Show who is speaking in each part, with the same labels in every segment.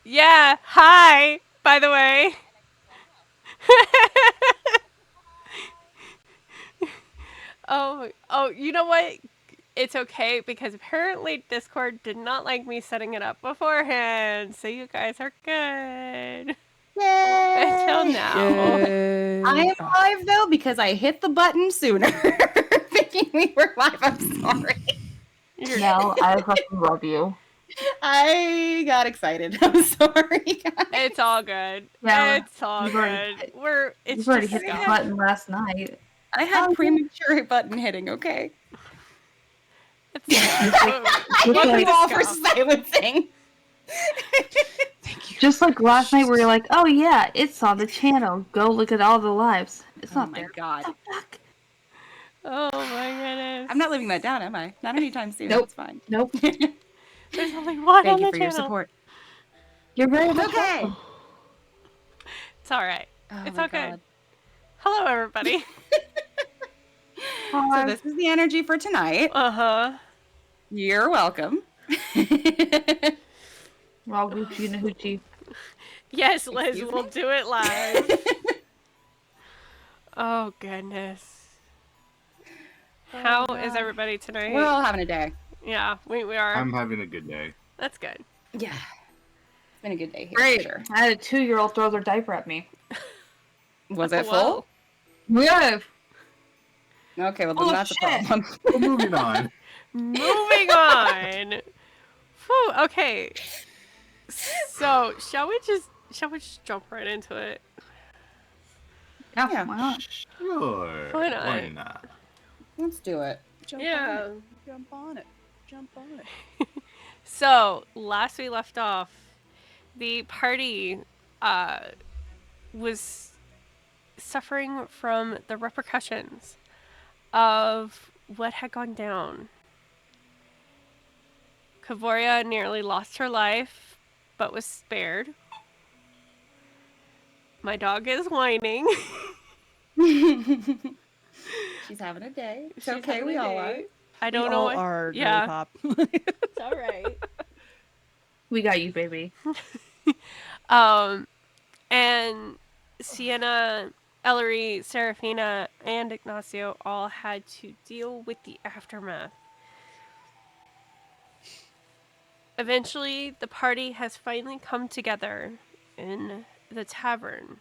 Speaker 1: Yeah, hi, by the way. Oh, you know what? It's okay because apparently Discord did not like me setting it up beforehand, so you guys are good. Until
Speaker 2: Yay!
Speaker 1: now.
Speaker 2: I am live though because I hit the button sooner, thinking we were live. I'm sorry.
Speaker 3: No, I fucking love you.
Speaker 2: I got excited. I'm sorry, guys.
Speaker 1: It's all good.
Speaker 3: Yeah,
Speaker 1: It's all
Speaker 3: you've already
Speaker 1: good.
Speaker 3: hit,
Speaker 1: It's
Speaker 3: you've already
Speaker 1: just
Speaker 3: hit the
Speaker 1: stuff.
Speaker 3: button last night.
Speaker 2: I had premature button hitting. Okay. Thank you all for silencing.
Speaker 3: Just like last night, where you're like, "Oh yeah, it's on the channel. Go look at all the lives." It's not there.
Speaker 2: God.
Speaker 3: What the fuck?
Speaker 1: Oh my goodness.
Speaker 2: I'm not living that down, am I? Not anytime soon.
Speaker 3: Nope.
Speaker 2: It's fine.
Speaker 3: Nope.
Speaker 1: There's only one
Speaker 2: Thank
Speaker 1: on
Speaker 2: you
Speaker 1: the
Speaker 2: for
Speaker 1: channel.
Speaker 2: your support.
Speaker 3: You're very much
Speaker 2: Okay.
Speaker 3: welcome.
Speaker 1: It's all right.
Speaker 2: Oh
Speaker 1: It's
Speaker 2: my
Speaker 1: all good.
Speaker 2: God.
Speaker 1: Hello, everybody.
Speaker 2: So this is the energy for tonight.
Speaker 1: Uh-huh.
Speaker 2: You're welcome.
Speaker 3: Raw Gucci and a hoochie.
Speaker 1: Yes, Liz,
Speaker 2: Excuse
Speaker 1: we'll
Speaker 2: me?
Speaker 1: do it live. Oh, goodness. How is everybody tonight?
Speaker 2: We're all having a day.
Speaker 1: Yeah, we are.
Speaker 4: I'm having a good day.
Speaker 1: That's good.
Speaker 2: Yeah. It's been a good day here.
Speaker 3: Great.
Speaker 2: For sure.
Speaker 3: I had a 2-year-old throw their diaper at me.
Speaker 2: Was it
Speaker 1: Whoa.
Speaker 2: full?
Speaker 3: Yeah.
Speaker 2: Okay, well then
Speaker 3: Oh,
Speaker 2: that's
Speaker 3: shit.
Speaker 2: a problem.
Speaker 4: Well, moving on.
Speaker 1: Moving on. Whew, okay. So, shall we just jump right into it?
Speaker 3: Yeah, why not?
Speaker 4: Sure.
Speaker 1: Why not?
Speaker 4: Why not?
Speaker 2: Let's do it.
Speaker 5: Jump
Speaker 1: Yeah.
Speaker 5: on it. Jump on it. Jump on it.
Speaker 1: So, last we left off, the party was suffering from the repercussions of what had gone down. Kavoria nearly lost her life, but was spared. My dog is whining.
Speaker 2: She's having a day. It's
Speaker 1: She's
Speaker 2: okay,
Speaker 1: having
Speaker 2: we
Speaker 1: a
Speaker 2: all
Speaker 1: day.
Speaker 2: are.
Speaker 1: I don't
Speaker 5: We
Speaker 1: know
Speaker 5: all
Speaker 1: what.
Speaker 5: are.
Speaker 1: Yeah.
Speaker 5: Girly pop.
Speaker 1: It's all right.
Speaker 3: We got you, baby.
Speaker 1: And Sienna, Elery, Serephina, and Ignacio all had to deal with the aftermath. Eventually, the party has finally come together in the tavern,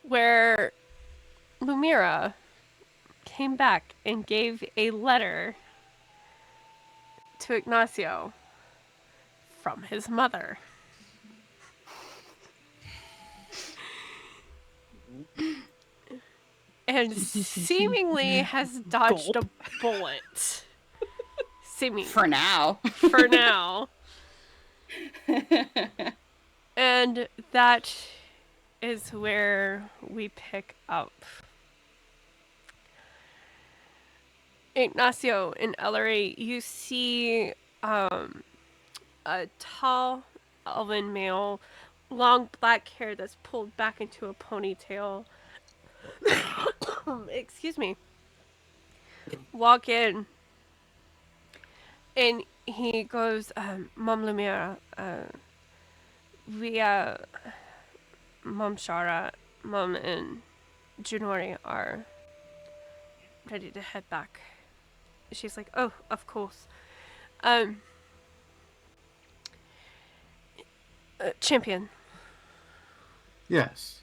Speaker 1: where Lumira came back and gave a letter to Ignacio from his mother. And seemingly has dodged a bullet. Seemingly.
Speaker 2: For now.
Speaker 1: For now. And that is where we pick up. Ignacio and Elery, you see a tall elven male, long black hair that's pulled back into a ponytail. Excuse me. Walk in. And he goes, Mom Lumira, we, Mom Shara, Mom and Junori are ready to head back. She's like, oh, of course. Champion,
Speaker 4: Yes.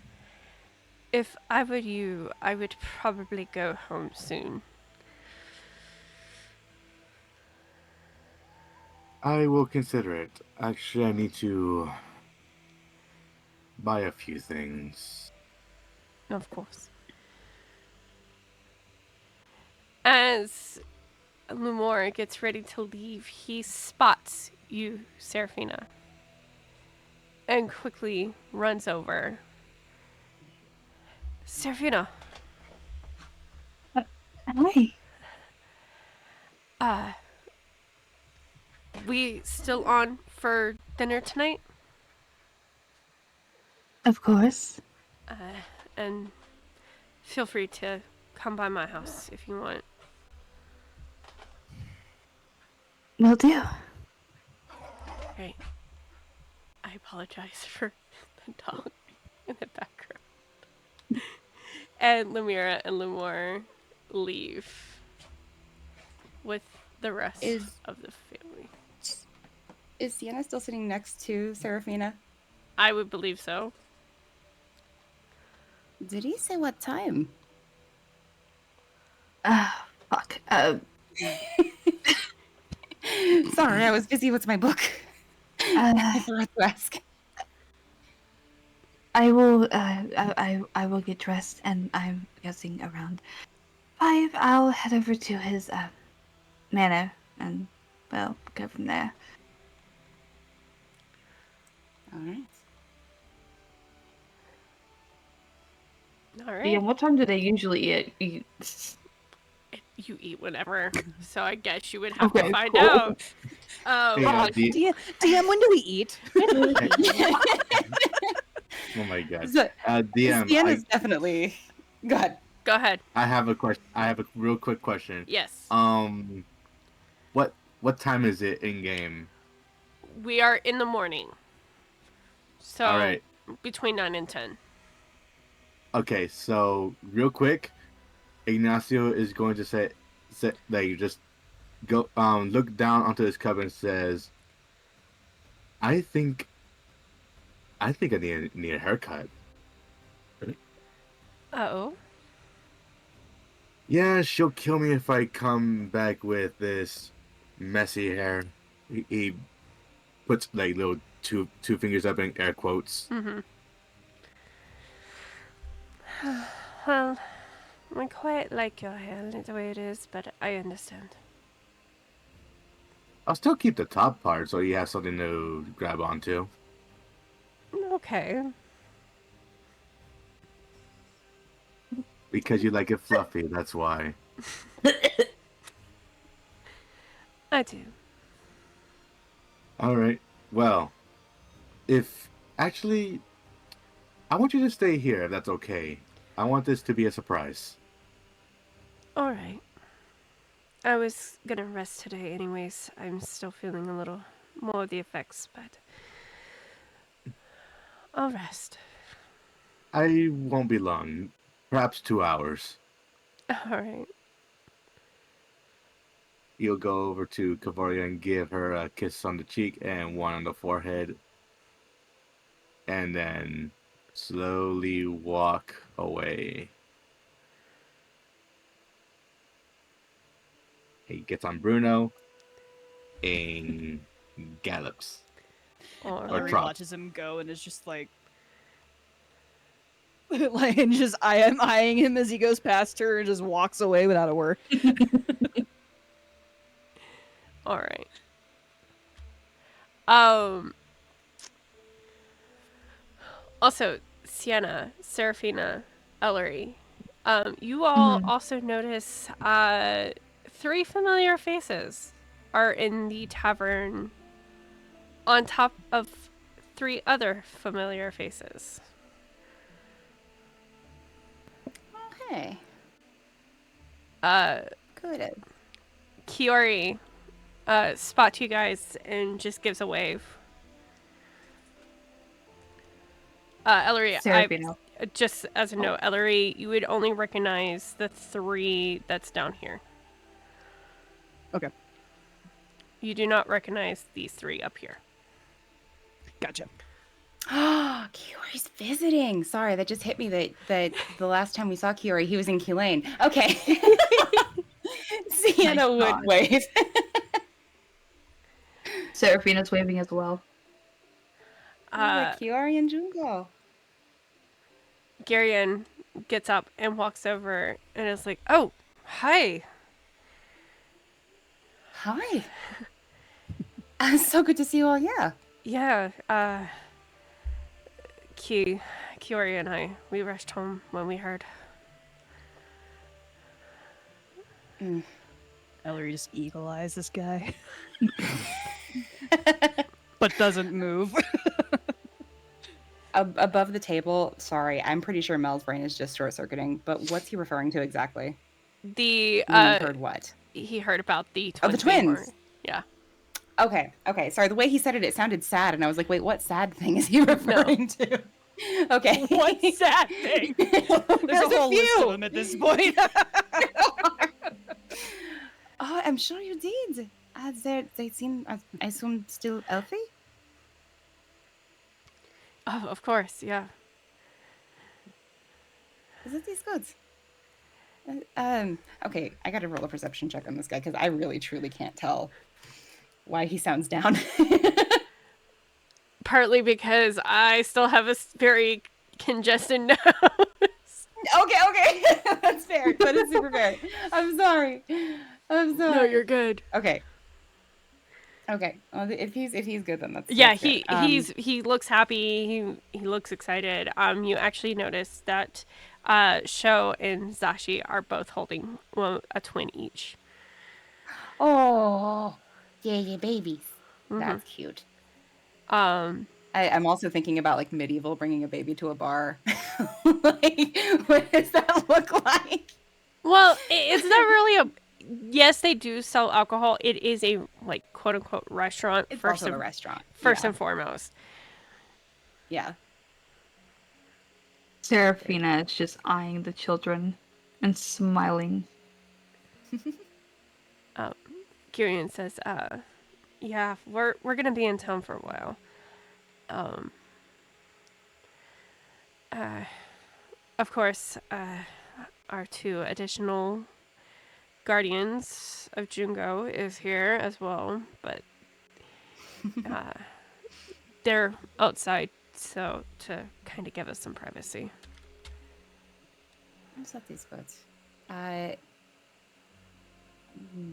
Speaker 1: if I were you, I would probably go home soon.
Speaker 4: I will consider it. Actually, I need to buy a few things.
Speaker 1: Of course. As Lumor gets ready to leave, he spots you, Serephina, and quickly runs over. Serephina,
Speaker 3: Hi.
Speaker 1: we still on for dinner tonight?
Speaker 3: Of course.
Speaker 1: And feel free to come by my house if you want.
Speaker 3: Will do.
Speaker 1: Great. I apologize for the dog in the background. And Lemira and Lemore leave with the rest of the family.
Speaker 2: Is Sienna still sitting next to Serephina?
Speaker 1: I would believe so.
Speaker 2: Did he say what time?
Speaker 3: Fuck.
Speaker 2: Sorry, I was busy with my book. I forgot to ask.
Speaker 3: I will. I will get dressed, and I'm guessing around 5. I'll head over to his manor, and well, go from there.
Speaker 2: All right.
Speaker 1: All right.
Speaker 3: Yeah. What time do they usually eat?
Speaker 1: You eat whenever, so I guess you would have to
Speaker 3: Okay,
Speaker 1: find
Speaker 3: cool.
Speaker 1: out.
Speaker 4: Yeah,
Speaker 5: DM, when do we eat?
Speaker 4: oh my god.
Speaker 2: So,
Speaker 4: DM,
Speaker 2: Sienna's definitely. Go ahead.
Speaker 1: Go ahead.
Speaker 4: I have a question. I have a real quick question.
Speaker 1: Yes.
Speaker 4: What time is it in game?
Speaker 1: We are in the morning. So
Speaker 4: All right.
Speaker 1: between 9 and 10.
Speaker 4: Okay, so real quick, Ignacio is going to say like just go look down onto his cup and says, I think I need a haircut.
Speaker 1: Oh.
Speaker 4: Yeah, she'll kill me if I come back with this messy hair. He puts like little two fingers up in air quotes.
Speaker 1: Mm-hmm. Well, I quite like your hair the way it is, but I understand.
Speaker 4: I'll still keep the top part so you have something to grab onto.
Speaker 1: Okay.
Speaker 4: Because you like it fluffy, that's why.
Speaker 1: I do.
Speaker 4: Alright, well, actually, I want you to stay here if that's okay. I want this to be a surprise.
Speaker 1: Alright. I was gonna rest today anyways. I'm still feeling a little more of the effects, but I'll rest.
Speaker 4: I won't be long. Perhaps 2 hours.
Speaker 1: Alright.
Speaker 4: You'll go over to Kavoria and give her a kiss on the cheek and one on the forehead. And then slowly walk away. He gets on Bruno and gallops.
Speaker 1: Alright.
Speaker 4: Or
Speaker 5: Elery
Speaker 4: trot.
Speaker 5: watches him go and is just like, and just I am eyeing him as he goes past her and just walks away without a word.
Speaker 1: Alright. Also, Sienna, Serephina, Elery, you all also notice 3 familiar faces are in the tavern on top of 3 other familiar faces.
Speaker 2: Okay. Good.
Speaker 1: Kiori spots you guys and just gives a wave. Elery,
Speaker 3: Seraphina.
Speaker 1: just as a note, Elery, you would only recognize the 3 that's down here.
Speaker 5: Okay.
Speaker 1: You do not recognize these 3 up here.
Speaker 5: Gotcha.
Speaker 2: Kiori's visiting. Sorry, that just hit me that the last time we saw Kiori, he was in Keelane. Okay. Sienna would
Speaker 3: God.
Speaker 2: wave.
Speaker 3: Seraphina's waving as well.
Speaker 2: Kiori and Junko.
Speaker 1: Garion gets up and walks over and is like, "Oh, hi."
Speaker 2: Hi. So good to see you all. Yeah.
Speaker 1: Yeah, Kiori and I, we rushed home when we heard.
Speaker 5: Elery just eagle eyes this guy. But doesn't move.
Speaker 2: Above the table. Sorry, I'm pretty sure Mel's brain is just short circuiting. But what's he referring to exactly?
Speaker 1: The
Speaker 2: You heard what?
Speaker 1: he heard about the
Speaker 2: Oh,
Speaker 1: twins.
Speaker 2: the twins.
Speaker 1: Yeah.
Speaker 2: Okay. Sorry, the way he said it, it sounded sad, and I was like, wait, what sad thing is he referring to? Okay.
Speaker 5: What sad thing? There's a whole list of them at this point.
Speaker 2: Oh, I'm sure you did. They seem, I assume, still healthy?
Speaker 1: Oh, of course, yeah.
Speaker 2: Isn't this good? Okay, I gotta roll a perception check on this guy because I really truly can't tell why he sounds down.
Speaker 1: Partly because I still have a very congested nose.
Speaker 2: Okay, that's fair. That is super fair. I'm sorry.
Speaker 1: No, you're good.
Speaker 2: Okay. Well, if he's good, then that's
Speaker 1: Yeah,
Speaker 2: good.
Speaker 1: he looks happy. He looks excited. You actually notice that Sho and Zashi are both holding a twin each.
Speaker 2: Oh, yeah, babies.
Speaker 1: Mhm.
Speaker 2: That's cute.
Speaker 1: Um,
Speaker 2: I'm also thinking about like medieval bringing a baby to a bar. Like, what does that look like?
Speaker 1: well, it's not really a. Yes, they do sell alcohol. It is a like quote unquote restaurant.
Speaker 2: It's
Speaker 1: first
Speaker 2: also
Speaker 1: and,
Speaker 2: a restaurant.
Speaker 1: First
Speaker 2: Yeah.
Speaker 1: and foremost.
Speaker 2: Yeah.
Speaker 3: Serephina is just eyeing the children and smiling.
Speaker 1: Kirian says, yeah, we're gonna be in town for a while. Of course, our 2 additional guardians of Jungo is here as well, but they're outside, so to kind of give us some privacy.
Speaker 2: That is good.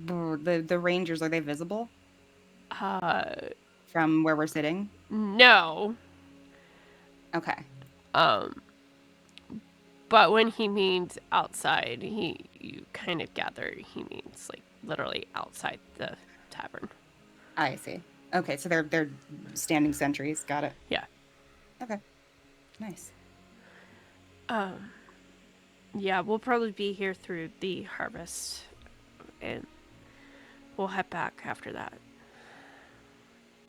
Speaker 2: The rangers, are they visible from where we're sitting?
Speaker 1: No.
Speaker 2: Okay.
Speaker 1: But when he means outside, you kind of gather he means like literally outside the tavern.
Speaker 2: I see. Okay, so they're standing sentries. Got it.
Speaker 1: Yeah.
Speaker 2: Okay. Nice.
Speaker 1: Yeah, we'll probably be here through the harvest, and we'll head back after that.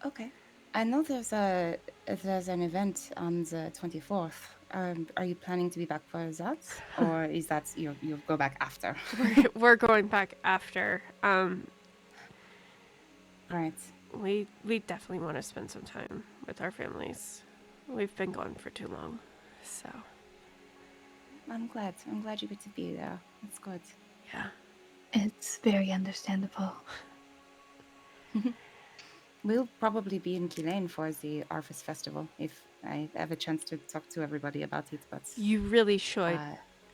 Speaker 2: Okay. I know there's an event on the 24th. Are you planning to be back for that, or is that you go back after?
Speaker 1: We're going back after.
Speaker 2: Right.
Speaker 1: We definitely want to spend some time with our families. We've been gone for too long, so
Speaker 2: I'm glad you get to be there. That's good.
Speaker 1: yeah.
Speaker 3: It's very understandable.
Speaker 2: We'll probably be in Killeen for the Harvest Festival if I have a chance to talk to everybody about it. But
Speaker 1: You really should.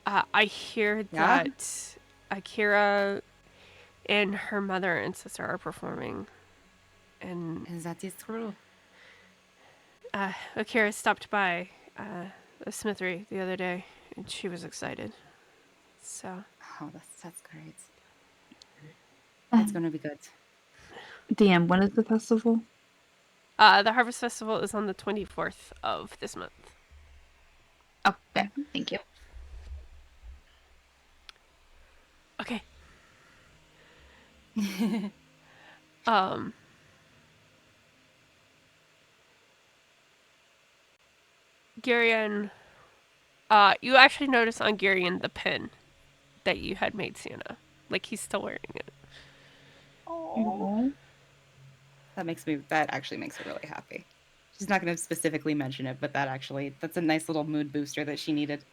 Speaker 1: I hear
Speaker 2: Yeah?
Speaker 1: that Akira and her mother and sister are performing, and
Speaker 2: that is true.
Speaker 1: Akira stopped by the smithery the other day, and she was excited. So
Speaker 2: Oh, that's great. It's
Speaker 3: Um,
Speaker 2: gonna be good.
Speaker 3: DM, when is the festival?
Speaker 1: the Harvest Festival is on the 24th of this month.
Speaker 3: Okay, thank you.
Speaker 1: Okay. Girion, you actually notice on Girion the pin that you had made Sienna. Like, he's still wearing it.
Speaker 3: Oh.
Speaker 2: That actually makes her really happy. She's not gonna specifically mention it, but that's a nice little mood booster that she needed.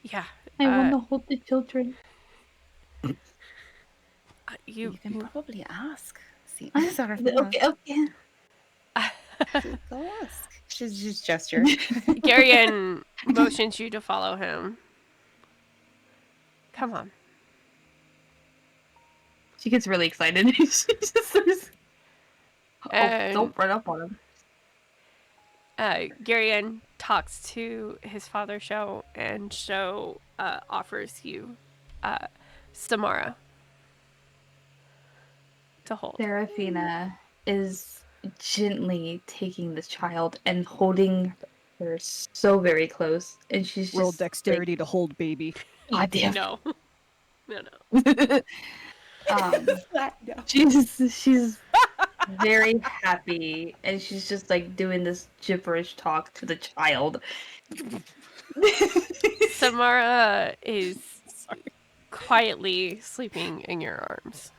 Speaker 1: Yeah.
Speaker 3: I want to hold the children.
Speaker 2: You can probably ask. See,
Speaker 3: Okay, okay.
Speaker 2: go ask. She's just gesture.
Speaker 1: Garion motions you to follow him. Come on.
Speaker 3: She gets really excited. She just starts... don't run up on him.
Speaker 1: Garion talks to his father, Sho, and Sho offers you Samara to hold.
Speaker 3: Serephina is gently taking this child and holding her so very close, and she's just
Speaker 5: Roll dexterity to hold baby.
Speaker 3: God damn.
Speaker 1: No. No, no.
Speaker 2: Flat no.
Speaker 3: She's very happy, and she's just like doing this gibberish talk to the child.
Speaker 1: Samara is quietly sleeping in your arms.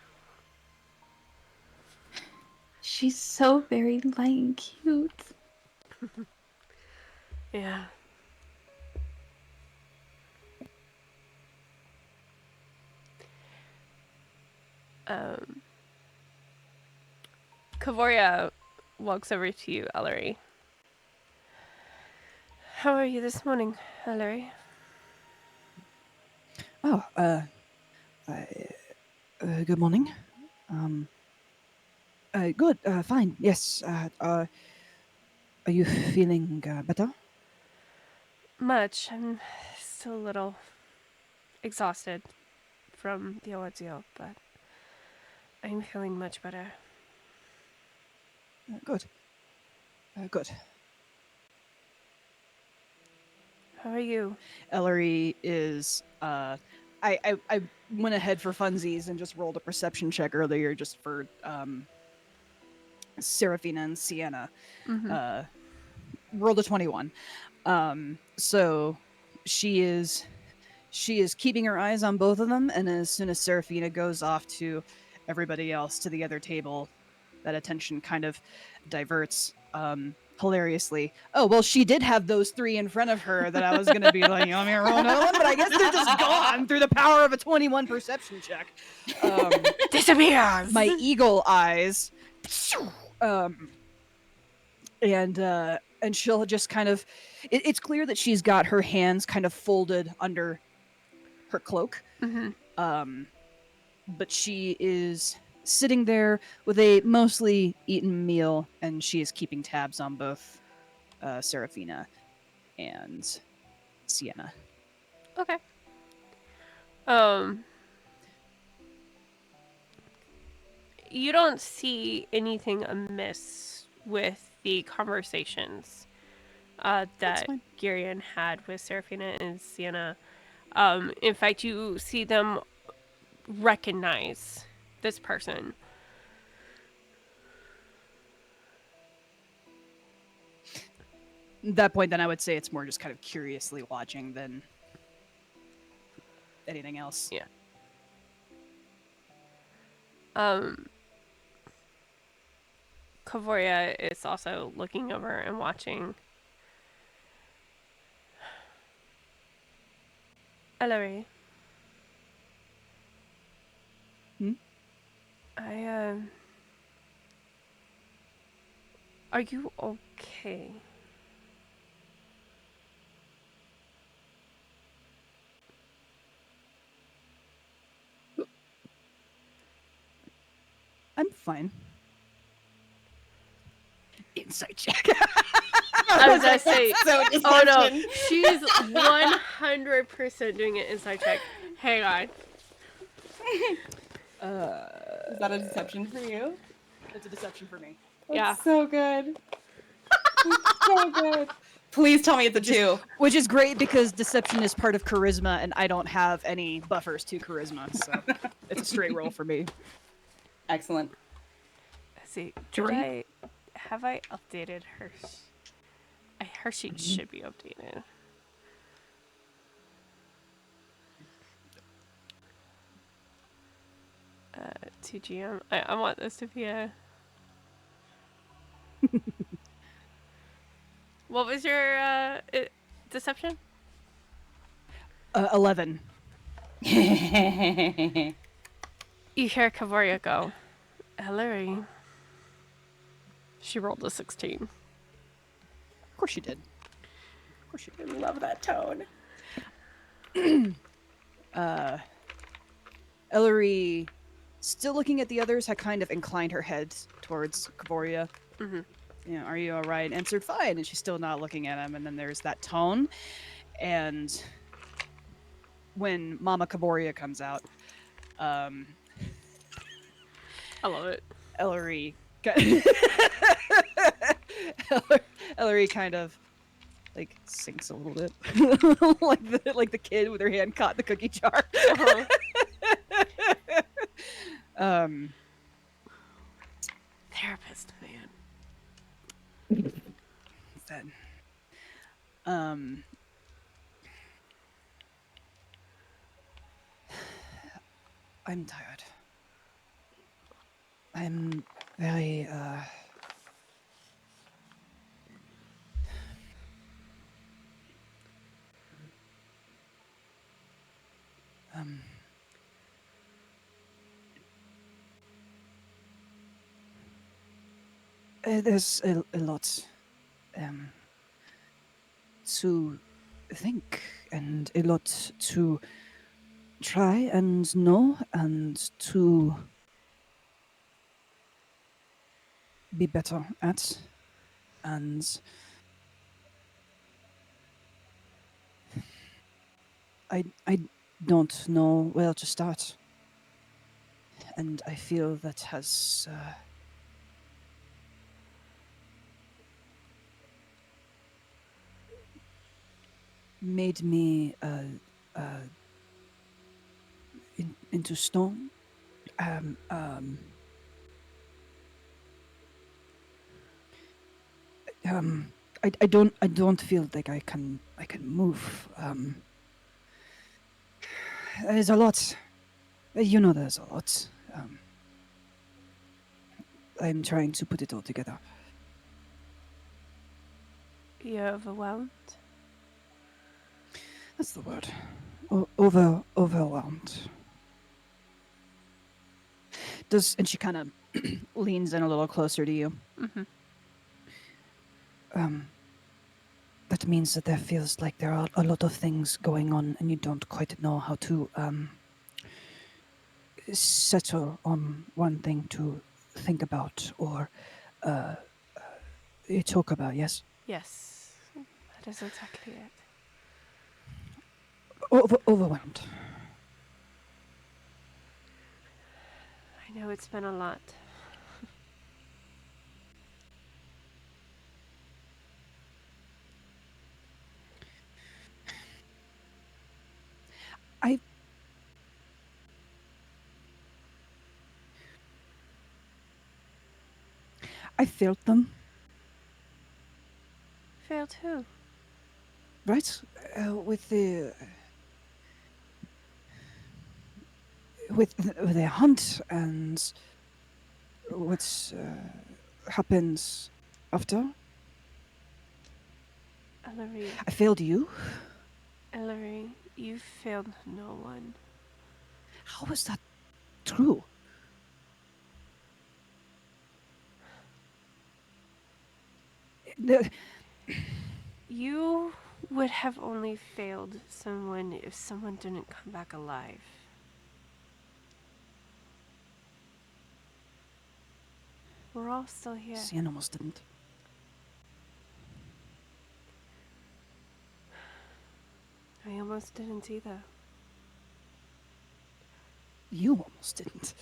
Speaker 3: She's so very light and cute.
Speaker 1: Yeah. Kavoria walks over to you, Elery. How are you this morning, Elery?
Speaker 5: Oh, good morning. Good, fine, yes. Are you feeling better?
Speaker 1: Much. I'm still a little exhausted from the ordeal, but I'm feeling much better.
Speaker 5: Good. Good.
Speaker 1: How are you?
Speaker 5: Elery is, I went ahead for funsies and just rolled a perception check earlier just for, Serephina and Sienna. Rolled a 21. So she is keeping her eyes on both of them, and as soon as Serephina goes off to everybody else to the other table, that attention kind of diverts hilariously. Oh, well, she did have those three in front of her that I was going to be like, you want me to roll another one? But I guess they're just gone through the power of a 21 perception check.
Speaker 1: Disappears!
Speaker 5: My eagle eyes. And she'll just kind of... It's clear that she's got her hands kind of folded under her cloak. But she is sitting there with a mostly eaten meal, and she is keeping tabs on both Serephina and Sienna.
Speaker 1: Okay. You don't see anything amiss with the conversations that
Speaker 5: fine.
Speaker 1: Girion had with Serephina and Sienna. In fact, you see them recognize this person.
Speaker 5: At that point, then I would say it's more just kind of curiously watching than anything else.
Speaker 1: Yeah. Kavoria is also looking over and watching. Elery. Are you okay?
Speaker 5: I'm fine. Insight check.
Speaker 1: I was gonna say,
Speaker 2: So
Speaker 1: oh no, she's 100% doing an inside check. Hang on.
Speaker 2: Is that a deception for you?
Speaker 5: It's a deception for me.
Speaker 1: Yeah.
Speaker 2: So good. So good. Please tell me it's a 2.
Speaker 5: Which is great because deception is part of charisma, and I don't have any buffers to charisma, so it's a straight roll for me.
Speaker 2: Excellent.
Speaker 1: Let's see.
Speaker 3: Drink.
Speaker 1: Have I updated her? Her sheet should be updated. TGM. I want this to be a. What was your deception?
Speaker 5: 11.
Speaker 1: You hear Kavoria go, Elery. She rolled a 16.
Speaker 5: Of course you did. Of course you
Speaker 2: I love that tone.
Speaker 5: did. Elery, still looking at the others, had kind of inclined her head towards Kavoria. You know, are you all right? Answered fine, and she's still not looking at him. And then there's that tone, and when Mama Kavoria comes out,
Speaker 1: I love it.
Speaker 5: Elery Elery kind of like sinks a little bit, like the kid with her hand caught in the cookie jar. Um,
Speaker 1: Therapist, man.
Speaker 5: then, um, I'm tired. I'm very, um, there's a lot, um, to think and a lot to try and know and to be better at. And I don't know where to start. And I feel that has made me into stone. Um, um, um, I don't feel like I can move. There's a lot. You know, there's a lot. I'm trying to put it all together.
Speaker 1: You're overwhelmed?
Speaker 5: That's the word. Overwhelmed. And she kind of leans in a little closer to you.
Speaker 1: Mm-hmm.
Speaker 5: That means that there feels like there are a lot of things going on, and you don't quite know how to settle on one thing to think about or talk about. Yes,
Speaker 1: Yes. That is exactly it.
Speaker 5: overwhelmed.
Speaker 1: I know it's been a lot.
Speaker 5: I failed them,
Speaker 1: Failed who?
Speaker 5: right? With the with their hunt and what happens after.
Speaker 1: Elery.
Speaker 5: I failed you.
Speaker 1: Elery, you failed no one.
Speaker 5: How is that true? The-
Speaker 1: You would have only failed someone if someone didn't come back alive. We're all still here.
Speaker 5: Sienna almost didn't.
Speaker 1: I almost didn't either.
Speaker 5: You almost didn't.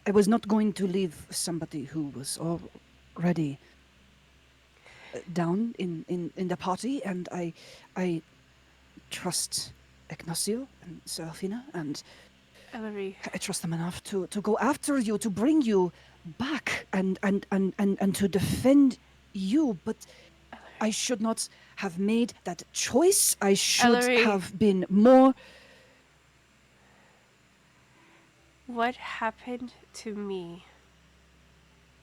Speaker 5: I was not going to leave somebody who was already down in the party, and I trust Ignacio and Serephina, and
Speaker 1: Elery,
Speaker 5: I trust them enough to go after you, to bring you back and to defend you, but I should not have made that choice. I should
Speaker 1: Elery.
Speaker 5: have been more.
Speaker 1: What happened to me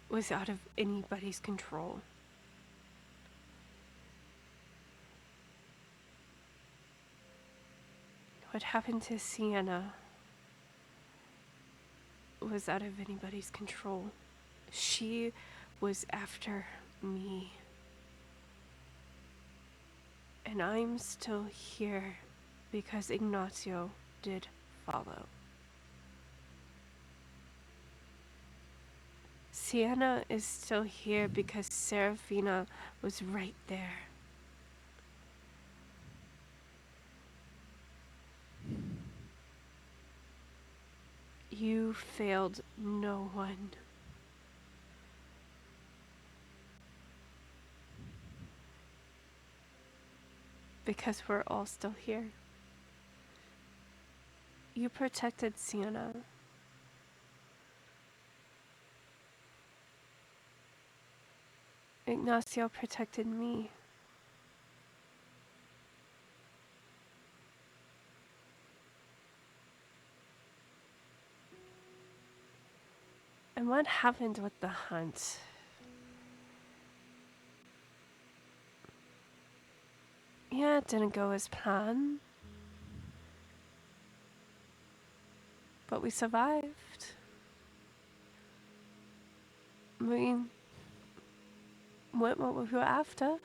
Speaker 1: was out of anybody's control. What happened to Sienna was out of anybody's control. She was after me. And I'm still here because Ignacio did follow. Sienna is still here because Serephina was right there. You failed no one. Because we're all still here. You protected Sienna. Ignacio protected me. And what happened with the hunt? Yeah, it didn't go as planned. But we survived. We went what we were after.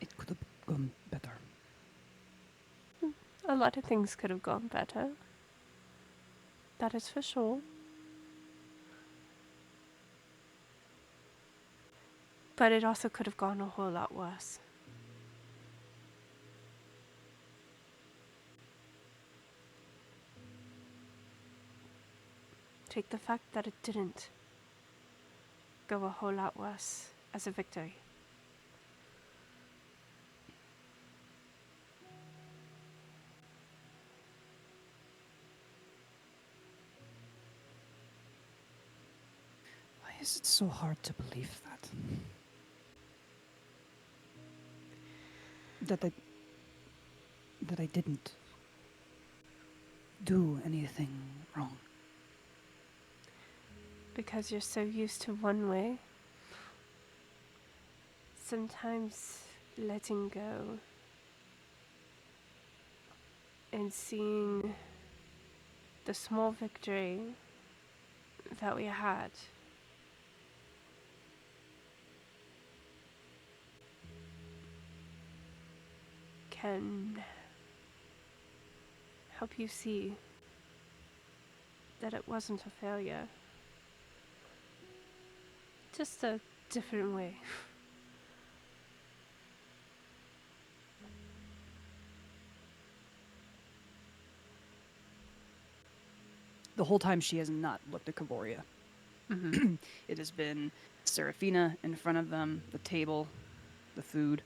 Speaker 5: It could have gone better.
Speaker 1: A lot of things could have gone better. That is for sure. But it also could have gone a whole lot worse. Take the fact that it didn't go a whole lot worse as a victory.
Speaker 5: Why is it so hard to believe that? That I didn't do anything wrong.
Speaker 1: Because you're so used to one way. Sometimes letting go and seeing the small victory that we had can help you see that it wasn't a failure. Just a different way.
Speaker 5: The whole time she has not looked at Kavoria.
Speaker 1: Mm-hmm.
Speaker 5: It has been Serephina in front of them, the table, the food.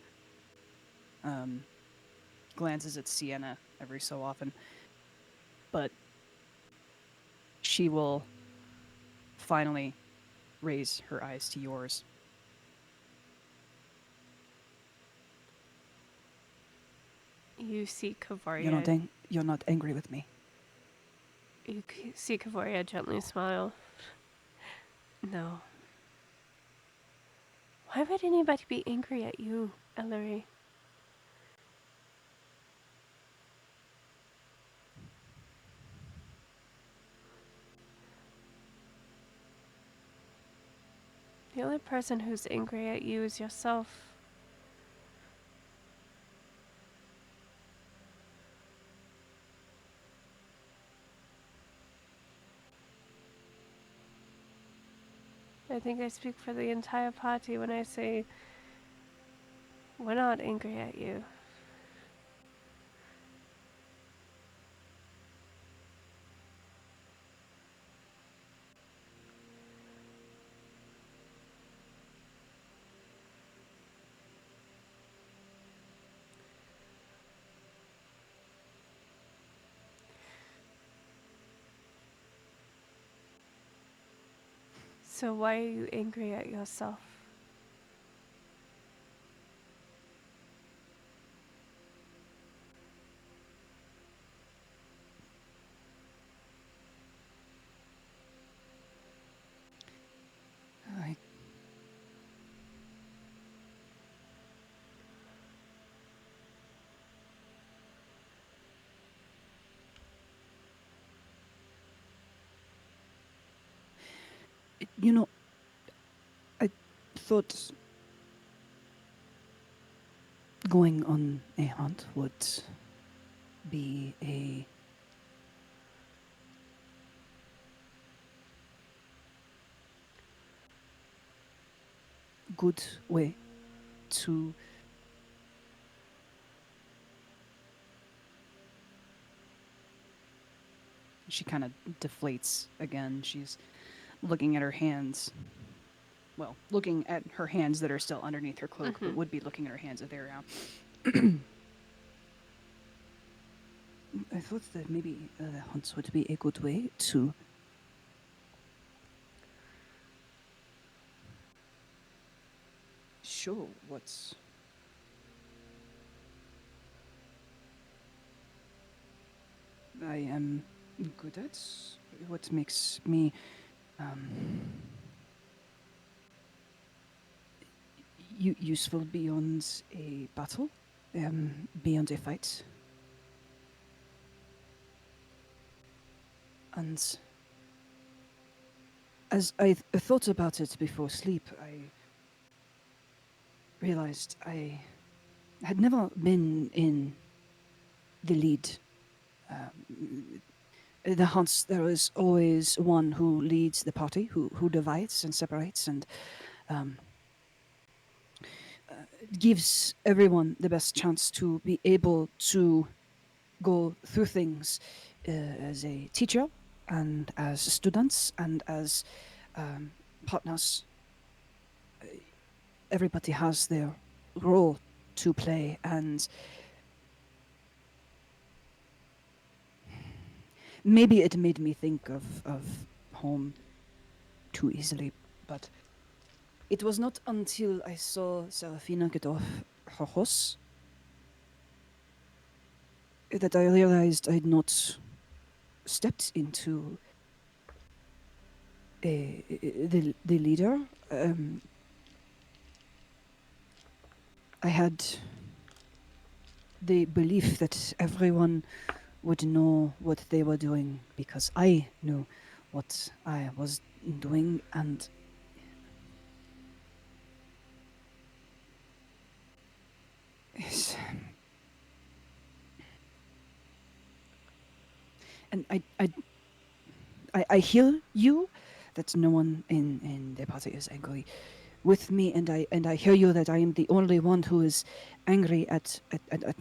Speaker 5: Glances at Sienna every so often. But she will finally raise her eyes to yours.
Speaker 1: You see Kavoria.
Speaker 5: You're not angry with me.
Speaker 1: You see Kavoria gently smile. No. Why would anybody be angry at you, Elery? The only person who's angry at you is yourself. I think I speak for the entire party when I say we're not angry at you. So why are you angry at yourself?
Speaker 5: I I thought going on a hunt would be a good way to she kind of deflates again. She's looking at her hands. Well, looking at her hands that are still underneath her cloak, but would be looking at her hands if they were out. I thought that maybe hunts would be a good way to... show what's... I am good at, what makes me useful beyond a battle, beyond a fight. And as I thought about it before sleep, I realized I had never been in the lead. The hunts, there is always one who leads the party, who divides and separates and gives everyone the best chance to be able to go through things as a teacher and as students and as partners. Everybody has their role to play, and maybe it made me think of home too easily, but it was not until I saw Serephina get off her horse that I realized I had not stepped into the leader. I had the belief that everyone would know what they were doing because I knew what I was doing, and yes. And I hear you that no one in the party is angry with me, and I hear you that I am the only one who is angry at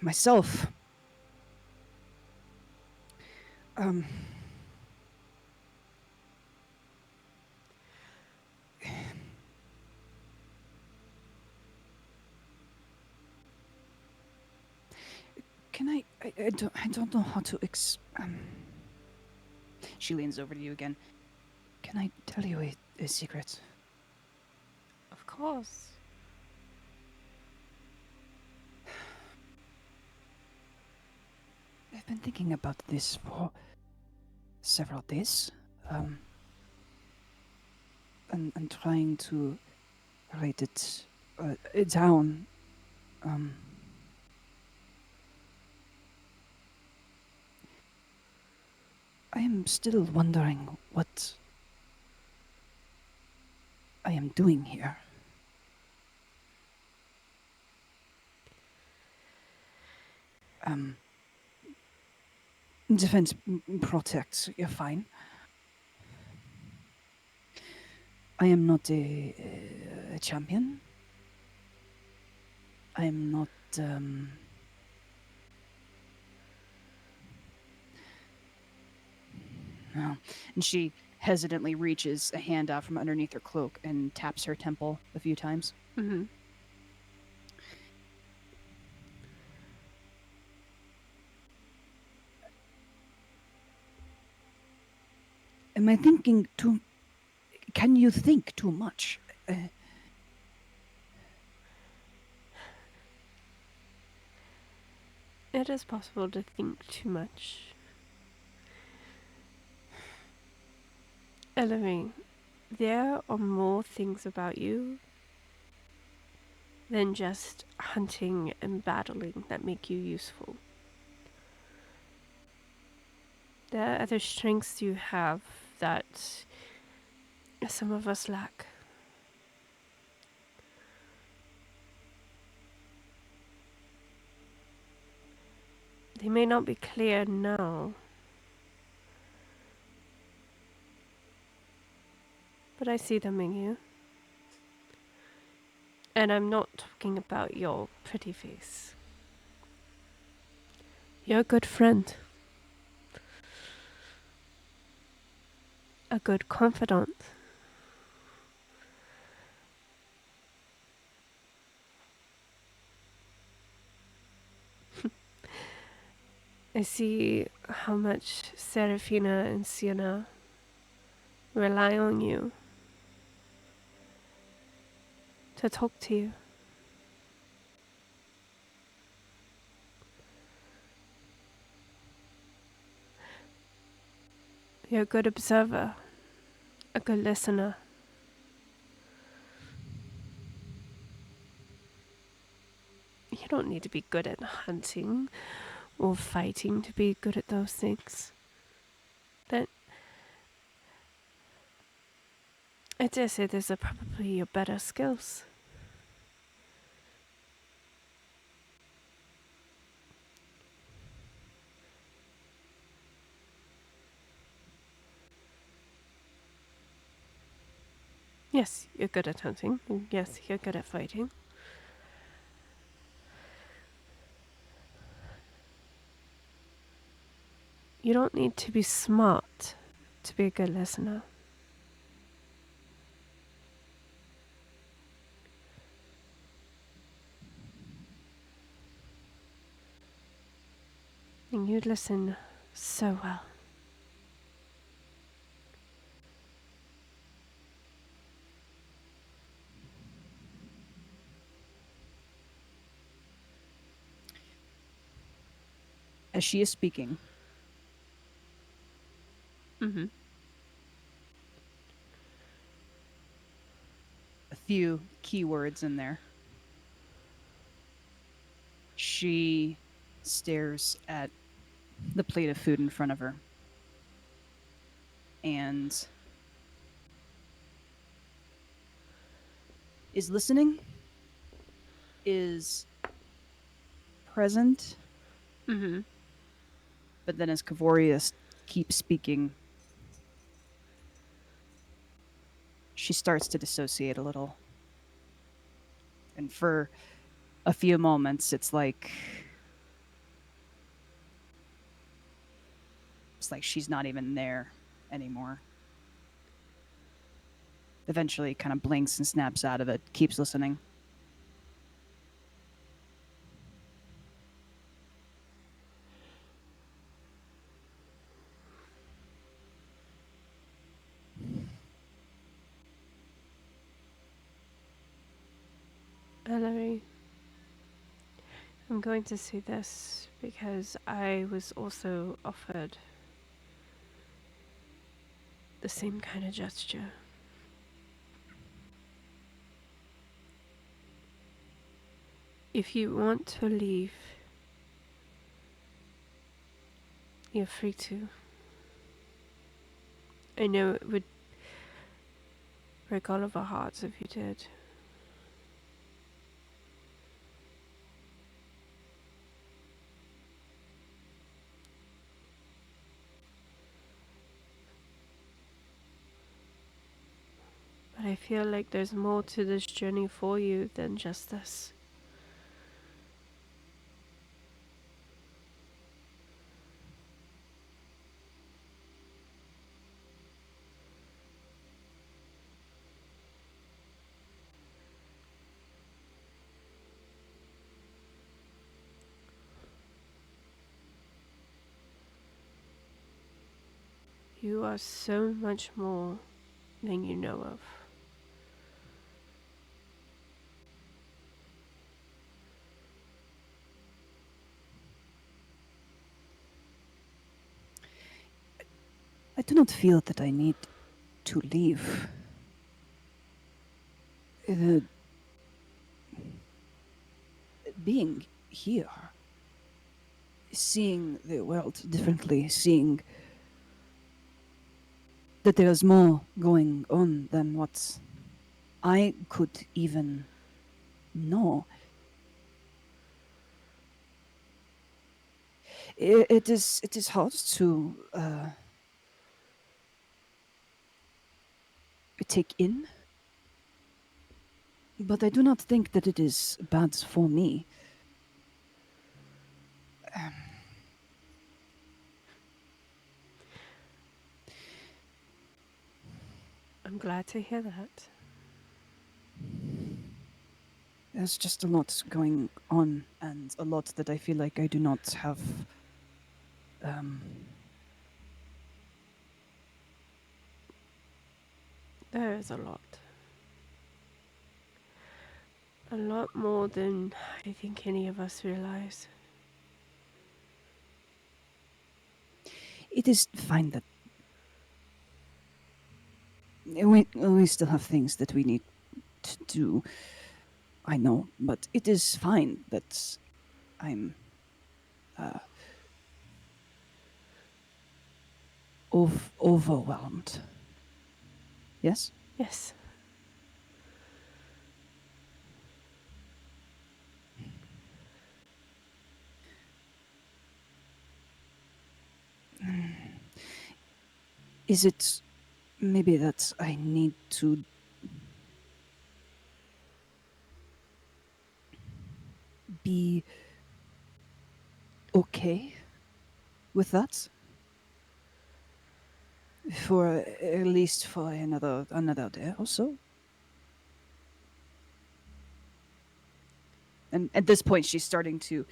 Speaker 5: myself. Can I don't know how to She leans over to you again. Can I tell you a secret?
Speaker 1: Of course.
Speaker 5: I've been thinking about this for several days, and trying to write it down. I am still wondering what I am doing here. Defense, protect, you're fine. I am not a champion. I am not, no. And she hesitantly reaches a hand out from underneath her cloak and taps her temple a few times.
Speaker 1: Mm-hmm.
Speaker 5: Am I thinking too... Can you think too much?
Speaker 1: It is possible to think too much. Elery, there are more things about you than just hunting and battling that make you useful. There are other strengths you have that some of us lack. They may not be clear now, but I see them in you. And I'm not talking about your pretty face. You're a good friend. A good confidant. I see how much Serephina and Sienna rely on you to talk to you. You're a good observer, a good listener. You don't need to be good at hunting or fighting to be good at those things. That I dare say those are probably your better skills. Yes, you're good at hunting. Yes, you're good at fighting. You don't need to be smart to be a good listener. And you listen so well.
Speaker 5: As she is speaking,
Speaker 1: Mm-hmm.
Speaker 5: a few keywords in there. She stares at the plate of food in front of her and is listening, is present,
Speaker 1: Mm-hmm.
Speaker 5: but then as Kavorius keeps speaking, she starts to dissociate a little. And for a few moments, it's like she's not even there anymore. Eventually kind of blinks and snaps out of it, keeps listening.
Speaker 1: Elery, I'm going to say this because I was also offered the same kind of gesture. If you want to leave, you're free to. I know it would break all of our hearts if you did. But I feel like there's more to this journey for you than just this. You are so much more than you know of.
Speaker 5: I do not feel that I need to leave. The being here, seeing the world differently, seeing that there's more going on than what I could even know. It is hard to take in, but I do not think that it is bad for me.
Speaker 1: I'm glad to hear that.
Speaker 5: There's just a lot going on, and a lot that I feel like I do not have
Speaker 1: There is a lot. A lot more than I think any of us realize.
Speaker 5: It is fine that we still have things that we need to do. I know, but it is fine that I'm overwhelmed. Yes?
Speaker 1: Yes.
Speaker 5: Is it maybe that I need to be okay with that? For at least for another day or so? And at this point she's starting to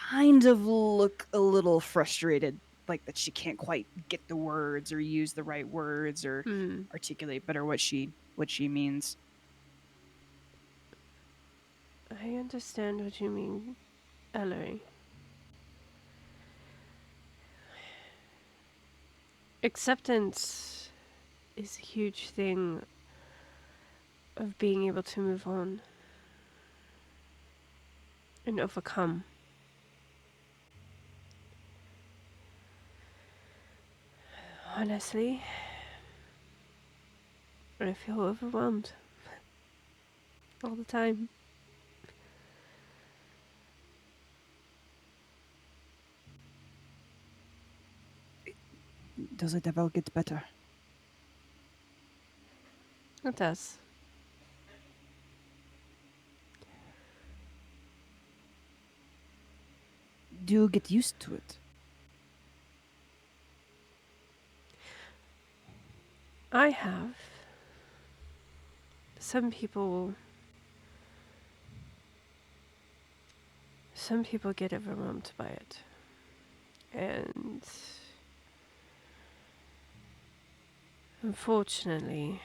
Speaker 5: kind of look a little frustrated, like that she can't quite get the words or use the right words or articulate better what she means.
Speaker 1: I understand what you mean, Elery. Acceptance is a huge thing of being able to move on and overcome. Honestly, I feel overwhelmed all the time.
Speaker 5: Does it ever get better?
Speaker 1: It does.
Speaker 5: Do you get used to it?
Speaker 1: I have. Some people get overwhelmed by it. And unfortunately,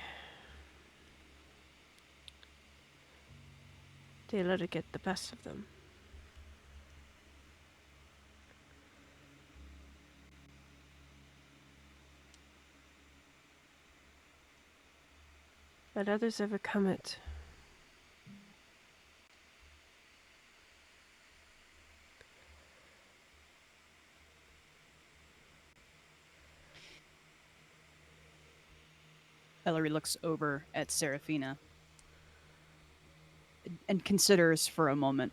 Speaker 1: they let it get the best of them. Let others overcome it.
Speaker 5: Elery looks over at Serephina and considers for a moment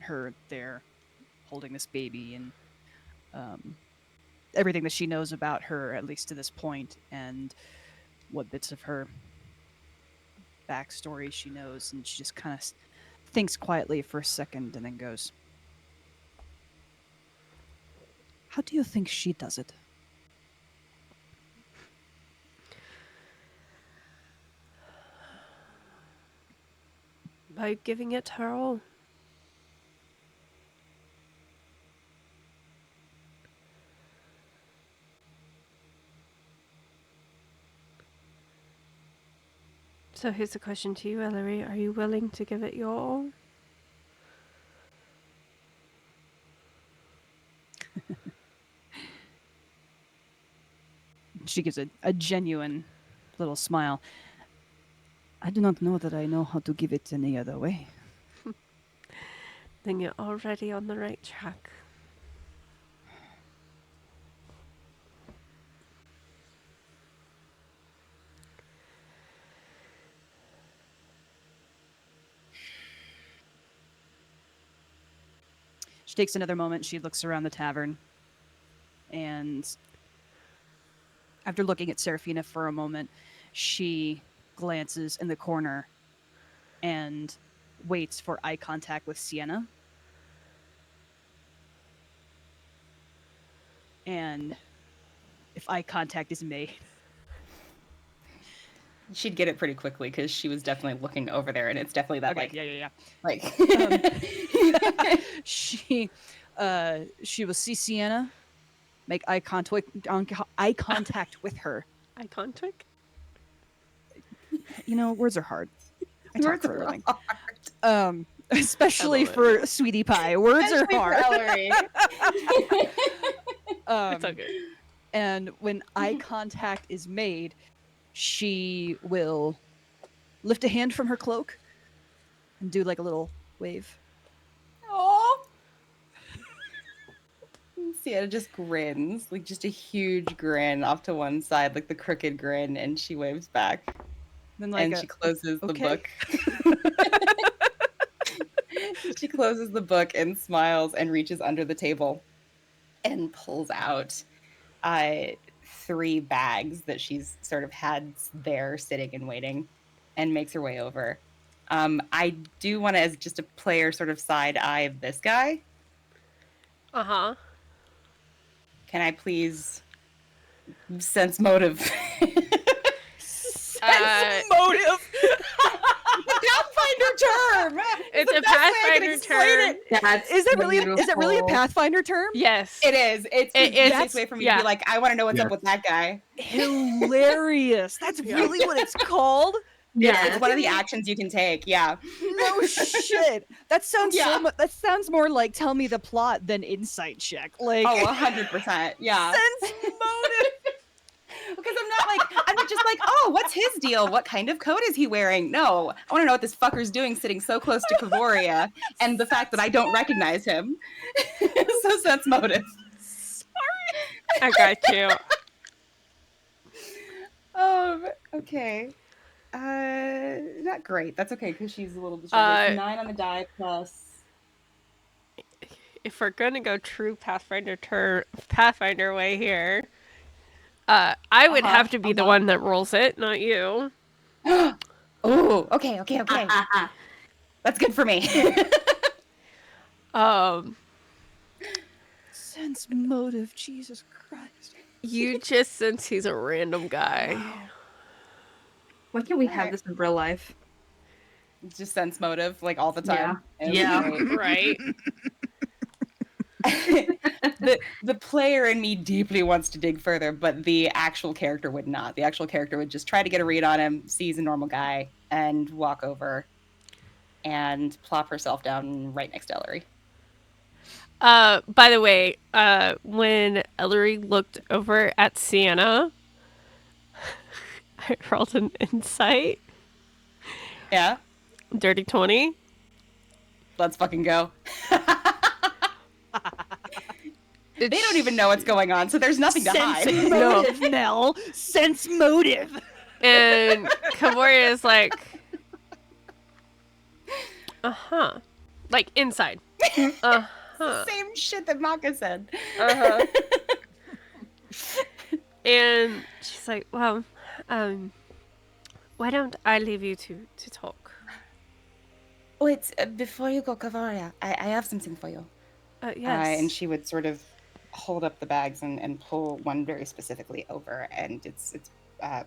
Speaker 5: her there holding this baby and everything that she knows about her, at least to this point, and what bits of her backstory she knows. And she just kind of thinks quietly for a second and then goes, "How do you think she does it?"
Speaker 1: By giving it her all. So here's a question to you, Elery. Are you willing to give it your all?
Speaker 5: She gives a genuine little smile. I do not know that I know how to give it any other way.
Speaker 1: Then you're already on the right track.
Speaker 5: She takes another moment. She looks around the tavern. And after looking at Serephina for a moment, she glances in the corner and waits for eye contact with Sienna. And if eye contact is made,
Speaker 2: She'd get it pretty quickly because she was definitely looking over there, and it's definitely that
Speaker 5: okay, yeah.
Speaker 2: like
Speaker 5: she She will see Sienna, make eye contact with her.
Speaker 1: Eye contact?
Speaker 5: You know, words are hard. I talk
Speaker 2: Words
Speaker 5: for a
Speaker 2: are
Speaker 5: living.
Speaker 2: hard.
Speaker 5: Especially
Speaker 1: I love
Speaker 5: for Sweetie Pie. Words are
Speaker 2: Especially for
Speaker 5: hard.
Speaker 2: Elery.
Speaker 1: It's okay.
Speaker 5: And when eye contact is made, she will lift a hand from her cloak and do like a little wave.
Speaker 2: Oh. Sienna just grins, like just a huge grin off to one side, like the crooked grin, and she waves back.
Speaker 5: Then like
Speaker 2: And she closes the
Speaker 5: okay.
Speaker 2: book. She closes the book and smiles and reaches under the table and pulls out 3 bags that she's sort of had there sitting and waiting, and makes her way over. I do want to, as just a player, sort of side eye of this guy.
Speaker 1: Uh-huh.
Speaker 2: Can I please sense motive?
Speaker 5: Motive.
Speaker 2: Pathfinder term.
Speaker 1: It's
Speaker 2: the
Speaker 1: a
Speaker 2: best way I can
Speaker 1: Pathfinder
Speaker 2: explain
Speaker 1: term.
Speaker 2: it.
Speaker 3: That's
Speaker 5: Is that really a
Speaker 3: beautiful.
Speaker 5: Pathfinder term?
Speaker 1: Yes.
Speaker 2: It is. It's
Speaker 1: It
Speaker 2: the
Speaker 1: is.
Speaker 2: best way for me to
Speaker 1: Yeah.
Speaker 2: be like, I want to know what's
Speaker 4: Yeah.
Speaker 2: up with that guy.
Speaker 5: Hilarious. That's really what it's called?
Speaker 3: Yeah.
Speaker 2: It's one of the actions you can take. Yeah.
Speaker 5: No shit. That sounds
Speaker 2: Yeah.
Speaker 5: that sounds more like tell me the plot than insight check. Like
Speaker 2: Oh, 100%. Yeah.
Speaker 5: sense motive.
Speaker 2: Because I'm not just like, oh, what's his deal? What kind of coat is he wearing? No, I want to know what this fucker's doing sitting so close to Kavoria, and the fact that I don't recognize him. So sense motive.
Speaker 1: I got you.
Speaker 2: Okay. Not great. That's okay because she's a little distracted. 9 on the die plus.
Speaker 1: If we're gonna go true Pathfinder way here, I would have to be the one that rolls it, not you.
Speaker 2: Oh, okay. That's good for me.
Speaker 5: Sense motive, Jesus Christ.
Speaker 1: You just sense he's a random guy.
Speaker 3: Why can't we have this in real life?
Speaker 2: Just sense motive, like all the time.
Speaker 3: Yeah.
Speaker 1: Right?
Speaker 2: The player in me deeply wants to dig further, but the actual character would not. The actual character would just try to get a read on him, see he's a normal guy, and walk over and plop herself down right next to Elery.
Speaker 1: By the way, when Elery looked over at Sienna, I rolled an insight.
Speaker 2: Yeah?
Speaker 1: Dirty 20.
Speaker 2: Let's fucking go. They don't even know what's going on, so there's nothing to hide.
Speaker 5: Sense motive, Nell. Sense motive.
Speaker 1: And Kavoria is like, uh-huh. Like, inside. Uh-huh.
Speaker 2: Same shit that Maka said.
Speaker 1: Uh-huh. And she's like, well, why don't I leave you to talk?
Speaker 2: Wait, before you go, Kavaria, I have something for you.
Speaker 1: Yes.
Speaker 2: And she would sort of hold up the bags and pull one very specifically over, and it's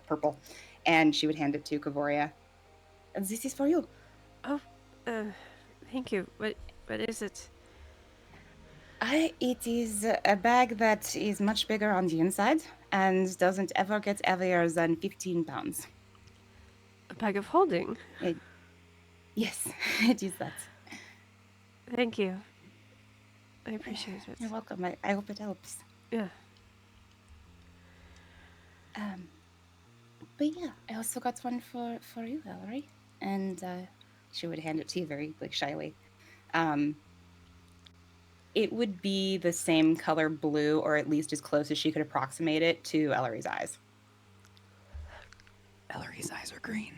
Speaker 2: purple. And she would hand it to Kavoria. And this is for you.
Speaker 1: Oh, thank you. What is it?
Speaker 2: It is a bag that is much bigger on the inside and doesn't ever get heavier than 15 pounds.
Speaker 1: A bag of holding.
Speaker 2: Yes, it is that.
Speaker 1: Thank you. I appreciate it.
Speaker 2: You're welcome. I hope it helps.
Speaker 1: Yeah.
Speaker 2: But yeah, I also got one for you, Elery. And she would hand it to you very shyly. It would be the same color blue, or at least as close as she could approximate it to Elery's eyes.
Speaker 5: Elery's eyes are green.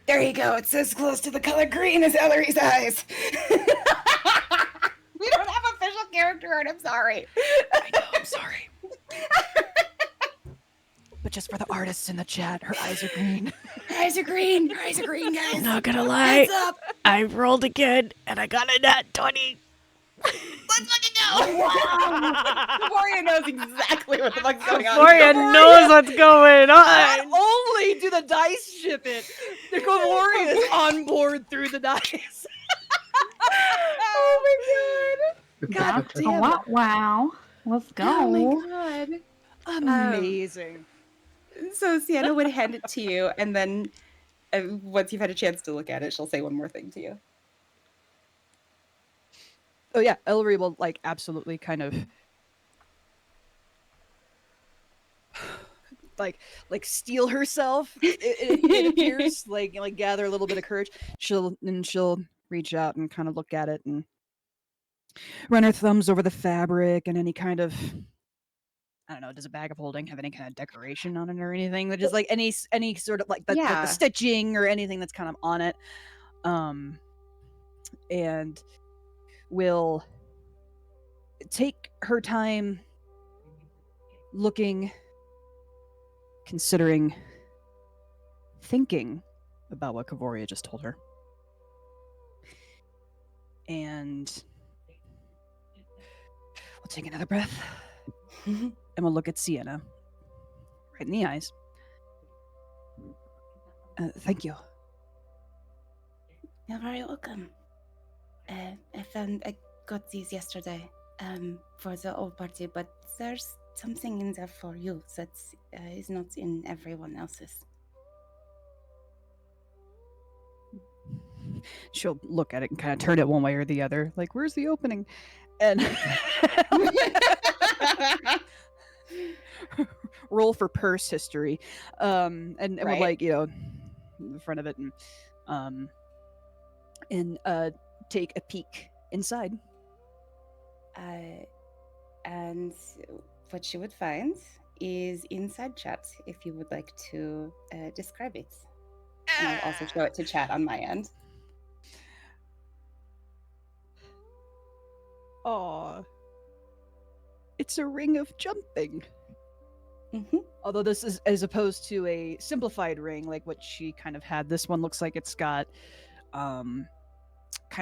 Speaker 2: There you go. It's as close to the color green as Elery's eyes. We don't have official character art. I'm sorry.
Speaker 5: I know, I'm sorry. But just for the artists in the chat, her eyes are green.
Speaker 2: Her eyes are green. Her eyes are green, guys.
Speaker 1: I'm not gonna lie.
Speaker 2: Heads up.
Speaker 1: I rolled again, and I got a nat 20.
Speaker 2: Let's fucking go. Kavoria knows exactly what the fuck's going on.
Speaker 1: Gloria knows what's going on.
Speaker 5: Not only do the dice ship it, the Kavoria is on board through the dice.
Speaker 2: Oh my god.
Speaker 5: God damn
Speaker 3: wow,
Speaker 5: it.
Speaker 3: wow. Let's go.
Speaker 2: Oh my god.
Speaker 5: Amazing.
Speaker 2: So Sienna would hand it to you, and then once you've had a chance to look at it, she'll say one more thing to you.
Speaker 5: Oh yeah, Elery will like absolutely kind of like steel herself. It appears like gather a little bit of courage. She'll reach out and kind of look at it and run her thumbs over the fabric and any kind of, I don't know, does a bag of holding have any kind of decoration on it or anything? That just like any sort of like the
Speaker 2: Yeah.
Speaker 5: stitching or anything that's kind of on it. And will take her time looking, considering, thinking about what Kavoria just told her. And we'll take another breath and we'll look at Sienna right in the eyes. Thank you.
Speaker 2: You're very welcome. I got these yesterday for the old party, but there's something in there for you that is not in everyone else's.
Speaker 5: She'll look at it and kind of turn it one way or the other, like, where's the opening? And roll for purse history. And
Speaker 2: Right.
Speaker 5: we'll like, in front of it and take a peek inside.
Speaker 2: And what you would find is inside chat, if you would like to describe it. And I'll also show it to chat on my end.
Speaker 5: Aw. It's a ring of jumping.
Speaker 2: Mm-hmm.
Speaker 5: Although this is as opposed to a simplified ring, like what she kind of had. This one looks like it's got kind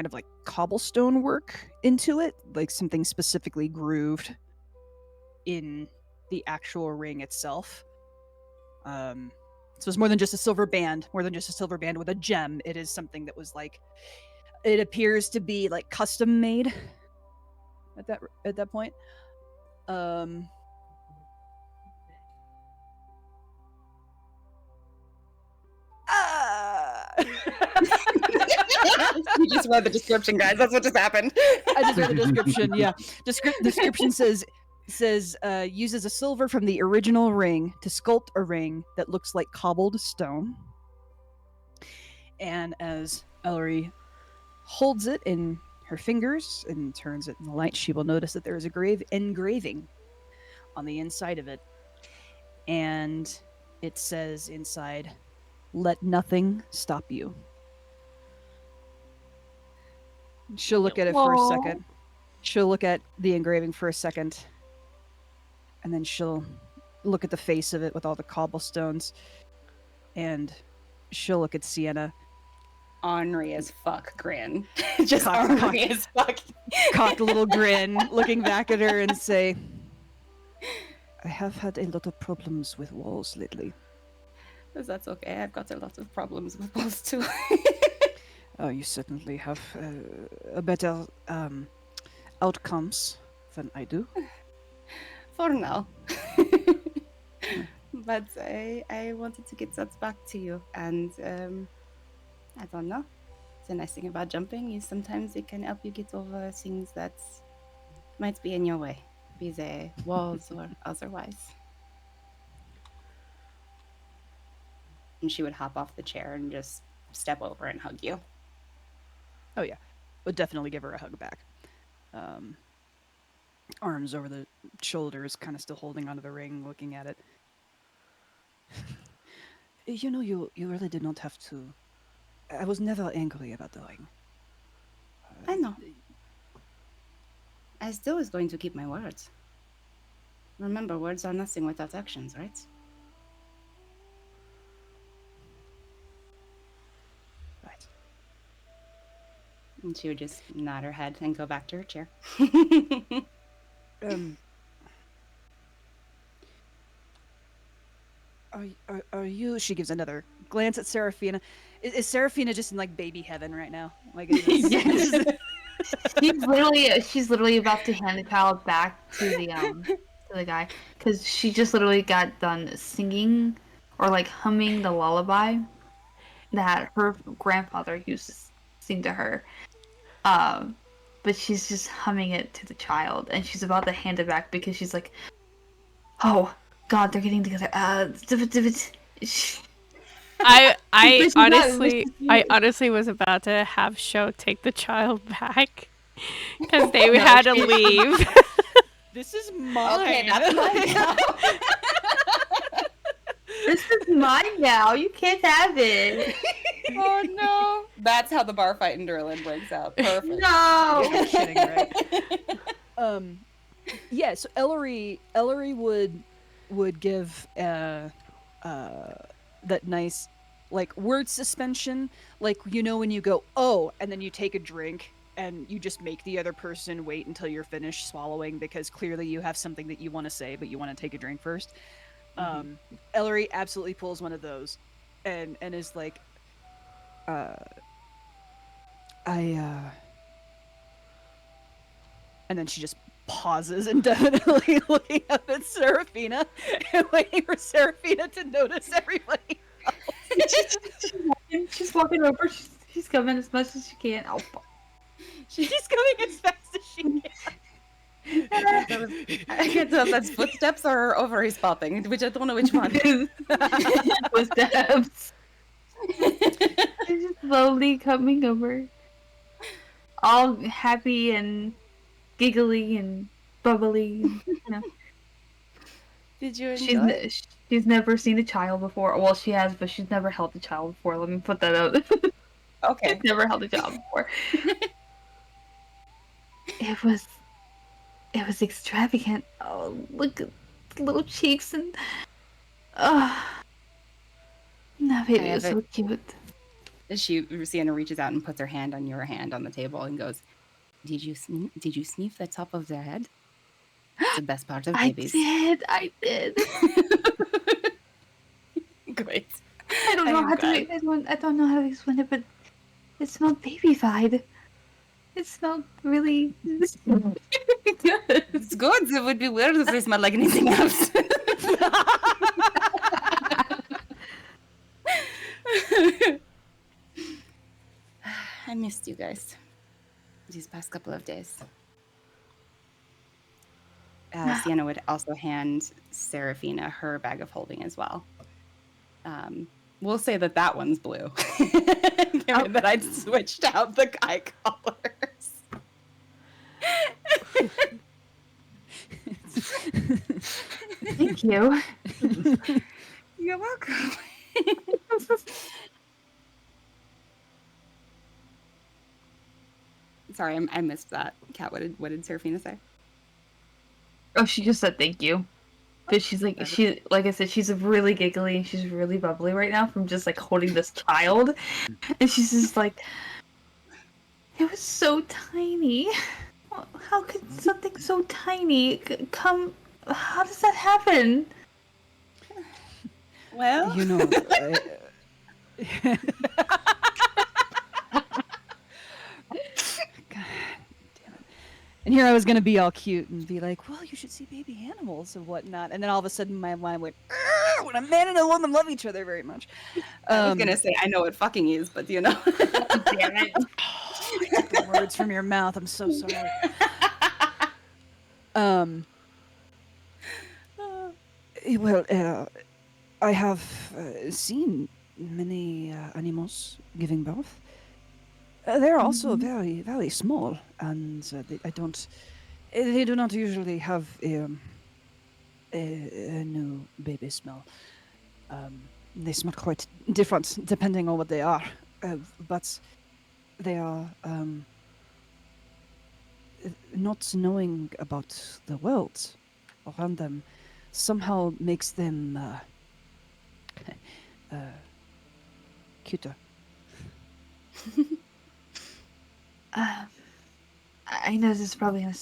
Speaker 5: of like cobblestone work into it, like something specifically grooved in the actual ring itself. So it's more than just a silver band, with a gem. It is something that was like, it appears to be like custom made at that point.
Speaker 2: You just read the description, guys. That's what just happened.
Speaker 5: I just read the description. Yeah, description says uses a silver from the original ring to sculpt a ring that looks like cobbled stone. And as Elery holds it in her fingers and turns it in the light, she will notice that there is a engraving on the inside of it, and it says inside, "Let nothing stop you." She'll look at it for a second. She'll look at the engraving for a second. And then she'll look at the face of it with all the cobblestones. And she'll look at Sienna.
Speaker 2: Ornery as fuck grin. Just ornery as fuck.
Speaker 5: Cock a little grin, looking back at her and say, "I have had a lot of problems with walls lately."
Speaker 2: That's okay. I've got a lot of problems with walls too.
Speaker 5: Oh, you certainly have a better outcomes than I do.
Speaker 2: For now. But I wanted to get that back to you. And I don't know. The nice thing about jumping is sometimes it can help you get over things that might be in your way, be they walls or otherwise. And she would hop off the chair and just step over and hug you.
Speaker 5: Oh yeah, would definitely give her a hug back. Arms over the shoulders, kind of still holding onto the ring, looking at it. You really did not have to. I was never angry about the ring.
Speaker 2: I know. I still was going to keep my words. Remember, words are nothing without actions, right?
Speaker 5: Right.
Speaker 2: And she would just nod her head and go back to her chair.
Speaker 5: Are you? She gives another glance at Serephina. Is Serephina just in like baby heaven right now? Like,
Speaker 2: Yes.
Speaker 3: she's literally about to hand the child back to the guy because she just literally got done singing or like humming the lullaby that her grandfather used to sing to her. But she's just humming it to the child, and she's about to hand it back because she's like, "Oh God, they're getting together."
Speaker 1: I honestly was about to have Show take the child back because they had to leave.
Speaker 5: This is mine.
Speaker 2: Okay, that's mine now.
Speaker 3: This is mine now. You can't have it.
Speaker 2: Oh no. That's how the bar fight in Durlin breaks out. Perfect.
Speaker 3: No.
Speaker 5: You're kidding, right? Yeah, so Elery would give that nice like word suspension, like when you go oh and then you take a drink and you just make the other person wait until you're finished swallowing because clearly you have something that you want to say but you want to take a drink first. Elery absolutely pulls one of those and is like and then she just pauses and definitely looking up at Serephina and waiting for Serephina to notice everybody else.
Speaker 3: She's walking over. She's coming as much as she can. Oh,
Speaker 5: She's coming as fast as she can.
Speaker 2: I can't tell if that's footsteps or ovaries popping, which I don't know which one.
Speaker 3: Footsteps. She's just slowly coming over, all happy and giggly and bubbly.
Speaker 2: Did you enjoy?
Speaker 3: She's never seen a child before. Well, she has, but she's never held a child before. Let me put that out.
Speaker 2: Okay.
Speaker 3: She's never held a child before. It was extravagant. Oh, look at the little cheeks and that baby is so cute.
Speaker 2: Sienna reaches out and puts her hand on your hand on the table and goes, Did you sniff the top of their head? It's the best part of babies.
Speaker 3: I did.
Speaker 2: Great.
Speaker 3: I don't know how to explain it, but it smelled baby-fied. It smelled really good.
Speaker 2: It's good. It would be weird if they smelled like anything else. I missed you guys these past couple of days. Sienna would also hand Serephina her bag of holding as well. We'll say that one's blue. Given that I'd switched out the eye colors.
Speaker 3: Thank you.
Speaker 2: You're welcome. Sorry, I missed that. Kat, what did Serephina say?
Speaker 3: Oh, she just said thank you. But she's like, like I said, she's really giggly and she's really bubbly right now from just like holding this child. And she's just like, it was so tiny. How could something so tiny come? How does that happen?
Speaker 2: Well,
Speaker 5: And here I was gonna be all cute and be like, well, you should see baby animals and whatnot. And then all of a sudden my mind went, when a man and a woman love each other very much.
Speaker 2: I was gonna say I know what fucking is, but
Speaker 3: Damn it.
Speaker 5: Took the words from your mouth. I'm so sorry. Well, I have seen many animals giving birth. They're also very, very small, and they do not usually have a new baby smell. They smell quite different depending on what they are, but they are not knowing about the world around them somehow makes them cuter.
Speaker 3: I know this is probably gonna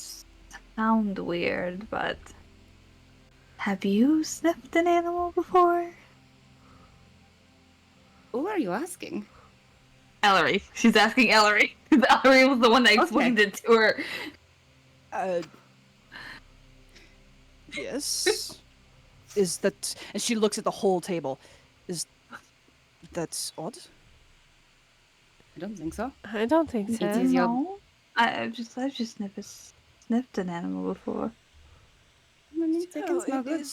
Speaker 3: sound weird, but have you sniffed an animal before?
Speaker 2: Who are you asking?
Speaker 3: Elery. She's asking Elery. Elery was the one that explained it to her.
Speaker 5: Yes. Is that? And she looks at the whole table. Is that odd?
Speaker 2: I don't think so.
Speaker 1: I don't think
Speaker 2: It
Speaker 1: so.
Speaker 2: is your-
Speaker 3: No, I've just never sniffed an animal before.
Speaker 2: I mean, they can smell good.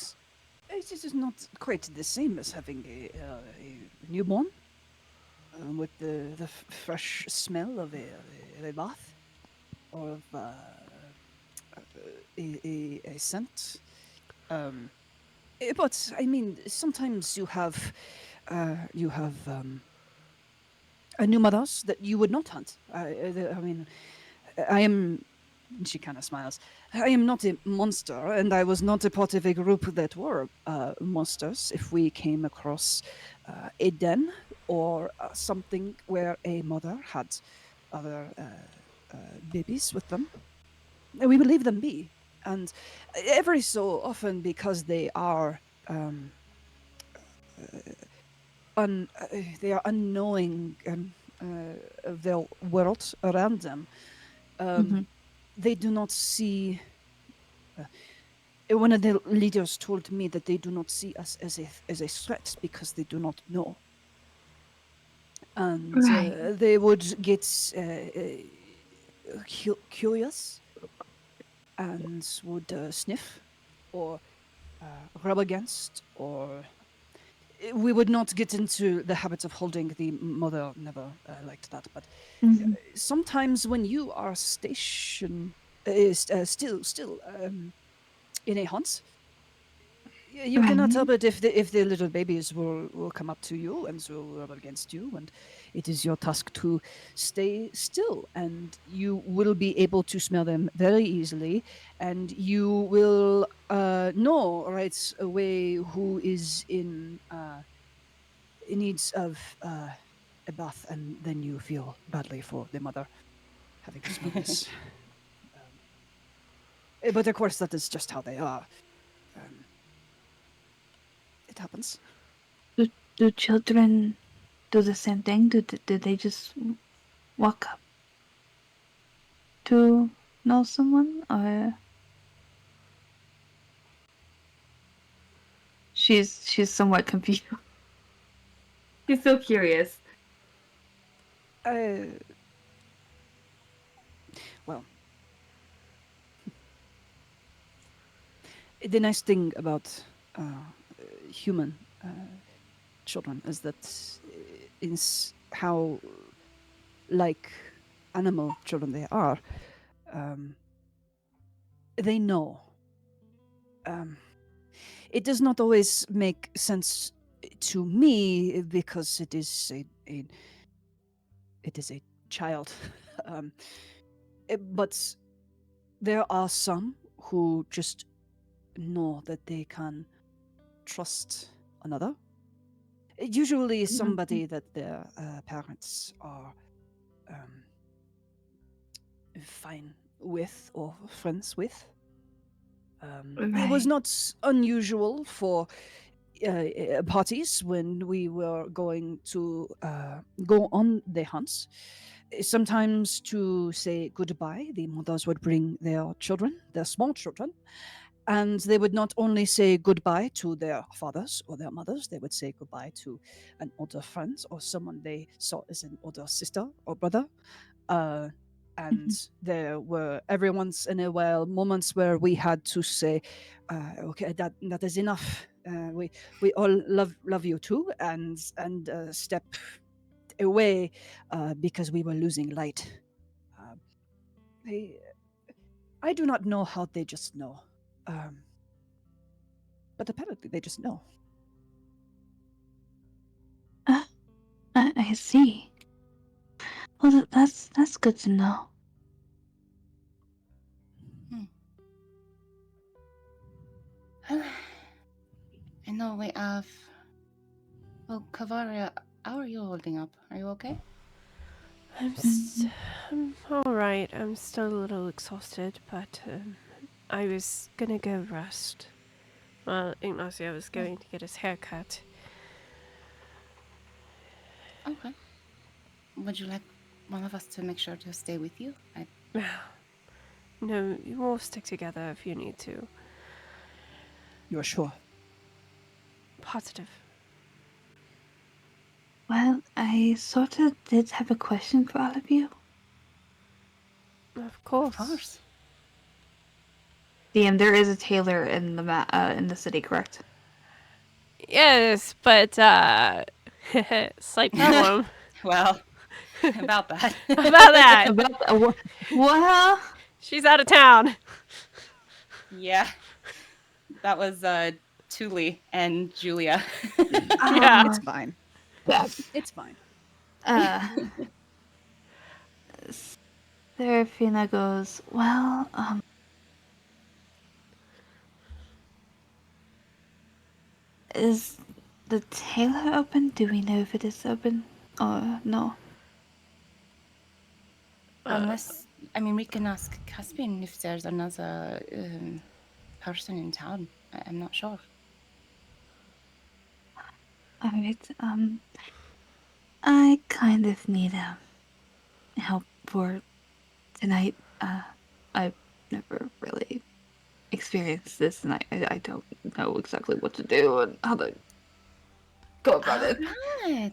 Speaker 5: It is not quite the same as having a newborn with the fresh smell of a bath or of a scent. But I mean, sometimes you have new mothers that you would not hunt. I mean, I am. She kind of smiles. I am not a monster, and I was not a part of a group that were monsters. If we came across a den or something where a mother had other babies with them, we would leave them be. And every so often, because they are they are unknowing of their world around them. They do not see. One of the leaders told me that they do not see us as a threat because they do not know, and
Speaker 3: Right.
Speaker 5: they would get curious and would sniff or rub against or we would not get into the habit of holding. The mother never liked that, but sometimes when you are stationed still in a hunt, you cannot help it if the little babies will come up to you and will rub against you, and it is your task to stay still, and you will be able to smell them very easily, and you will know right away who is in needs of a bath, and then you feel badly for the mother having to smell this. But of course, that is just how they are. It happens.
Speaker 3: Do children do the same thing? Do they just walk up to know someone, or she's somewhat confused. She's so curious.
Speaker 5: Well, the nice thing about human children is that is how like animal children they are. They know. It does not always make sense to me because it is a child. But there are some who just know that they can trust another. Usually somebody that their parents are fine with or friends with. It was not unusual for parties when we were going to go on the hunts. Sometimes to say goodbye, the mothers would bring their children, their small children, and they would not only say goodbye to their fathers or their mothers, they would say goodbye to an older friend or someone they saw as an older sister or brother. And there were every once in a while moments where we had to say, "Okay, that is enough. We all love you too," and step away because we were losing light. I do not know how they just know, but apparently they just know.
Speaker 3: I see. Well, that's good to know.
Speaker 2: I know we have. Oh, Kavaria, how are you holding up? Are you okay?
Speaker 1: I'm all right. I'm still a little exhausted, but I was gonna go rest. Well, Ignacio was going to get his hair cut.
Speaker 2: Okay. Would you like one of us to make sure to stay with you?
Speaker 1: No, you will stick together if you need to.
Speaker 5: You're sure?
Speaker 1: Positive.
Speaker 3: Well, I sort of did have a question for all of you.
Speaker 1: Of course.
Speaker 2: Of course.
Speaker 3: DM, there is a tailor in the city, correct?
Speaker 1: Yes, but slight problem
Speaker 2: Well, about that.
Speaker 1: about that.
Speaker 3: Well,
Speaker 1: She's out of town.
Speaker 2: Yeah. That was Tuli and Julia.
Speaker 1: Yeah.
Speaker 5: It's fine.
Speaker 3: yeah.
Speaker 5: It's fine.
Speaker 3: Serephina goes, well, is the tailor open? Do we know if it is open or no?
Speaker 2: Unless, I mean, we can ask Caspian if there's another person in town. I'm not sure.
Speaker 3: Alright, I kind of need help for tonight. I've never really experienced this, and I don't know exactly what to do and how to go about it.
Speaker 2: Right.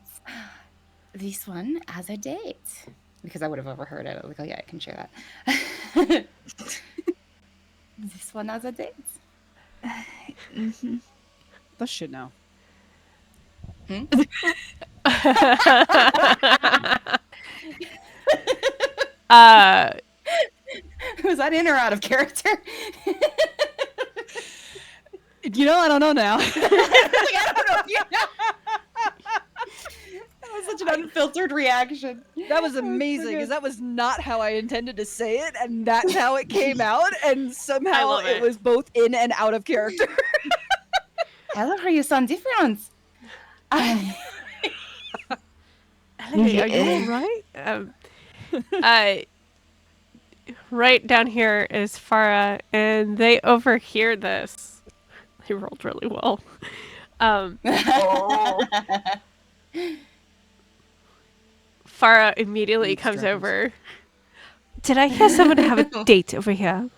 Speaker 2: This one as a date. Because I would have overheard it. I was like, oh yeah, I can share that. This one as a date.
Speaker 3: Mhm.
Speaker 5: That should know.
Speaker 2: Was that in or out of character?
Speaker 5: You know, I don't know now.
Speaker 2: I don't know if you know. That was such an unfiltered reaction.
Speaker 5: That was amazing because that was not how I intended to say it, and that's how it came out, and somehow
Speaker 1: love
Speaker 5: it
Speaker 1: it.
Speaker 5: was both in and out of character.
Speaker 2: I love how you sound different.
Speaker 1: Hey, are you alright? Right down here is Farah, and they overhear this. They rolled really well. Farah immediately comes
Speaker 2: Eavesdroppers.
Speaker 1: over. Did I hear someone have a date over here?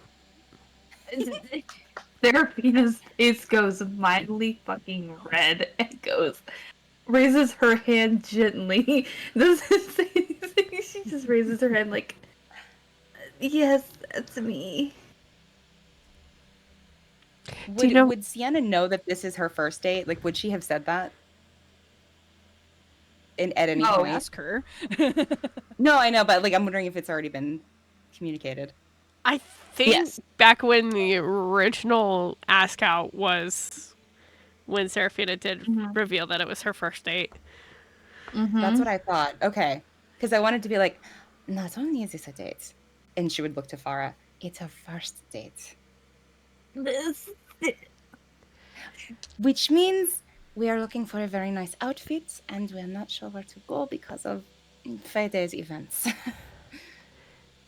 Speaker 3: Seraphina's face goes mildly fucking red and raises her hand gently. Doesn't say anything. She just raises her hand like, yes, that's me.
Speaker 1: Do you know-
Speaker 2: Would Sienna know that this is her first date? Like, would she have said that? At any
Speaker 3: Oh,
Speaker 2: point?
Speaker 5: Ask her.
Speaker 2: No, I know, but like, I'm wondering if it's already been communicated.
Speaker 1: I think
Speaker 3: Yes.
Speaker 1: back when the original Ask Out was when Seraphina did
Speaker 3: Mhm.
Speaker 1: reveal that it was her first date.
Speaker 2: That's what I thought. Okay. Because I wanted to be like, not only is this a date, and she would look to Farah, it's her first date. Which means we are looking for a very nice outfit, and we're not sure where to go because of Friday's events.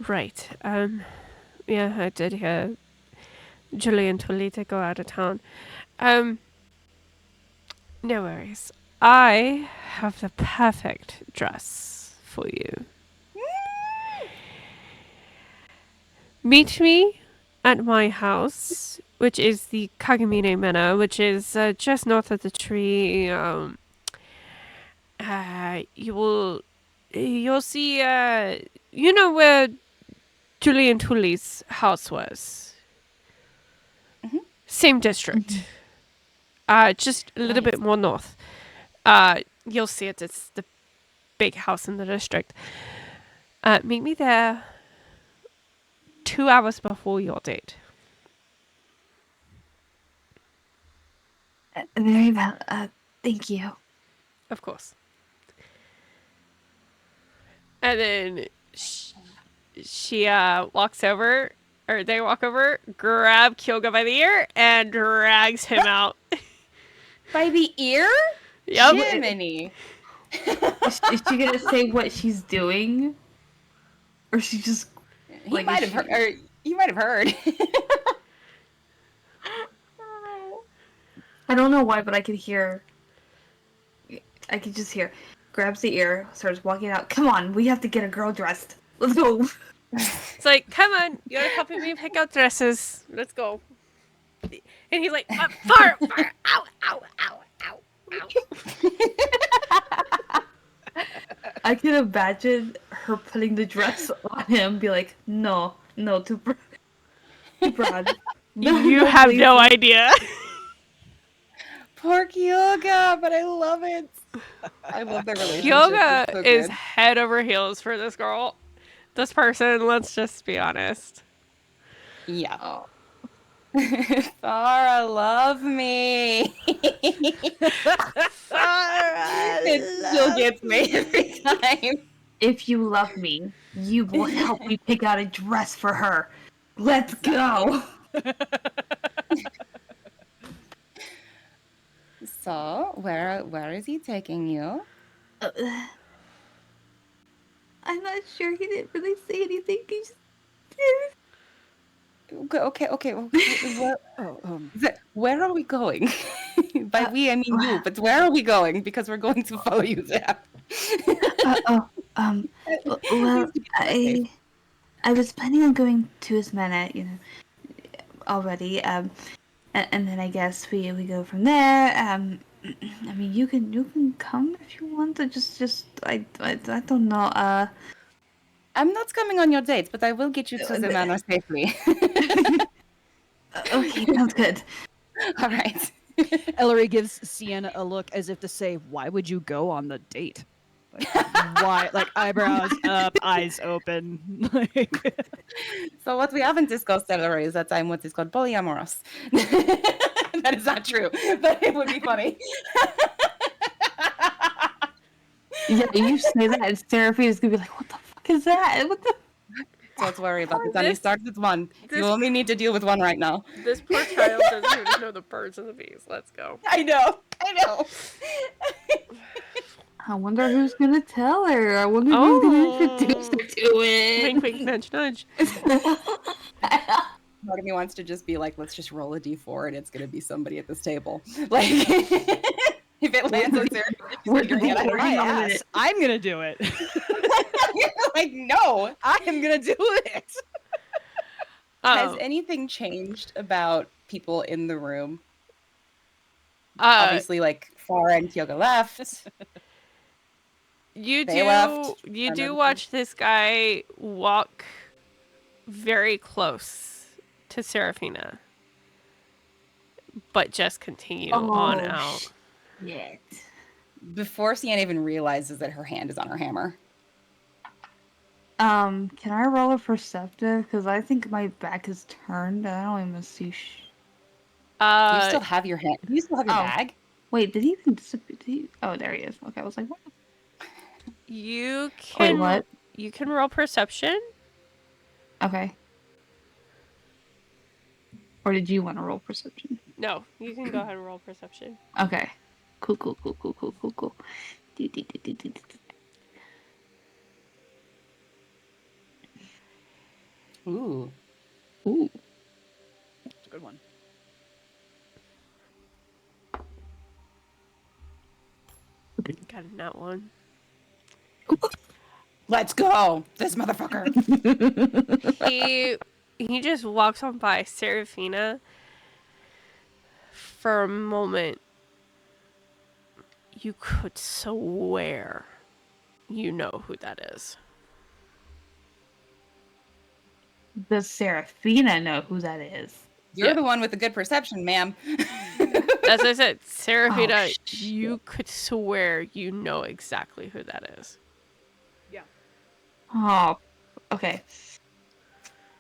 Speaker 1: Right. Yeah, I did hear Julie and Tolita go out of town. No worries. I have the perfect dress for you. Meet me at my house, which is the Kagamine Manor, which is just north of the tree. You'll see. You know where Julie and Tuli's house was.
Speaker 2: Mhm.
Speaker 1: Same district. Just a little
Speaker 2: Right.
Speaker 1: bit more north. You'll see it. It's the big house in the district. Meet me there 2 hours before your date.
Speaker 3: Very well. Thank you.
Speaker 1: Of course. And then she walks over, or they walk over, grab Kyoga by the ear, and drags him out.
Speaker 2: By the ear?
Speaker 1: Yep.
Speaker 2: Jiminy.
Speaker 3: Is she gonna say what she's doing, or she just?
Speaker 2: He
Speaker 3: Like,
Speaker 2: might
Speaker 3: is
Speaker 2: have
Speaker 3: she-
Speaker 2: heard. Or you might have heard.
Speaker 3: I don't know why, but I could hear. I could just hear. grabs the ear, starts walking out. Come on, we have to get a girl dressed. Let's go.
Speaker 1: It's like, come on, you gotta help me pick out dresses. Let's go. And he's like, far, ow, ow, ow, ow, ow.
Speaker 3: I can imagine her putting the dress on him, be like, no, too broad.
Speaker 1: You have
Speaker 3: please.
Speaker 1: no idea.
Speaker 2: Poor Kyoga, but I love it. I love their relationship.
Speaker 1: Yoga
Speaker 2: It's so
Speaker 1: is
Speaker 2: good.
Speaker 1: head over heels for this girl. This person, let's just be honest.
Speaker 2: Yeah.
Speaker 3: Oh.
Speaker 2: Sarah, love me. It still gets me every time.
Speaker 3: If you love me, you will help me pick out a dress for her. Let's go.
Speaker 2: So, where is he taking you?
Speaker 3: I'm not sure. He didn't really say anything. He just...
Speaker 2: Okay. Where are we going? By we, I mean you. But where are we going? Because we're going to follow you there.
Speaker 3: well, I was planning on going to his manor, already. And then I guess we go from there. I mean, you can come if you want. I don't know.
Speaker 2: I'm not coming on your date, but I will get you to the manor safely.
Speaker 3: Okay, sounds good.
Speaker 2: All right.
Speaker 5: Elery gives Sienna a look as if to say, "Why would you go on the date? Like, why? Like eyebrows up, eyes open."
Speaker 2: So what we haven't discussed, Elery, is that I'm what is called polyamorous. That is not true, but it would be funny.
Speaker 3: Yeah, you say that, and Serephina's gonna be like, "What the fuck is that? What the?"
Speaker 2: Don't worry about it, honey. Start with one.
Speaker 1: this-
Speaker 2: You only need to deal with one right now.
Speaker 1: This poor child doesn't even know the birds and the bees. Let's go.
Speaker 2: I know.
Speaker 3: I wonder who's gonna tell her. I wonder who's gonna introduce her to it.
Speaker 1: Wink, wink, nudge, nudge.
Speaker 2: Part of me wants to just be like, let's just roll a d4 and it's gonna be somebody at this table. Like, if it lands on Sarah,
Speaker 3: We're
Speaker 2: figuring it out.
Speaker 3: gonna
Speaker 5: My
Speaker 3: be on
Speaker 5: ass,
Speaker 3: it.
Speaker 5: I'm gonna do it.
Speaker 2: Like, no.
Speaker 5: I am gonna do it.
Speaker 2: Has
Speaker 1: Oh,
Speaker 2: anything changed about people in the room?
Speaker 1: obviously,
Speaker 2: Obviously, like Farah and Kyoga left.
Speaker 1: you
Speaker 2: they left
Speaker 1: do
Speaker 2: another
Speaker 1: watch this guy walk very close to Serephina, but just continue on out.
Speaker 3: Shit.
Speaker 2: Before Sienna even realizes that her hand is on her hammer.
Speaker 3: Can I roll a perceptive? Because I think my back is turned. I don't even see.
Speaker 2: Do you still have your hand? Do you still have your
Speaker 3: Oh.
Speaker 2: bag?
Speaker 3: Wait, did he even disappear? Oh, there he is. Okay, I was like, what?
Speaker 1: You
Speaker 3: Wait,
Speaker 1: can
Speaker 3: what?
Speaker 1: you can roll perception.
Speaker 3: Okay. Or did you want to roll perception?
Speaker 1: No, you can go ahead and roll perception.
Speaker 3: Okay. Cool. Do.
Speaker 2: Ooh.
Speaker 3: Ooh.
Speaker 5: It's a good one.
Speaker 1: Got a nat one.
Speaker 2: Let's go! This motherfucker!
Speaker 1: He just walks on by Serephina. For a moment, you could swear you know who that is.
Speaker 3: Does Seraphina know who that is?
Speaker 2: You're
Speaker 1: Yeah.
Speaker 2: the one with the good perception, ma'am.
Speaker 1: As I said, Serephina,
Speaker 3: shit.
Speaker 1: you could swear you know exactly who that is.
Speaker 3: Oh, okay.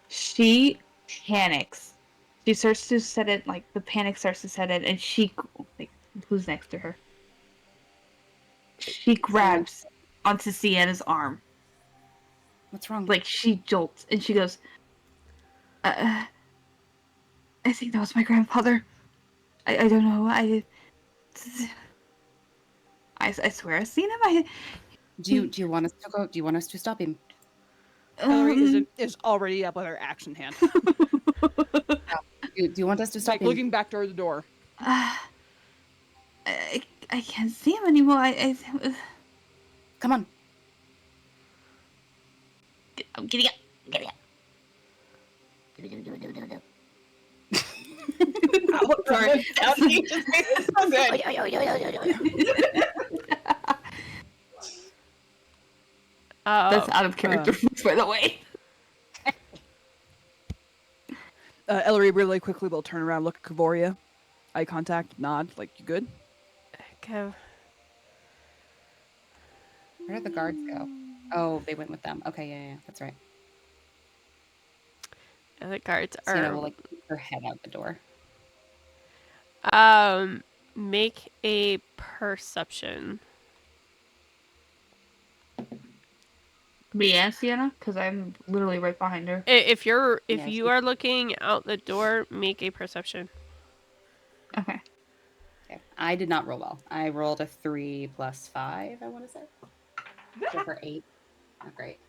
Speaker 3: She panics. She starts to set it, like, the panic starts to set in, and she, like, who's next to her? She grabs onto Sienna's arm.
Speaker 2: What's wrong?
Speaker 3: Like, she jolts, and she goes, I think that was my grandfather. I don't know, I swear I've seen him.
Speaker 2: Do you want us to go? Do you want us to stop him?
Speaker 5: Elery is already up with her action hand,
Speaker 2: Do you want us to stop
Speaker 5: like
Speaker 2: him?
Speaker 5: looking back toward the door.
Speaker 3: I can't see him anymore.
Speaker 2: Come on.
Speaker 3: Giddy up. Giddy up. Sorry.
Speaker 2: Sounding just made it so good.
Speaker 3: That's out of character, by the way.
Speaker 5: Elery really quickly will turn around, look at Kavoria, eye contact, nod, like, you good?
Speaker 1: Go.
Speaker 2: Where did the guards go? Oh, they went with them. Okay, yeah, that's right.
Speaker 1: And the guards
Speaker 2: Sienna
Speaker 1: are.
Speaker 2: will like keep her head out the door.
Speaker 1: Make a perception.
Speaker 3: Me and Sienna, because I'm literally right behind her.
Speaker 1: If you
Speaker 2: Yes.
Speaker 1: are looking out the door, make a perception.
Speaker 3: Okay.
Speaker 2: Okay. I did not roll well. I rolled a 3 + 5, I want to say. So for 8. Not great.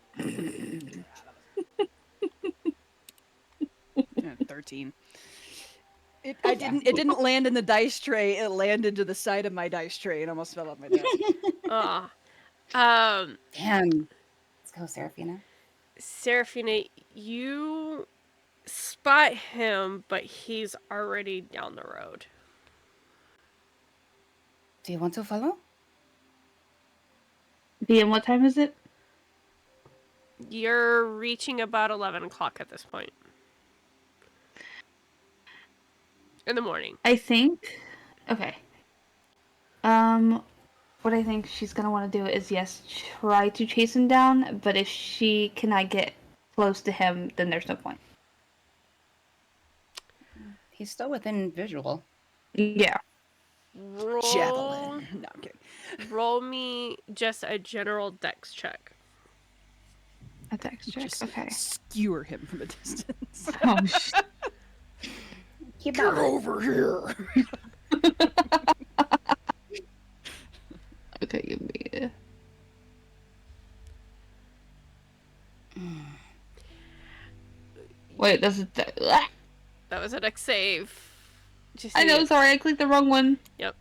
Speaker 5: 13. It didn't land in the dice tray. It landed to the side of my dice tray and almost fell off my desk.
Speaker 2: Damn. Let's go, Serephina.
Speaker 1: Seraphina, you spot him, but he's already down the road.
Speaker 2: Do you want to follow?
Speaker 3: DM, what time is it?
Speaker 1: You're reaching about 11 o'clock at this point. In the morning.
Speaker 3: I think. Okay. What I think she's gonna want to do is, yes, try to chase him down, but if she cannot get close to him, then there's no point.
Speaker 2: He's still within visual.
Speaker 3: Yeah.
Speaker 1: Roll,
Speaker 5: Javelin. No, I'm kidding.
Speaker 1: roll me just a general dex check.
Speaker 3: A dex check.
Speaker 5: Just
Speaker 3: Okay.
Speaker 5: skewer him from a distance.
Speaker 3: Oh,
Speaker 2: Keep
Speaker 5: Get over here.
Speaker 3: okay, give me. Wait, that's a.
Speaker 1: That was a dex save. Just
Speaker 3: I know. Sorry, I clicked the wrong one.
Speaker 1: Yep.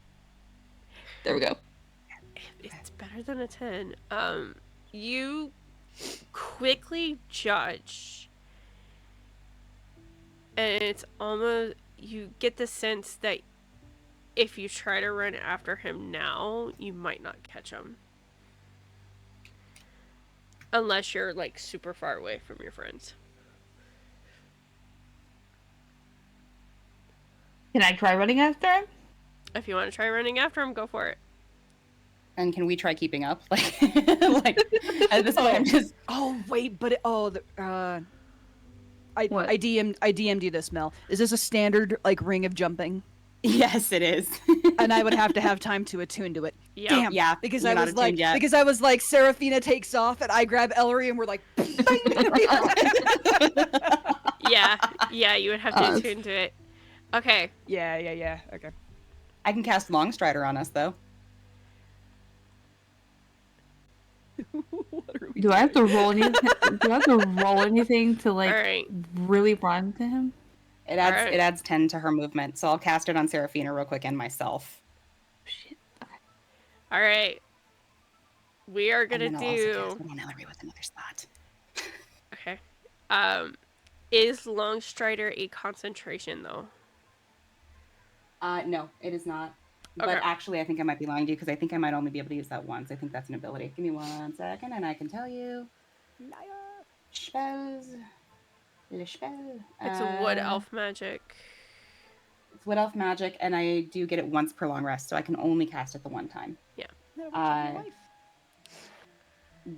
Speaker 3: There we go.
Speaker 1: It's better than a 10. You quickly judge, and it's almost, you get the sense that if you try to run after him now, you might not catch him. Unless you're, like, super far away from your friends.
Speaker 3: Can I try running after him?
Speaker 1: If you want to try running after him, go for it.
Speaker 2: And can we try keeping up? Like, like at this point, I'm just.
Speaker 5: Oh wait, but I
Speaker 3: What?
Speaker 5: DM'd you this, Mel. Is this a standard like ring of jumping?
Speaker 2: Yes, it is.
Speaker 5: And I would have to have time to attune to it.
Speaker 1: Yeah.
Speaker 5: Damn.
Speaker 2: Yeah,
Speaker 5: Because
Speaker 2: you're
Speaker 5: I
Speaker 2: not
Speaker 5: was like,
Speaker 2: attuned yet.
Speaker 5: because I was like, Seraphina takes off, and I grab Elery, and we're like,
Speaker 1: Yeah, you would have to attune to it. Okay.
Speaker 5: yeah. Okay.
Speaker 2: I can cast Longstrider on us, though.
Speaker 5: What are we
Speaker 3: Do I have to roll anything? Do I have to roll anything to like
Speaker 1: Alright.
Speaker 3: really run to him?
Speaker 2: It adds
Speaker 1: Alright.
Speaker 2: it adds 10 to her movement, so I'll cast it on Serephina real quick and myself.
Speaker 3: Shit.
Speaker 1: Alright. We are gonna
Speaker 2: And then I'll also
Speaker 1: do...
Speaker 2: cast it on Elery with another spot.
Speaker 1: Okay. Is Longstrider a concentration, though?
Speaker 2: No, it is not.
Speaker 1: Okay.
Speaker 2: But actually, I think I might be lying to you because I think I might only be able to use that once. I think that's an ability. Give me 1 second, and I can tell you. Spells. Le spell.
Speaker 1: It's a wood elf magic.
Speaker 2: It's wood elf magic, and I do get it once per long rest, so I can only cast it the one time.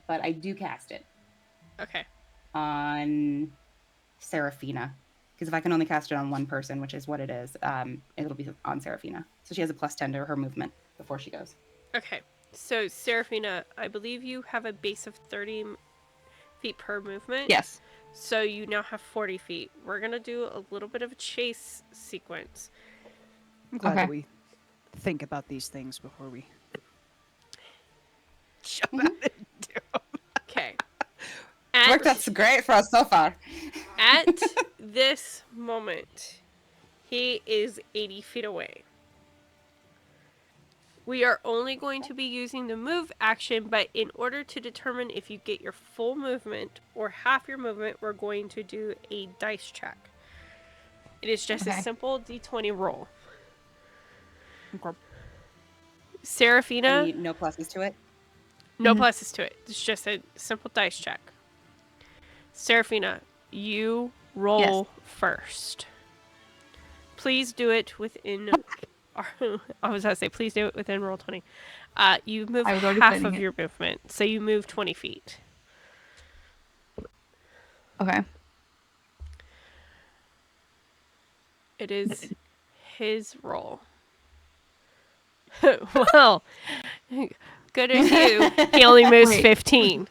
Speaker 2: But I do cast it
Speaker 1: Okay.
Speaker 2: on Serephina. Because if I can only cast it on one person, which is what it is, it'll be on Serephina. So she has a +10 to her movement before she goes.
Speaker 1: Okay. So, Seraphina, I believe you have a base of 30 feet per movement.
Speaker 3: Yes.
Speaker 1: So you now have 40 feet. We're going to do a little bit of a chase sequence.
Speaker 5: I'm glad
Speaker 3: Okay.
Speaker 5: that we think about these things before we jump out and do them.
Speaker 1: Okay.
Speaker 2: Worked out so great for us so far.
Speaker 1: At this moment, he is 80 feet away. We are only going to be using the move action, but in order to determine if you get your full movement or half your movement, we're going to do a dice check. It is just a
Speaker 3: Okay.
Speaker 1: simple d20 roll.
Speaker 5: Okay.
Speaker 1: Serephina,
Speaker 2: No pluses to it.
Speaker 1: no
Speaker 3: Mhm.
Speaker 1: pluses to it. It's just a simple dice check. Serephina, you roll first. Please do it within. I was going to say, please do it within roll 20. You move
Speaker 3: I was already
Speaker 1: half
Speaker 3: planning
Speaker 1: of
Speaker 3: it.
Speaker 1: your movement, so you move 20 feet.
Speaker 3: Okay.
Speaker 1: It is his roll. Well, good as you. He only moves
Speaker 3: Wait.
Speaker 1: 15.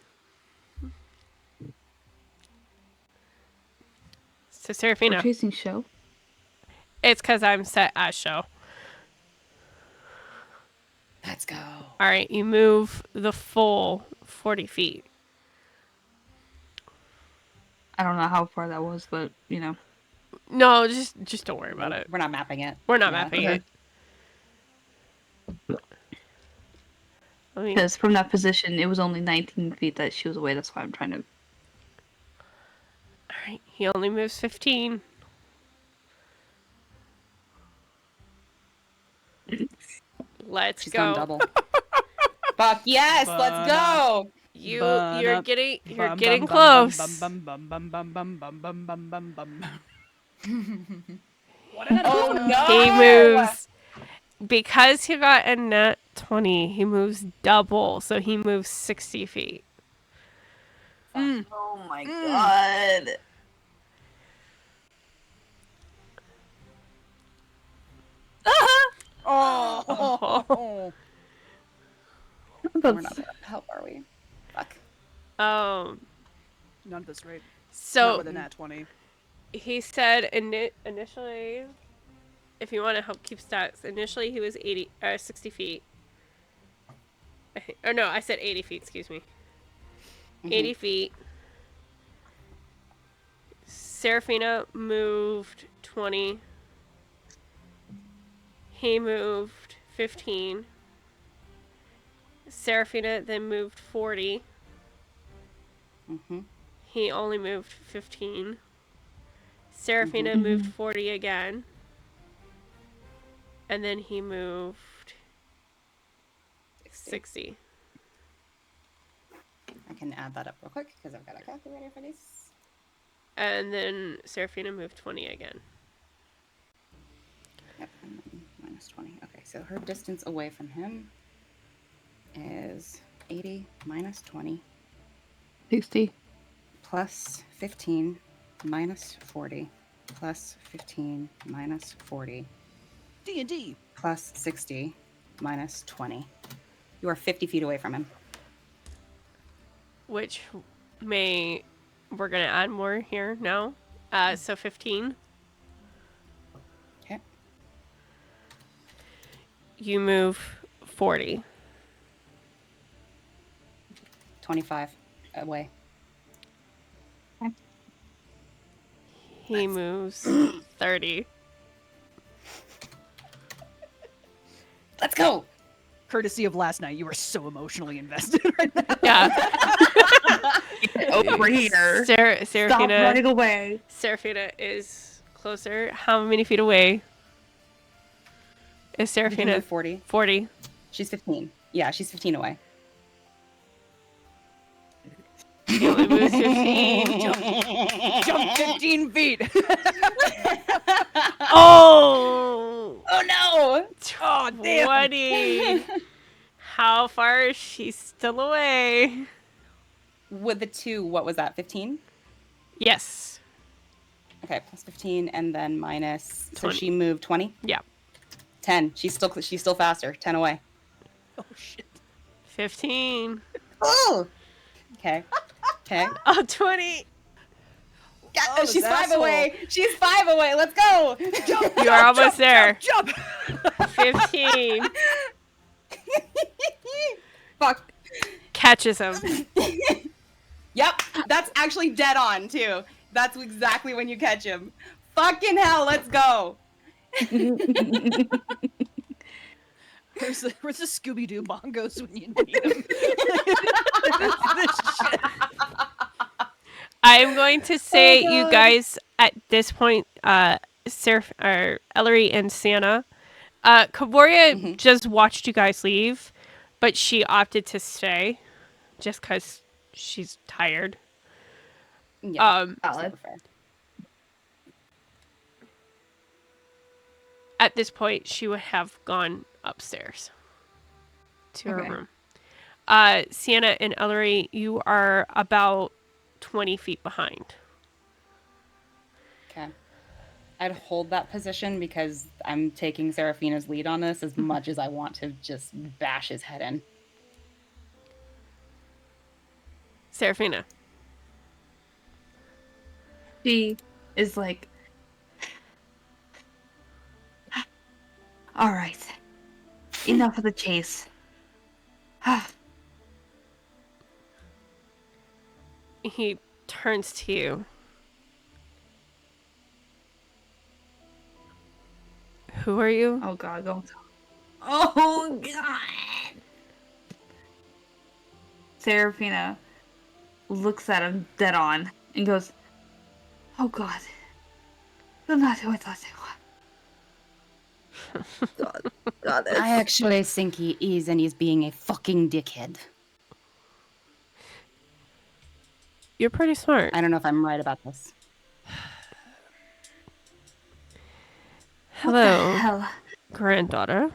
Speaker 1: So
Speaker 3: We're
Speaker 1: Serephina,
Speaker 3: chasing show.
Speaker 1: it's because I'm set as show.
Speaker 2: Let's go.
Speaker 1: All right, you move the full 40 feet.
Speaker 3: I don't know how far that was, but you know.
Speaker 1: No, just don't worry about it.
Speaker 2: We're not mapping it.
Speaker 1: We're not
Speaker 2: Yeah.
Speaker 1: mapping
Speaker 3: Okay.
Speaker 1: it. I mean,
Speaker 3: Because from that position, it was only 19 feet that she was away. That's why I'm trying to.
Speaker 1: all right, he only moves 15. Let's
Speaker 2: She's
Speaker 1: go.
Speaker 2: gone double. Fuck yes, let's go.
Speaker 1: You're getting
Speaker 5: Bum,
Speaker 1: getting
Speaker 5: bum,
Speaker 1: close.
Speaker 5: bum, bum, bum, bum, bum, bum, bum, bum, bum, bum.
Speaker 2: Oh no.
Speaker 1: He moves because he got a net 20. He moves double, so he moves 60 feet.
Speaker 3: Oh my god.
Speaker 5: Oh.
Speaker 2: We're not gonna help, are we? Fuck.
Speaker 5: Not at this rate. Not
Speaker 1: So
Speaker 5: with a nat 20.
Speaker 1: he said initially, if you want to help keep stats, initially he was 60 feet. Or no, I said 80 feet. Excuse me. 80 feet. Serephina moved 20. He moved 15. Serephina then moved 40.
Speaker 2: Mm-hmm.
Speaker 1: He only moved 15. Serephina moved 40 again. And then he moved 60.
Speaker 2: I can add that up real quick because I've got a calculator for this.
Speaker 1: And then Serephina moved 20 again.
Speaker 2: Yep, and then minus 20. Okay, so her distance away from him is 80 minus 20
Speaker 3: 60.
Speaker 2: plus 15 minus 40 plus 15 minus 40
Speaker 5: D&D.
Speaker 2: plus 60 minus 20. You are 50 feet away from him.
Speaker 1: Which we're going to add more here now. So 15.
Speaker 2: Okay.
Speaker 1: You move 40.
Speaker 2: 25 away.
Speaker 1: He moves 30.
Speaker 2: Let's go.
Speaker 5: Courtesy of last night, you were so emotionally invested right now.
Speaker 1: Yeah.
Speaker 3: Over here. Stop
Speaker 1: Serephina.
Speaker 3: running away.
Speaker 1: Serephina is closer. How many feet away is Serephina?
Speaker 2: 40.
Speaker 1: 40.
Speaker 2: She's 15. Yeah, she's 15 away.
Speaker 1: He only moves 15.
Speaker 5: Jump 15 feet.
Speaker 1: Oh!
Speaker 2: Oh no!
Speaker 5: Oh, damn.
Speaker 1: 20. How far is she still away?
Speaker 2: With the 2, what was that? 15?
Speaker 1: Yes.
Speaker 2: Okay, plus 15 and then minus. So
Speaker 1: 20.
Speaker 2: she moved 20?
Speaker 1: Yeah.
Speaker 2: 10. She's still faster. 10 away.
Speaker 5: Oh, shit.
Speaker 1: 15.
Speaker 2: Oh! Okay. Okay.
Speaker 1: Oh, 20.
Speaker 5: Oh,
Speaker 2: She's
Speaker 5: this
Speaker 2: 5
Speaker 5: asshole.
Speaker 2: away. She's 5 away. Let's go.
Speaker 1: You are almost there.
Speaker 5: Jump.
Speaker 1: 15.
Speaker 2: Fuck.
Speaker 1: Catches him.
Speaker 2: Yep. That's actually dead on, too. That's exactly when you catch him. Fucking hell. Let's go.
Speaker 5: Where's the Scooby-Doo bongos when you need them? This shit.
Speaker 1: I am going to say you guys at this point, Elery and Sienna, Kaboria just watched you guys leave, but she opted to stay just because she's tired.
Speaker 2: Yeah,
Speaker 3: Valid.
Speaker 2: super fair.
Speaker 1: At this point, she would have gone upstairs to her
Speaker 3: Okay.
Speaker 1: room. Sienna and Elery, you are about 20 feet behind.
Speaker 2: Okay. I'd hold that position because I'm taking Serephina's lead on this as much as I want to just bash his head in.
Speaker 1: Serephina.
Speaker 3: She is like, all right, enough of the chase.
Speaker 1: He turns to you. Who are you?
Speaker 3: Oh God, go. Oh God. Seraphina looks at him dead on and goes, "Oh God, you're not who I thought you were." God,
Speaker 2: I actually think he is, and he's being a fucking dickhead.
Speaker 1: You're pretty smart.
Speaker 2: I don't know if I'm right about this.
Speaker 1: Hello,
Speaker 3: hell.
Speaker 1: granddaughter.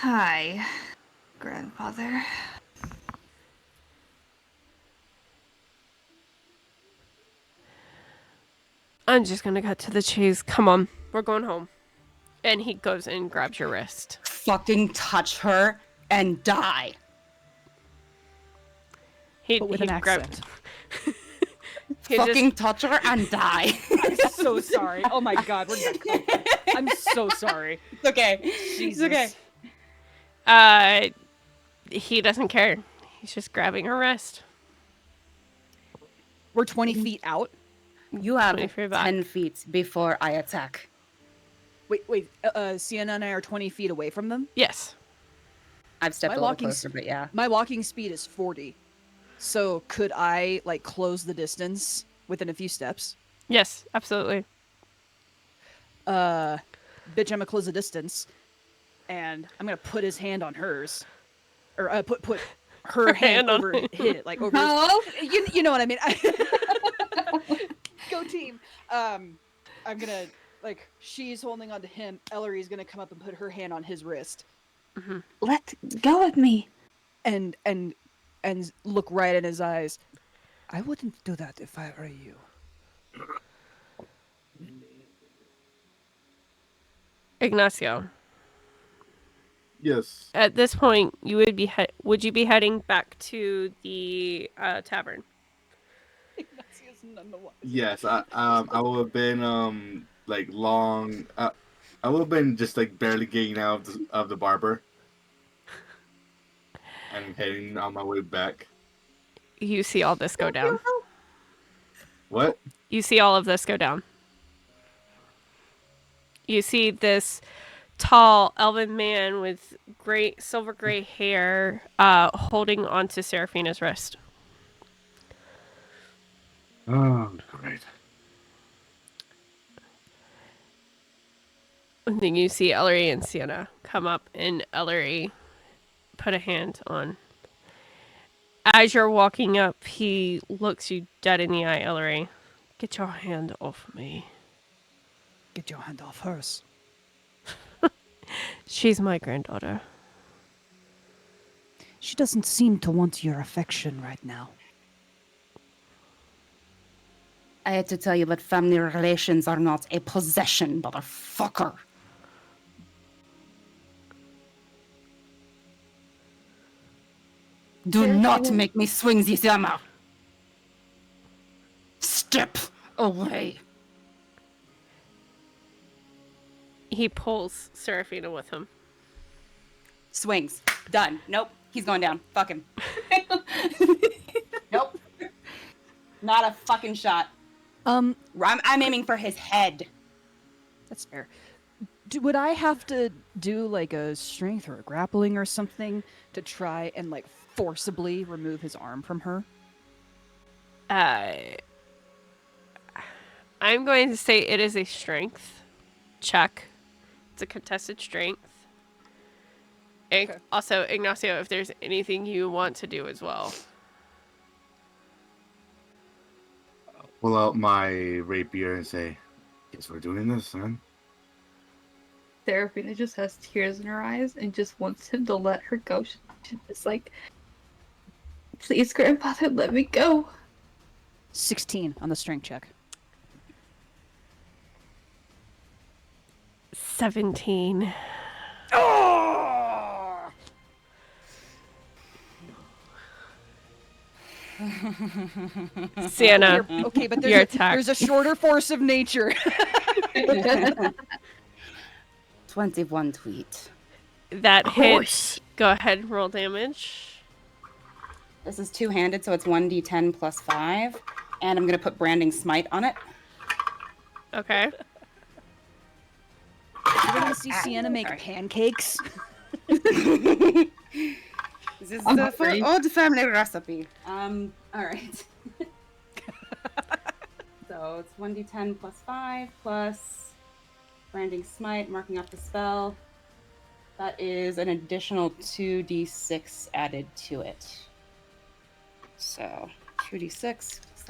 Speaker 3: Hi, grandfather.
Speaker 1: I'm just gonna cut to the chase. Come on, we're going home. And he goes and grabs your wrist.
Speaker 2: Fucking touch her and die.
Speaker 5: But with an
Speaker 1: grabbed-
Speaker 5: accent.
Speaker 1: he
Speaker 2: Fucking touch her and die.
Speaker 5: I'm so sorry. Oh my God, we're not close. I'm so sorry.
Speaker 2: It's okay.
Speaker 5: Jesus.
Speaker 2: It's okay.
Speaker 1: He doesn't care. He's just grabbing her wrist.
Speaker 5: We're 20 feet out.
Speaker 2: You have
Speaker 1: 20 feet back.
Speaker 2: 10 feet before I attack.
Speaker 5: Wait. Sienna and I are 20 feet away from them.
Speaker 1: Yes.
Speaker 2: I've stepped
Speaker 5: My
Speaker 2: a little
Speaker 5: walking
Speaker 2: closer, but yeah.
Speaker 5: My walking speed is 40. So could I like close the distance within a few steps?
Speaker 1: Yes, absolutely.
Speaker 5: Bitch, I'm gonna close the distance, and I'm gonna put his hand on hers, or put her hand
Speaker 1: hand on
Speaker 5: over his, like over.
Speaker 3: Oh.
Speaker 5: You know what I mean? Go team. I'm gonna like she's holding on to him. Elery's gonna come up and put her hand on his wrist,
Speaker 3: Let go of me.
Speaker 5: and look right in his eyes. I wouldn't do that if I were you.
Speaker 1: Ignacio.
Speaker 4: Yes.
Speaker 1: At this point, you would be would you be heading back to the tavern?
Speaker 5: Ignacio's none the wiser.
Speaker 4: Yes. I would have been like long. I would have been just like barely getting out of the barber, and heading on my way back.
Speaker 1: You see all this go down.
Speaker 4: What?
Speaker 1: You see all of this go down. You see this tall elven man with silver gray hair holding onto Seraphina's wrist.
Speaker 4: Oh, great.
Speaker 1: And then you see Elery and Sienna come up, and Elery put a hand on. As you're walking up, he looks you dead in the eye, Elery. Get your hand off me.
Speaker 5: Get your hand off hers.
Speaker 1: She's my granddaughter.
Speaker 5: She doesn't seem to want your affection right now.
Speaker 2: I had to tell you that family relations are not a possession, motherfucker. Do not make me swing this hammer. Step away.
Speaker 1: He pulls Serephina with him.
Speaker 2: Swings. Done. Nope. He's going down. Fuck him. Nope. Not a fucking shot. I'm aiming for his head.
Speaker 5: That's fair. Would I have to do like a strength or a grappling or something to try and like forcibly remove his arm from her?
Speaker 1: I'm going to say it is a strength check. It's a contested strength.
Speaker 5: Okay.
Speaker 1: Also, Ignacio, if there's anything you want to do as well.
Speaker 4: Pull out my rapier and say, "Guess we're doing this, son."
Speaker 3: Serephina just has tears in her eyes and just wants him to let her go. She's just like, please, grandfather, let me go.
Speaker 5: 16 on the strength check.
Speaker 1: 17.
Speaker 5: Oh!
Speaker 1: Sienna,
Speaker 5: Okay, but
Speaker 1: your attack.
Speaker 5: there's a shorter force of nature.
Speaker 2: 21 tweet.
Speaker 1: That hits. Go ahead, roll damage.
Speaker 2: This is two-handed, so it's 1d10 plus 5. And I'm going to put Branding Smite on it.
Speaker 1: Okay.
Speaker 5: You're gonna see Sienna make pancakes.
Speaker 2: This is
Speaker 3: I'm
Speaker 2: the
Speaker 3: hungry.
Speaker 2: old family recipe. Alright. So it's 1d10 plus 5 plus Branding Smite, marking off the spell. That is an additional 2d6 added to it. So 2d6, what's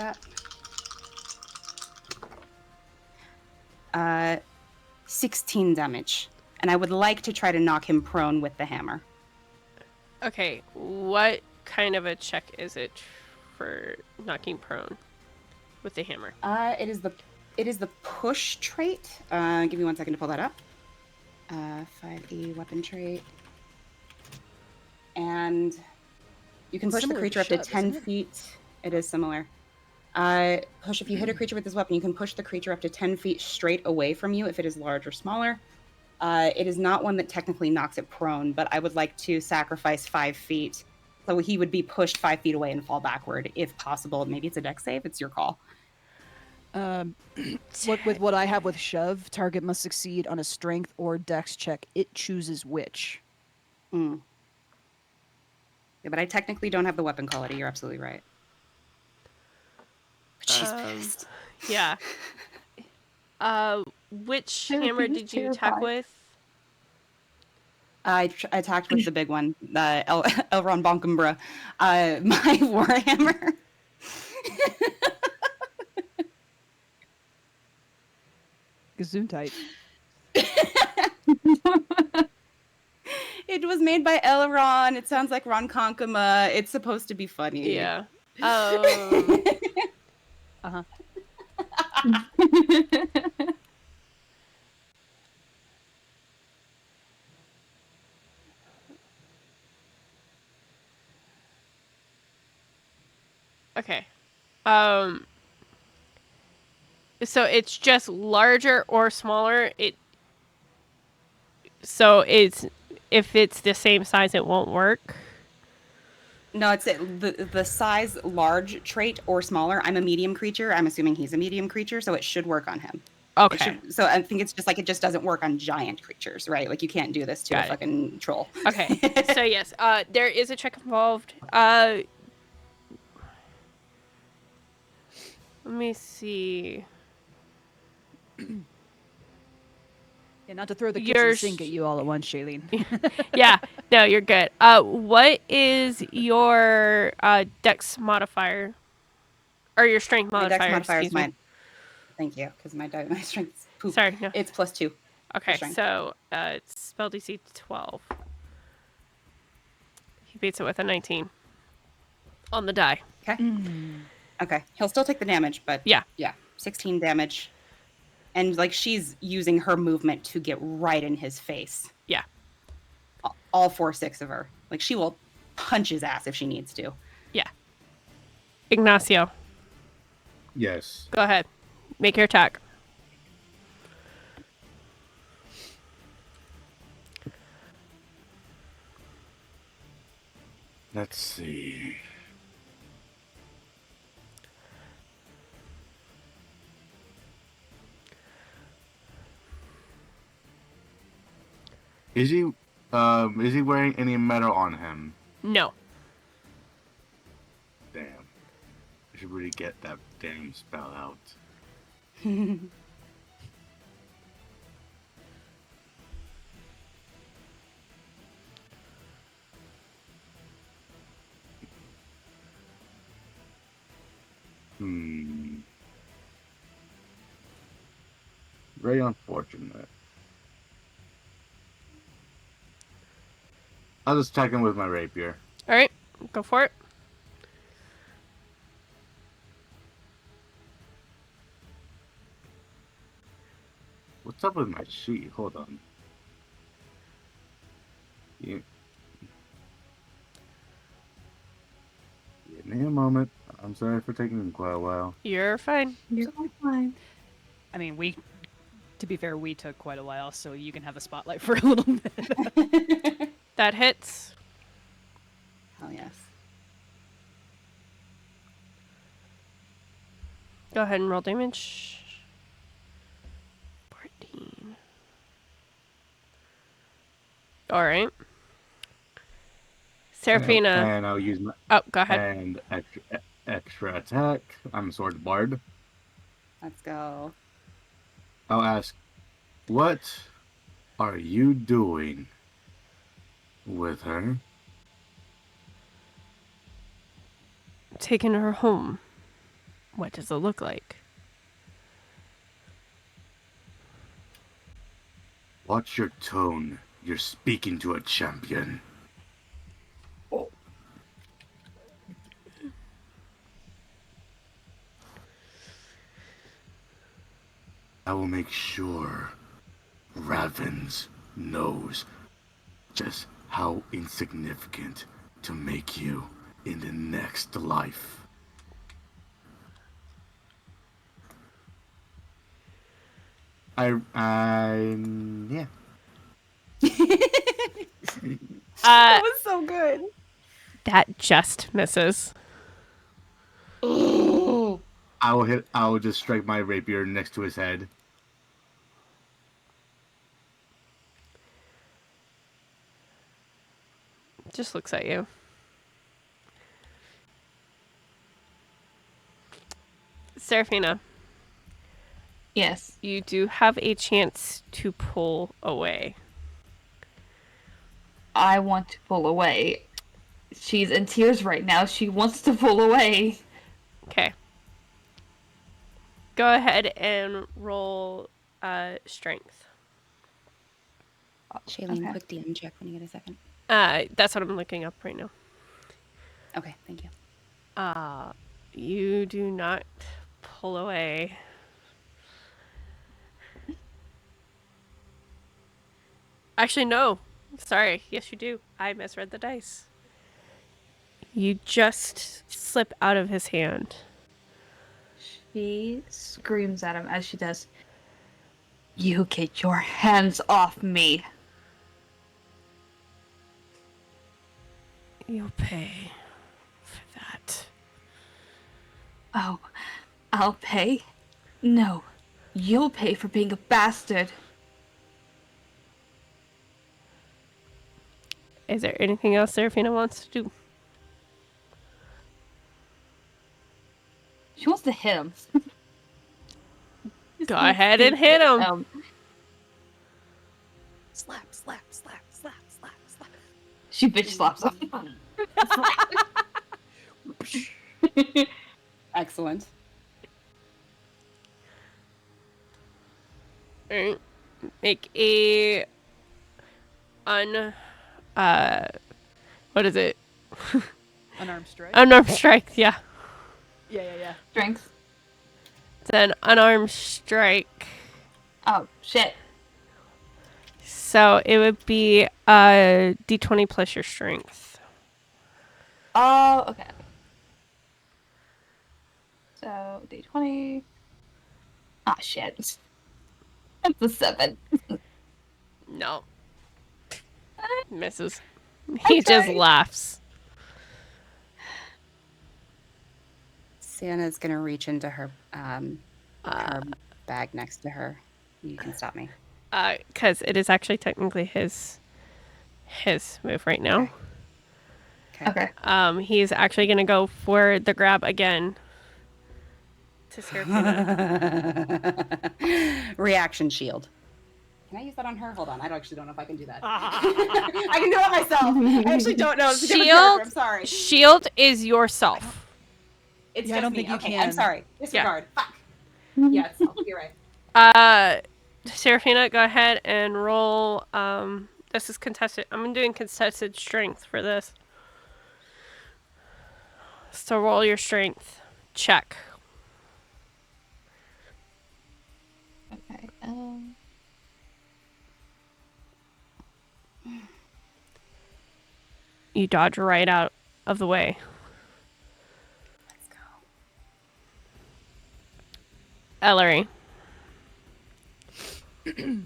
Speaker 2: that? 16 damage. And I would like to try to knock him prone with the hammer.
Speaker 1: Okay, what kind of a check is it for knocking prone with the hammer?
Speaker 2: It is the push trait. Give me 1 second to pull that up. 5e weapon trait. And you can push the
Speaker 5: Similar to
Speaker 2: creature up to
Speaker 5: shove,
Speaker 2: 10
Speaker 5: isn't it?
Speaker 2: feet. It is similar. If you hit a creature with this weapon, you can push the creature up to 10 feet straight away from you if it is large or smaller. It is not one that technically knocks it prone, but I would like to sacrifice 5 feet. So he would be pushed 5 feet away and fall backward if possible. Maybe it's a dex save. It's your call.
Speaker 5: What I have with shove, target must succeed on a strength or dex check. It chooses which.
Speaker 2: Yeah, but I technically don't have the weapon quality. You're absolutely right. But she's pissed.
Speaker 1: Yeah. Which hammer
Speaker 3: Serafina's
Speaker 1: did you attack
Speaker 3: terrified.
Speaker 1: with?
Speaker 2: I attacked with the big one, the Elron Bonkumbra, my warhammer.
Speaker 5: Gesundheit.
Speaker 2: It was made by Elron. It sounds like Ron Konkama. It's supposed to be funny.
Speaker 1: Yeah.
Speaker 5: Uh-huh.
Speaker 1: Okay. So it's just larger or smaller. So if it's the same size, it won't work.
Speaker 2: No, it's the size large trait or smaller. I'm a medium creature. I'm assuming he's a medium creature, so it should work on him.
Speaker 1: Okay.
Speaker 2: So I think it's just like it just doesn't work on giant creatures, right? Like you can't do this to
Speaker 1: Got
Speaker 2: a
Speaker 1: it.
Speaker 2: fucking troll.
Speaker 1: Okay. So yes, there is a check involved. Let me see.
Speaker 5: Yeah, not to throw the
Speaker 1: Your
Speaker 5: kitchen sink at you all at once, Shailene.
Speaker 1: Yeah. No, you're good. What is your dex modifier? Or your strength
Speaker 2: My
Speaker 1: modifier?
Speaker 2: dex modifier is
Speaker 1: excuse me.
Speaker 2: mine. Thank you, because my strength is poop.
Speaker 1: Sorry, no.
Speaker 2: It's +2.
Speaker 1: Okay,
Speaker 2: strength.
Speaker 1: so it's spell DC 12. He beats it with a 19 on the die.
Speaker 2: Okay. Okay. He'll still take the damage, but
Speaker 1: Yeah.
Speaker 2: 16 damage. And like she's using her movement to get right in his face.
Speaker 1: Yeah.
Speaker 2: All 4/6 of her. Like she will punch his ass if she needs to.
Speaker 1: Yeah. Ignacio,
Speaker 4: Yes.
Speaker 1: go ahead. Make your attack.
Speaker 4: Let's see. Is he wearing any metal on him?
Speaker 1: No.
Speaker 4: Damn. I should really get that damn spell out. Very unfortunate. I'll just attack him with my rapier.
Speaker 1: All right, go for it.
Speaker 4: What's up with my sheet? Hold on. Give me a moment. I'm sorry for taking quite a while.
Speaker 1: You're fine.
Speaker 3: You're fine.
Speaker 5: I mean, to be fair, we took quite a while, so you can have the spotlight for a little bit.
Speaker 1: That hits.
Speaker 2: Hell yes.
Speaker 1: Go ahead and roll damage. 14. All right. Serephina.
Speaker 4: And I'll use my
Speaker 1: Oh, go ahead.
Speaker 4: and extra attack. I'm sword bard.
Speaker 2: Let's go.
Speaker 4: I'll ask, what are you doing with her?
Speaker 1: Taking her home. What does it look like?
Speaker 4: Watch your tone. You're speaking to a champion. I will make sure Ravens knows just how insignificant to make you in the next life. Yeah.
Speaker 2: That was so good.
Speaker 1: That just misses.
Speaker 2: Ooh.
Speaker 4: I will just strike my rapier next to his head.
Speaker 1: Just looks at you. Serephina,
Speaker 3: Yes.
Speaker 1: you do have a chance to pull away.
Speaker 3: I want to pull away. She's in tears right now. She wants to pull away.
Speaker 1: Okay. Go ahead and roll strength.
Speaker 2: Shailene,
Speaker 3: Okay.
Speaker 2: quick DM check when you get a second.
Speaker 1: That's what I'm looking up right now.
Speaker 2: Okay, thank you.
Speaker 1: You do not pull away. Actually, no. Sorry. Yes, you do. I misread the dice. You just slip out of his hand.
Speaker 3: She screams at him as she does. You get your hands off me.
Speaker 1: You'll pay for that.
Speaker 3: Oh, I'll pay? No, you'll pay for being a bastard.
Speaker 1: Is there anything else Serephina wants to do?
Speaker 3: She wants to hit him.
Speaker 1: Go ahead and hit him.
Speaker 2: Slap, slap, slap, slap, slap, slap.
Speaker 3: She bitch slaps him.
Speaker 2: Excellent.
Speaker 1: Alright. Make a what is it?
Speaker 5: Unarmed strike.
Speaker 1: Unarmed strike, yeah.
Speaker 5: Yeah.
Speaker 3: Strength.
Speaker 1: It's an unarmed strike.
Speaker 3: Oh, shit.
Speaker 1: So it would be D20 plus your strength.
Speaker 3: Oh, okay. So, D20. Ah, shit. That's a 7.
Speaker 1: No. Misses. He just
Speaker 3: sorry.
Speaker 1: laughs.
Speaker 2: Sienna's gonna reach into her bag next to her. You can stop me.
Speaker 1: Because it is actually technically his move right now.
Speaker 2: Okay.
Speaker 3: Okay.
Speaker 1: He's actually gonna go for the grab again. To Serephina.
Speaker 2: Reaction shield. Can I use that on her? Hold on. I actually don't know if I can do that. I can do it myself. I actually don't know. It's a different character. I'm sorry.
Speaker 1: Shield is yourself.
Speaker 2: It's
Speaker 5: Yeah,
Speaker 2: just
Speaker 5: I don't
Speaker 2: me.
Speaker 5: think you
Speaker 2: Okay,
Speaker 5: can.
Speaker 2: I'm sorry. Disregard. Fuck. Yeah, it's self. You're right.
Speaker 1: Seraphina, go ahead and roll. This is contested. I'm doing contested strength for this. So roll your strength. Check.
Speaker 3: Okay.
Speaker 1: You dodge right out of the way.
Speaker 2: Let's go.
Speaker 1: Elery.
Speaker 5: What do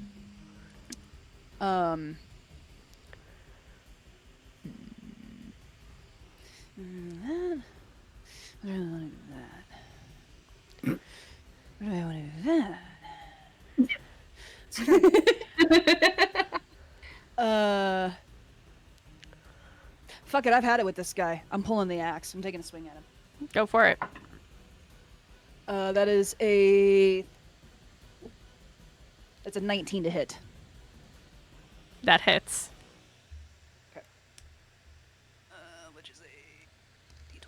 Speaker 5: I want to do that? Fuck it, I've had it with this guy. I'm pulling the axe. I'm taking a swing at him.
Speaker 1: Go for it.
Speaker 5: That's a 19 to hit.
Speaker 1: That hits.
Speaker 5: Which is a D12.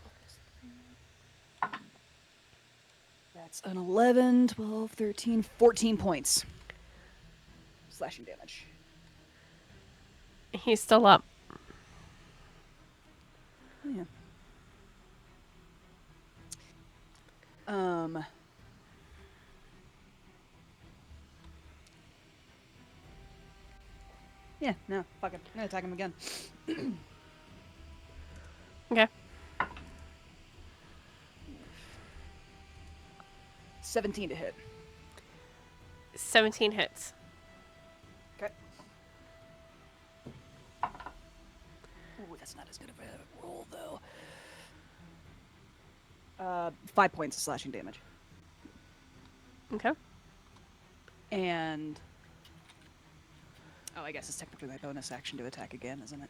Speaker 5: That's an 11, 12, 13, 14 points. Slashing damage.
Speaker 1: He's still up.
Speaker 5: Oh, yeah. Yeah, no, fuck it. I'm gonna attack him again.
Speaker 1: Okay.
Speaker 5: 17 to hit.
Speaker 1: 17 hits.
Speaker 5: Okay. Ooh, that's not as good of a roll, though. 5 points of slashing damage.
Speaker 1: Okay.
Speaker 5: And... Oh, I guess it's technically my bonus action to attack again, isn't it?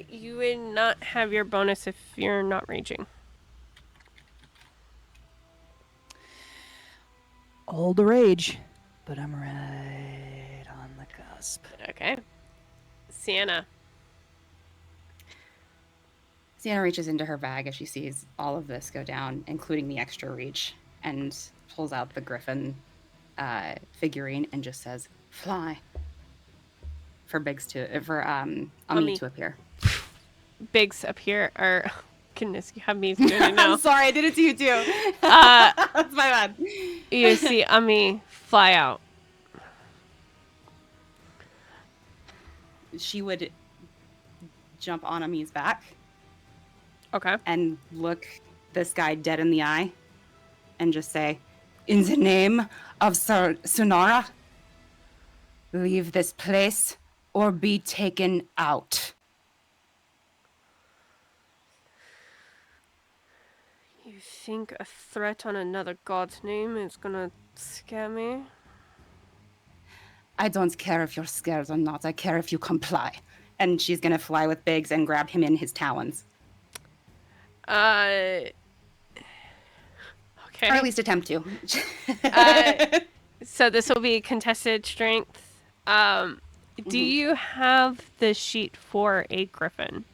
Speaker 1: You would not have your bonus if you're not raging.
Speaker 5: Old rage, but I'm right on the cusp.
Speaker 1: Okay. Sienna.
Speaker 2: Sienna reaches into her bag as she sees all of this go down, including the extra reach, and pulls out the griffin figurine and just says, "Fly." For Ami to appear.
Speaker 1: Biggs up here are... Goodness, you have me doing it now.
Speaker 2: I'm sorry, I did it to you too. That's my bad.
Speaker 1: You see Ami fly out.
Speaker 2: She would jump on Ami's back
Speaker 1: Okay.
Speaker 2: and look this guy dead in the eye and just say, "In the name of Sonora, leave this place or be taken out."
Speaker 1: You think a threat on another god's name is gonna scare me?
Speaker 2: I don't care if you're scared or not. I care if you comply. And she's gonna fly with Biggs and grab him in his talons.
Speaker 1: Okay.
Speaker 2: Or at least attempt to.
Speaker 1: So this will be contested strength. Do you have the sheet for a griffin?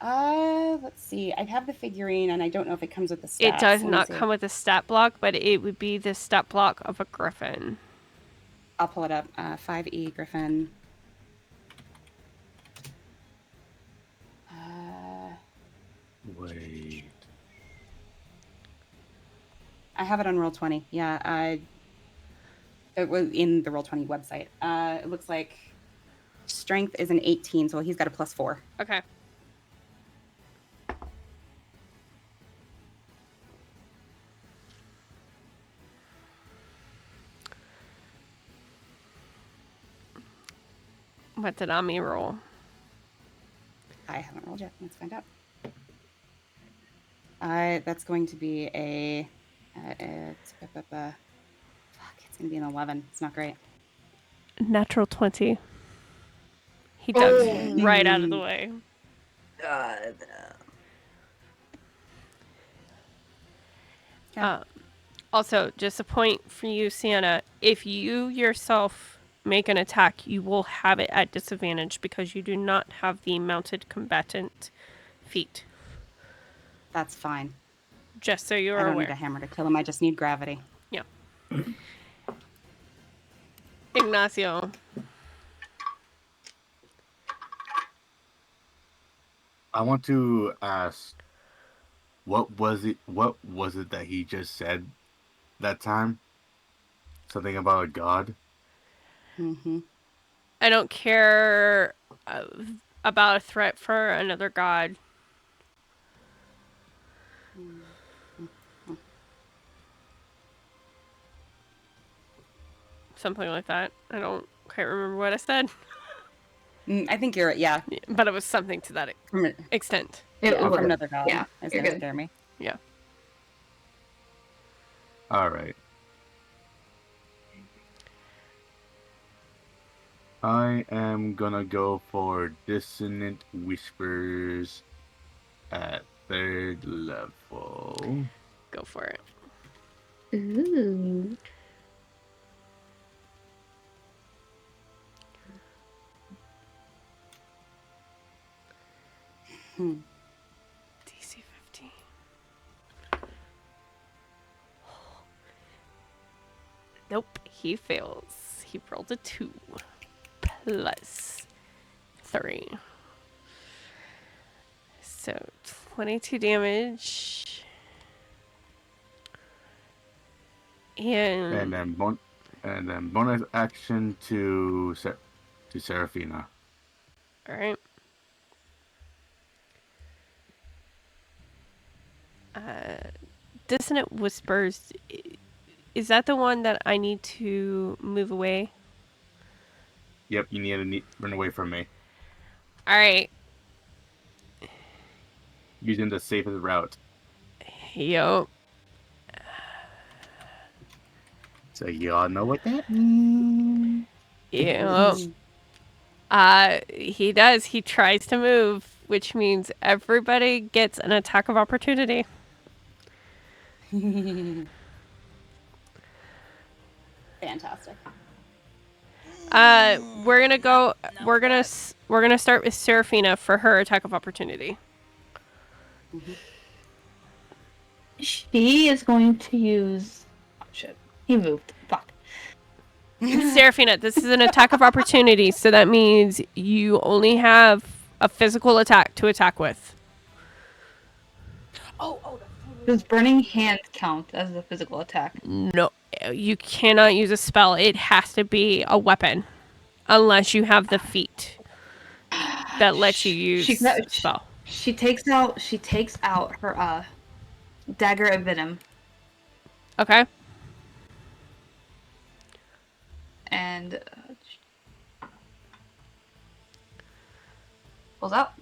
Speaker 2: Let's see. I have the figurine, and I don't know if it comes with the stats.
Speaker 1: It does
Speaker 2: Let me
Speaker 1: not
Speaker 2: see.
Speaker 1: come with a stat block, but it would be the stat block of a griffin.
Speaker 2: I'll pull it up. 5E Griffin.
Speaker 4: Wait.
Speaker 2: I have it on Roll20. Yeah, it was in the Roll20 website. It looks like strength is an 18, so he's got a +4.
Speaker 1: Okay. What did Ami roll?
Speaker 2: I haven't rolled yet. Let's find out. That's going to be a... fuck, it's gonna be an 11. It's not great.
Speaker 1: Natural 20. He ducks
Speaker 3: Oh.
Speaker 1: right out of the way.
Speaker 3: God.
Speaker 2: Okay.
Speaker 1: Also, just a point for you, Sienna. If you yourself make an attack, you will have it at disadvantage because you do not have the mounted combatant feat.
Speaker 2: That's fine.
Speaker 1: Just so you
Speaker 2: I
Speaker 1: are
Speaker 2: don't need
Speaker 1: aware.
Speaker 2: a hammer to kill him. I just need gravity.
Speaker 1: Yeah. Ignacio.
Speaker 4: I want to ask, what was it that he just said that time? Something about a god?
Speaker 2: Mm-hmm.
Speaker 1: I don't care about a threat for another god. Something like that. I don't quite remember what I said,
Speaker 2: I think you're, yeah.
Speaker 1: but it was something to that
Speaker 2: From,
Speaker 1: extent.
Speaker 3: It
Speaker 2: from
Speaker 3: was.
Speaker 2: another god.
Speaker 3: Yeah,
Speaker 2: It's
Speaker 3: you're
Speaker 2: gonna
Speaker 3: good.
Speaker 2: scare me.
Speaker 1: Yeah.
Speaker 4: All right. I am gonna go for Dissonant Whispers at 3rd level.
Speaker 1: Go for it.
Speaker 3: Ooh.
Speaker 1: DC 15. Nope, he fails. He rolled a 2 plus 3. So 22 damage.
Speaker 4: And then bonus action to Serephina.
Speaker 1: All right. Dissonant Whispers. Is that the one that I need to move away?
Speaker 4: Yep, you need to run away from me
Speaker 1: All right.
Speaker 4: using the safest route.
Speaker 1: Yo.
Speaker 4: So y'all know what that means.
Speaker 1: Yeah. He does. He tries to move, which means everybody gets an attack of opportunity.
Speaker 2: Fantastic.
Speaker 1: We're gonna start with Serephina for her attack of opportunity.
Speaker 3: She is going to use. Oh shit! He moved. Fuck.
Speaker 1: Serephina, this is an attack of opportunity, so that means you only have a physical attack to attack with.
Speaker 3: Does burning hand count as a physical attack?
Speaker 1: No, you cannot use a spell. It has to be a weapon, unless you have the feat that lets you use a spell.
Speaker 3: She takes out her dagger of venom
Speaker 1: Okay.
Speaker 3: and pulls out.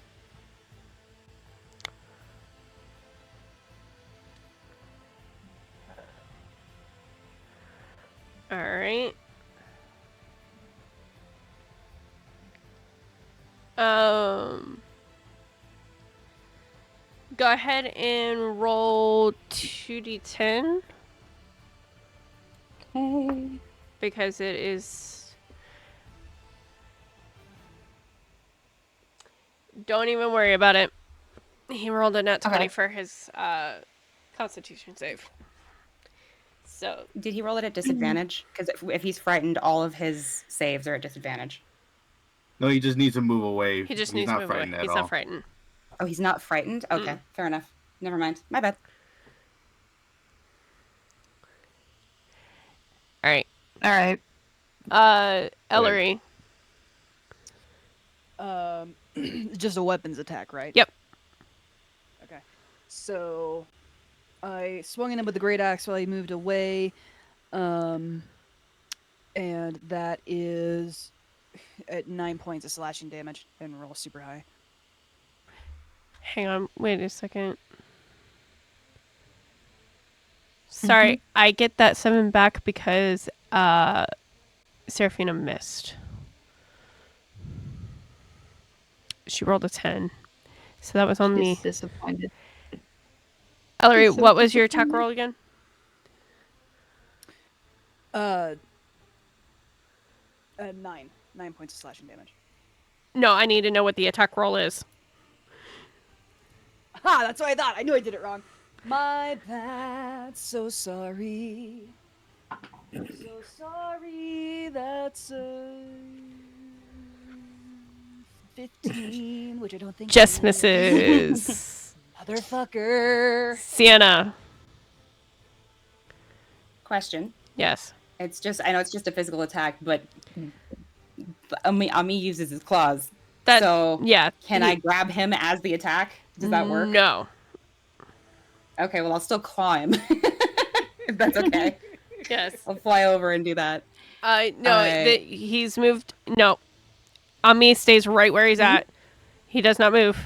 Speaker 1: All right. Go ahead and roll 2d10
Speaker 2: Okay.
Speaker 1: because it is. Don't even worry about it. He rolled a nat 20
Speaker 3: Okay.
Speaker 1: for his Constitution save. So
Speaker 2: Did he roll it at disadvantage? Because if he's frightened, all of his saves are at disadvantage.
Speaker 4: No, he just needs to move away.
Speaker 1: he just
Speaker 4: He's
Speaker 1: needs to
Speaker 4: not
Speaker 1: move away.
Speaker 4: frightened at
Speaker 1: He's
Speaker 4: all.
Speaker 1: not frightened.
Speaker 2: Oh, he's not frightened? Okay, fair enough. Never mind. My bad.
Speaker 1: All right.
Speaker 3: All right.
Speaker 1: Elery.
Speaker 5: Just a weapons attack, right?
Speaker 1: Yep.
Speaker 5: Okay. So I swung at him with the great axe while he moved away. And that is at 9 points of slashing damage and roll super high.
Speaker 1: Hang on. Wait a second. Sorry, I get that 7 back because Serephina missed. She rolled a 10. So that was on
Speaker 3: She's
Speaker 1: me.
Speaker 3: disappointed.
Speaker 1: Elery,
Speaker 3: She's so
Speaker 1: what was your attack
Speaker 3: disappointed.
Speaker 1: roll again?
Speaker 5: 9 points of slashing damage.
Speaker 1: No, I need to know what the attack roll is.
Speaker 5: Ha! That's what I thought. I knew I did it wrong. My bad. So sorry. So sorry. That's 15, which I don't think.
Speaker 1: Just
Speaker 5: it
Speaker 1: misses.
Speaker 5: is. Motherfucker.
Speaker 1: Sienna.
Speaker 2: Question.
Speaker 1: Yes.
Speaker 2: I know it's just a physical attack, but Ami uses his claws.
Speaker 1: That,
Speaker 2: So
Speaker 1: yeah.
Speaker 2: can I grab him as the attack? Does that work?
Speaker 1: No.
Speaker 2: Okay, well I'll still claw him. If that's okay.
Speaker 1: Yes.
Speaker 2: I'll fly over and do that.
Speaker 1: No, he's moved. No. Ami stays right where he's at. He does not move.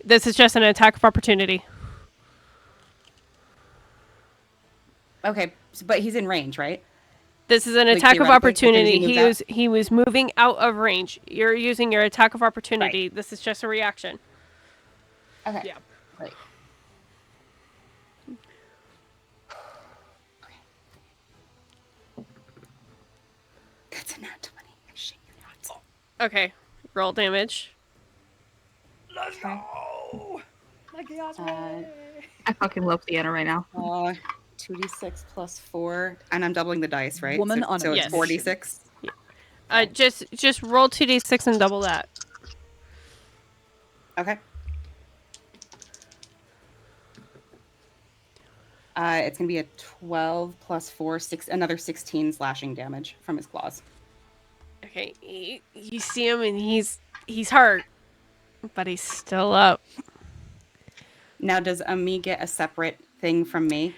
Speaker 1: This is just an attack of opportunity.
Speaker 2: Okay, but he's in range, right?
Speaker 1: This is an
Speaker 2: Like,
Speaker 1: attack of
Speaker 2: theoretically, as soon as
Speaker 1: opportunity.
Speaker 2: he moves
Speaker 1: He was moving out of range. You're using your attack of opportunity.
Speaker 2: Right.
Speaker 1: This is just a reaction.
Speaker 2: Okay.
Speaker 5: Yeah.
Speaker 2: Right. That's a nat 20. I shit you not.
Speaker 1: Okay. Roll damage.
Speaker 5: Let's go. My chaos ray.
Speaker 3: I fucking love Sienna right now.
Speaker 2: 2d6 plus 4, and I'm doubling the dice, right?
Speaker 5: Woman
Speaker 2: so
Speaker 5: on
Speaker 2: so
Speaker 5: a
Speaker 2: it's
Speaker 1: mission.
Speaker 2: 4d6.
Speaker 1: Just roll 2d6 and double that.
Speaker 2: Okay. It's gonna be a 12 plus 4, another 16 slashing damage from his claws.
Speaker 1: Okay. You see him and he's hurt, but he's still up.
Speaker 2: Now, does Ami get a separate thing from me?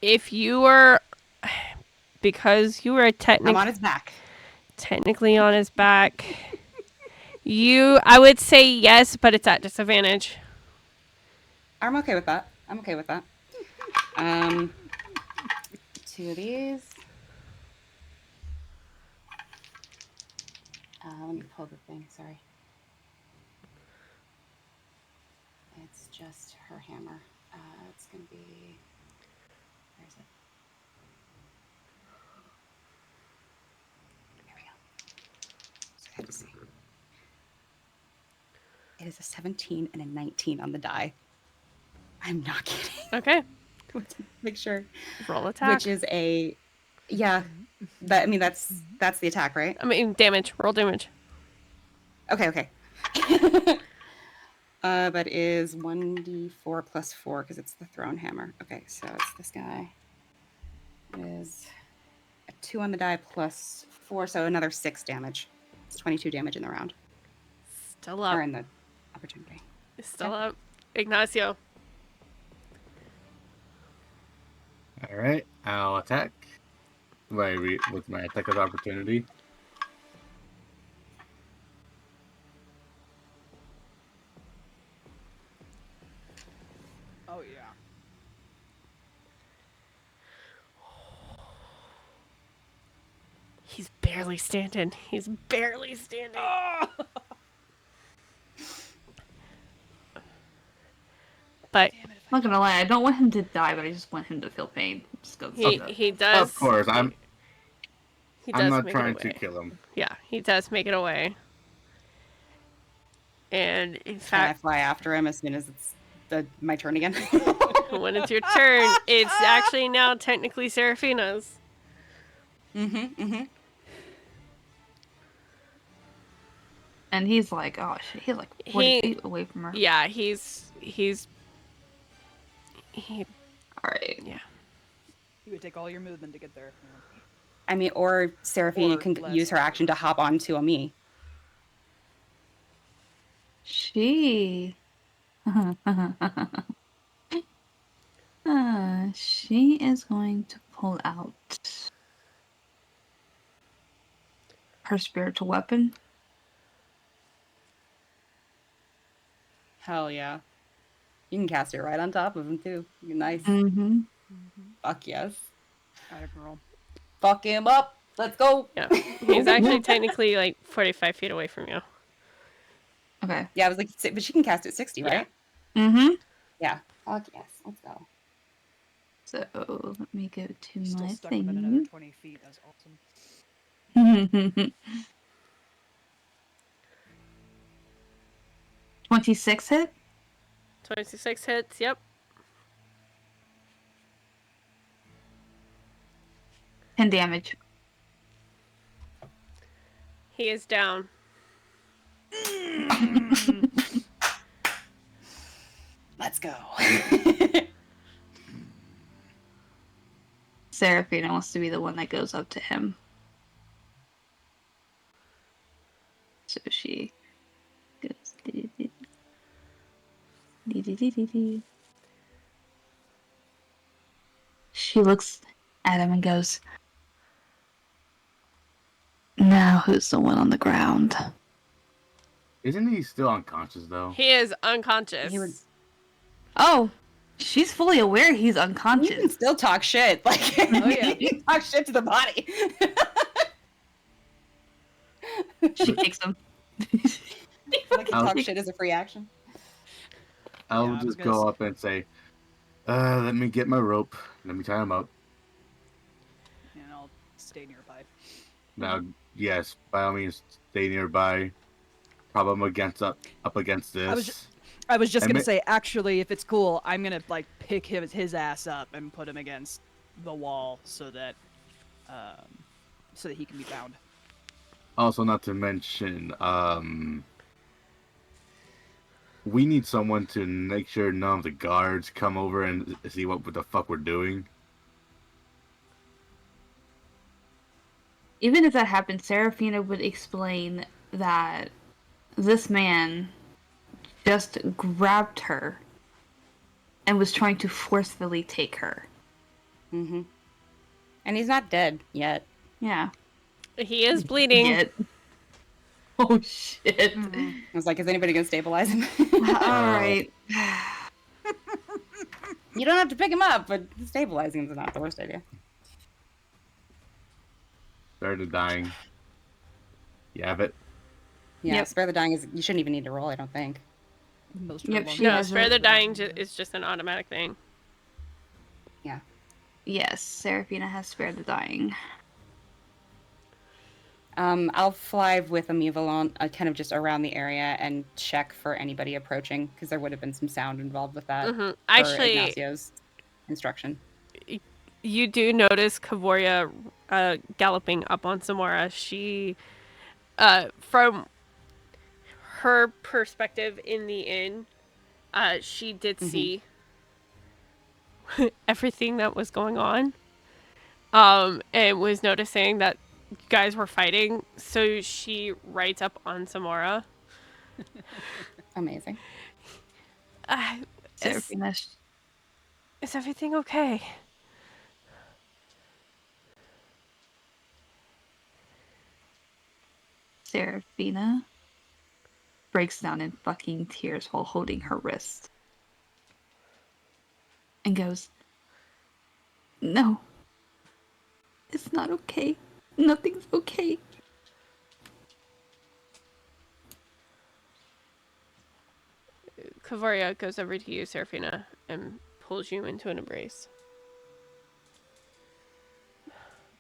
Speaker 1: If you were, because you were
Speaker 2: I'm on his back.
Speaker 1: technically on his back, I would say yes, but it's at disadvantage.
Speaker 2: I'm okay with that. Two of these. Let me pull the thing. Sorry. It's just her hammer. It's gonna be. Where is it? Here we go. So I have to see. It is a 17 and a 19 on the die. I'm not kidding.
Speaker 1: Okay.
Speaker 2: Make sure.
Speaker 1: Roll attack.
Speaker 2: Which is a, yeah. That's the attack, right?
Speaker 1: I mean, damage. Roll damage.
Speaker 2: Okay. That is 1d4 plus 4 because it's the thrown hammer. Okay, so it's this guy. It is a 2 on the die plus 4, so another 6 damage. It's 22 damage in the round.
Speaker 1: Still up.
Speaker 2: Or in the opportunity.
Speaker 1: Still up. Ignacio.
Speaker 4: All right, I'll attack. With my attack of opportunity.
Speaker 5: Oh yeah.
Speaker 1: He's barely standing.
Speaker 5: Oh!
Speaker 1: But
Speaker 3: I'm not gonna lie, I don't want him to die, but I just want him to feel pain. Just 'cause
Speaker 1: he does.
Speaker 4: Of course, I'm not
Speaker 1: make
Speaker 4: trying
Speaker 1: it
Speaker 4: to
Speaker 1: away.
Speaker 4: kill him.
Speaker 1: Yeah, he does make it away. And in
Speaker 2: Can I
Speaker 1: fact,
Speaker 2: fly after him as soon as it's my turn again?
Speaker 1: when it's your turn, it's actually now technically Serephina's.
Speaker 2: Mm-hmm.
Speaker 3: And he's like, oh shit, he's like 40 feet away from her.
Speaker 1: Yeah, he.
Speaker 3: Alright.
Speaker 1: Yeah.
Speaker 5: You would take all your movement to get there.
Speaker 2: I mean, or Seraphina
Speaker 5: Or
Speaker 2: can
Speaker 5: less.
Speaker 2: use her action to hop onto Ami.
Speaker 3: She she is going to pull out her spiritual weapon.
Speaker 2: Hell yeah. You can cast it right on top of him too. Nice.
Speaker 3: Mm-hmm.
Speaker 2: Fuck yes.
Speaker 5: Atta girl.
Speaker 2: Fuck him up. Let's go.
Speaker 1: Yeah. He's actually technically like 45 feet away from you.
Speaker 3: Okay.
Speaker 2: Yeah, I was like, but she can cast it 60,
Speaker 1: Yeah.
Speaker 2: right?
Speaker 3: Mm-hmm.
Speaker 2: Yeah. Fuck yes. Let's go.
Speaker 3: So let me go to
Speaker 5: Still
Speaker 3: my
Speaker 5: stuck within another
Speaker 3: thing.
Speaker 5: 20 feet. That's awesome.
Speaker 3: 26 hit.
Speaker 1: 26 hits. Yep.
Speaker 3: 10 damage.
Speaker 1: He is down.
Speaker 2: Let's go.
Speaker 3: Serephina wants to be the one that goes up to him. So she goes. She looks at him and goes, "Now who's the one on the ground?"
Speaker 4: Isn't he still unconscious though?
Speaker 1: He is unconscious.
Speaker 2: He would-
Speaker 3: Oh, she's fully aware he's
Speaker 2: You can
Speaker 3: unconscious.
Speaker 2: still talk shit. Like,
Speaker 1: Oh, yeah.
Speaker 2: you can talk shit to the body.
Speaker 3: She kicks him.
Speaker 2: Like, you
Speaker 4: I'll-
Speaker 2: talk shit as a free action.
Speaker 4: I'll
Speaker 5: Yeah, I was
Speaker 4: just
Speaker 5: gonna
Speaker 4: go
Speaker 5: say-
Speaker 4: up and say, let me get my rope. Let me tie him up.
Speaker 5: And I'll stay nearby.
Speaker 4: Now, yes, by all means, stay nearby. Prop him up against this.
Speaker 5: I was just
Speaker 4: And
Speaker 5: gonna
Speaker 4: ma-
Speaker 5: say, actually, if it's cool, I'm gonna like pick his ass up and put him against the wall so that he can be bound.
Speaker 4: Also, not to mention, we need someone to make sure none of the guards come over and see what the fuck we're doing.
Speaker 3: Even if that happened, Serephina would explain that this man just grabbed her and was trying to forcefully take her.
Speaker 2: Mm-hmm. And he's not dead yet.
Speaker 3: Yeah.
Speaker 1: He is bleeding.
Speaker 3: Yet. Oh shit.
Speaker 2: I was like, is anybody gonna stabilize him?
Speaker 3: Alright.
Speaker 2: You don't have to pick him up, but stabilizing him is not the worst idea.
Speaker 4: Spare the dying. You have it.
Speaker 2: Yeah,
Speaker 3: Yep.
Speaker 2: spare the dying is you shouldn't even need to roll, I don't think.
Speaker 5: Most
Speaker 3: Yep,
Speaker 5: of them
Speaker 3: she
Speaker 1: No,
Speaker 3: has
Speaker 1: spare
Speaker 3: a-
Speaker 1: the dying is just an automatic thing.
Speaker 3: Yes, Serephina has spared the dying.
Speaker 2: I'll fly with Amivalon kind of just around the area and check for anybody approaching, because there would have been some sound involved with that.
Speaker 1: Hmm
Speaker 2: For
Speaker 1: Actually,
Speaker 2: Ignacio's instruction.
Speaker 1: you do notice Kavoria galloping up on Samora. She, from her perspective in the inn, she did see everything that was going on, and was noticing that you guys were fighting. So she rides up on Samora.
Speaker 2: Amazing.
Speaker 1: Is,
Speaker 3: Serephina,
Speaker 1: is everything okay?
Speaker 3: Serephina breaks down in fucking tears while holding her wrist. And goes, "No. It's not okay. Nothing's okay."
Speaker 1: Kavoria goes over to you, Serephina, and pulls you into an embrace.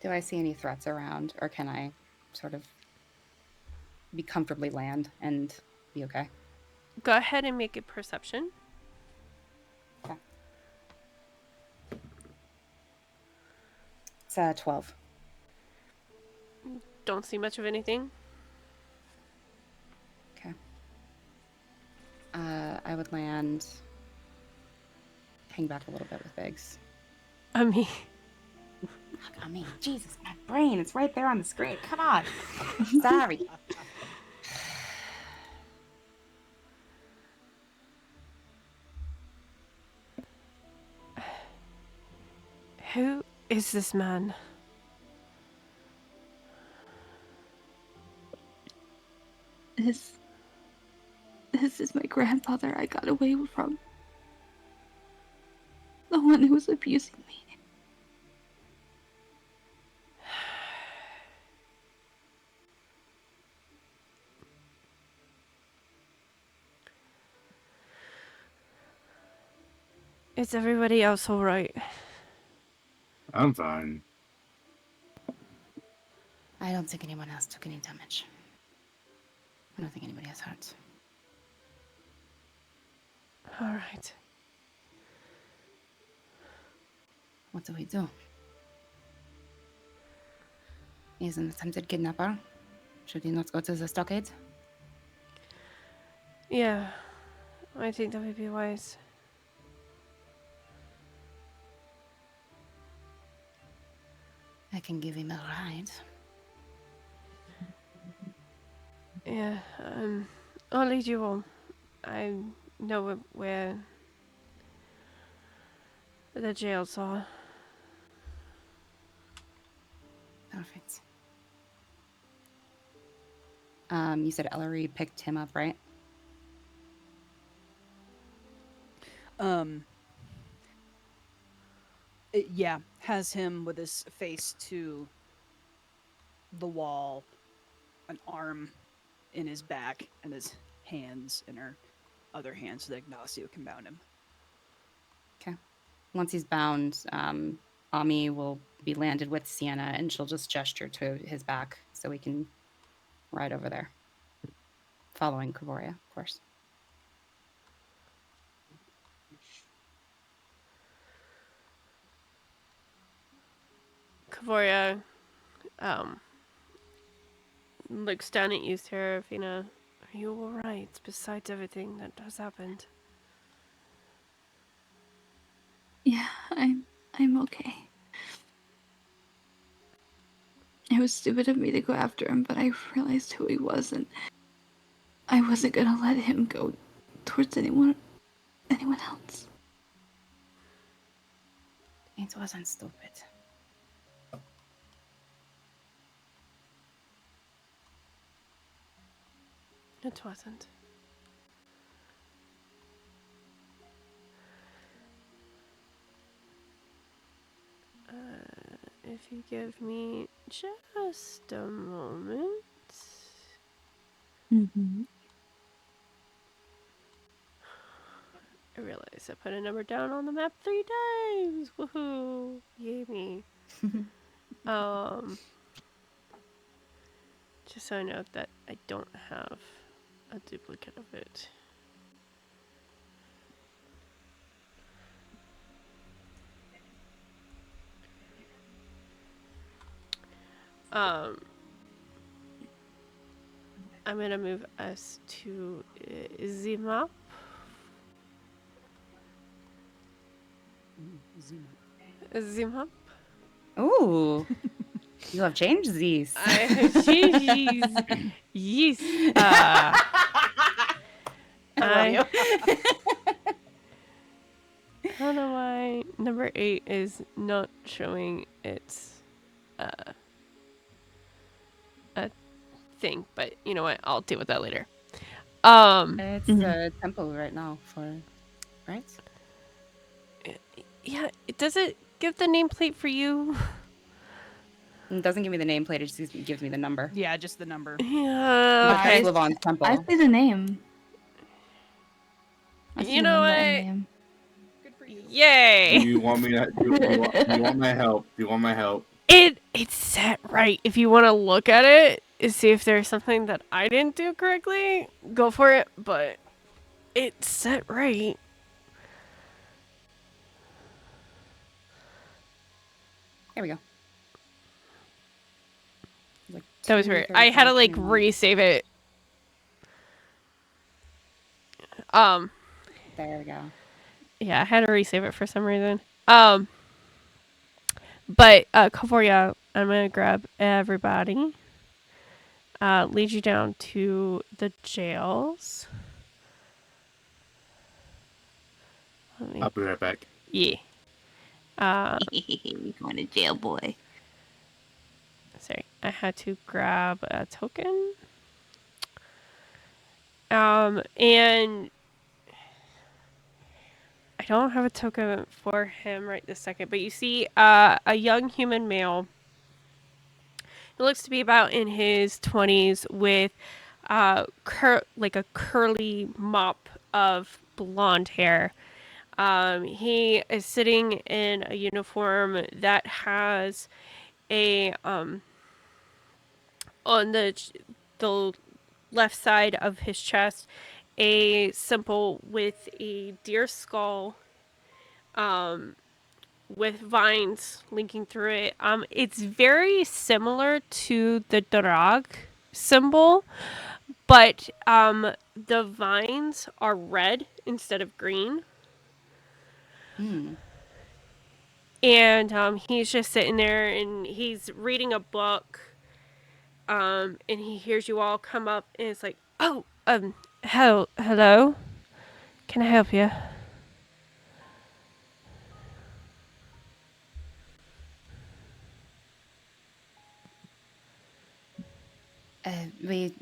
Speaker 2: Do I see any threats around, or can I sort of be comfortably land and be okay?
Speaker 1: Go ahead and make a perception.
Speaker 2: Okay. It's 12.
Speaker 1: Don't see much of anything.
Speaker 2: Okay. I would land. Hang back a little bit with Biggs.
Speaker 1: I mean,
Speaker 2: I mean, Jesus, my brain, it's right there on the screen. Come on. Sorry.
Speaker 1: who is this man?
Speaker 3: This is my grandfather I got away from. the one who was abusing me.
Speaker 1: Is everybody else all right?
Speaker 4: I'm fine.
Speaker 2: I don't think anyone else took any damage. I don't think anybody has hurt.
Speaker 1: All right.
Speaker 2: What do we do? He's an attempted kidnapper. Should he not go to the stockade?
Speaker 1: Yeah, I think that would be wise.
Speaker 2: I can give him a ride.
Speaker 1: Yeah, I'll lead you home. I know where the jails are.
Speaker 2: Perfect. You said Elery picked him up, right?
Speaker 5: Yeah, has him with his face to the wall, an arm in his back, and his hands in her other hand so that Ignacio can mount him.
Speaker 2: Okay. Once he's bound, Ami will be landed with Sienna, and she'll just gesture to his back so we can ride over there. Following Kavoria, of course.
Speaker 1: Kavoria, looks down at you, Serephina. Are you alright, besides everything that has happened?
Speaker 3: Yeah, I'm okay. It was stupid of me to go after him, but I realized who he was, and I wasn't gonna let him go towards anyone else.
Speaker 2: It wasn't stupid.
Speaker 1: It wasn't. If you give me just a moment.
Speaker 3: Mm-hmm.
Speaker 1: I realize I put a number down on the map 3 times. Woohoo! Yay me. Just so I know that I don't have a duplicate of it. I'm gonna move us to the map. The map.
Speaker 2: Ooh. You have changed these.
Speaker 1: I have changed. Yes.
Speaker 2: I love you.
Speaker 1: I don't know why number 8 is not showing its a thing, but you know what? I'll deal with that later.
Speaker 2: It's the temple right now right?
Speaker 1: Yeah, does it give the nameplate for you?
Speaker 2: It doesn't give me the nameplate, it just gives me the number.
Speaker 5: Yeah, just the number.
Speaker 1: Yeah,
Speaker 2: Okay.
Speaker 1: okay.
Speaker 2: Slavon's temple.
Speaker 3: I see the name. I see
Speaker 1: You
Speaker 3: the
Speaker 1: know
Speaker 3: number and
Speaker 1: what?
Speaker 3: name.
Speaker 4: Do
Speaker 1: Yay!
Speaker 4: you want me to? Do you want my help? Do you want my help?
Speaker 1: It's set right. If you want to look at it and see if there's something that I didn't do correctly, go for it. But it's set right.
Speaker 2: There we go. Like
Speaker 1: That was weird. I had to like
Speaker 2: 2:35.
Speaker 1: resave it.
Speaker 2: There we go.
Speaker 1: Yeah, I had to resave it for some reason. But Kavoria, I'm gonna grab everybody. Lead you down to the jails.
Speaker 4: I'll be right back.
Speaker 1: Yeah.
Speaker 3: You're going to jail, boy.
Speaker 1: Sorry, I had to grab a token. And I don't have a token for him right this second, but you see a young human male. He looks to be about in his 20s with like a curly mop of blonde hair. He is sitting in a uniform that has a on the left side of his chest a symbol with a deer skull with vines linking through it. It's very similar to the Drag symbol, but the vines are red instead of green.
Speaker 2: Hmm.
Speaker 1: And he's just sitting there and he's reading a book. And he hears you all come up and it's like, oh, hello? Can I help you?
Speaker 2: We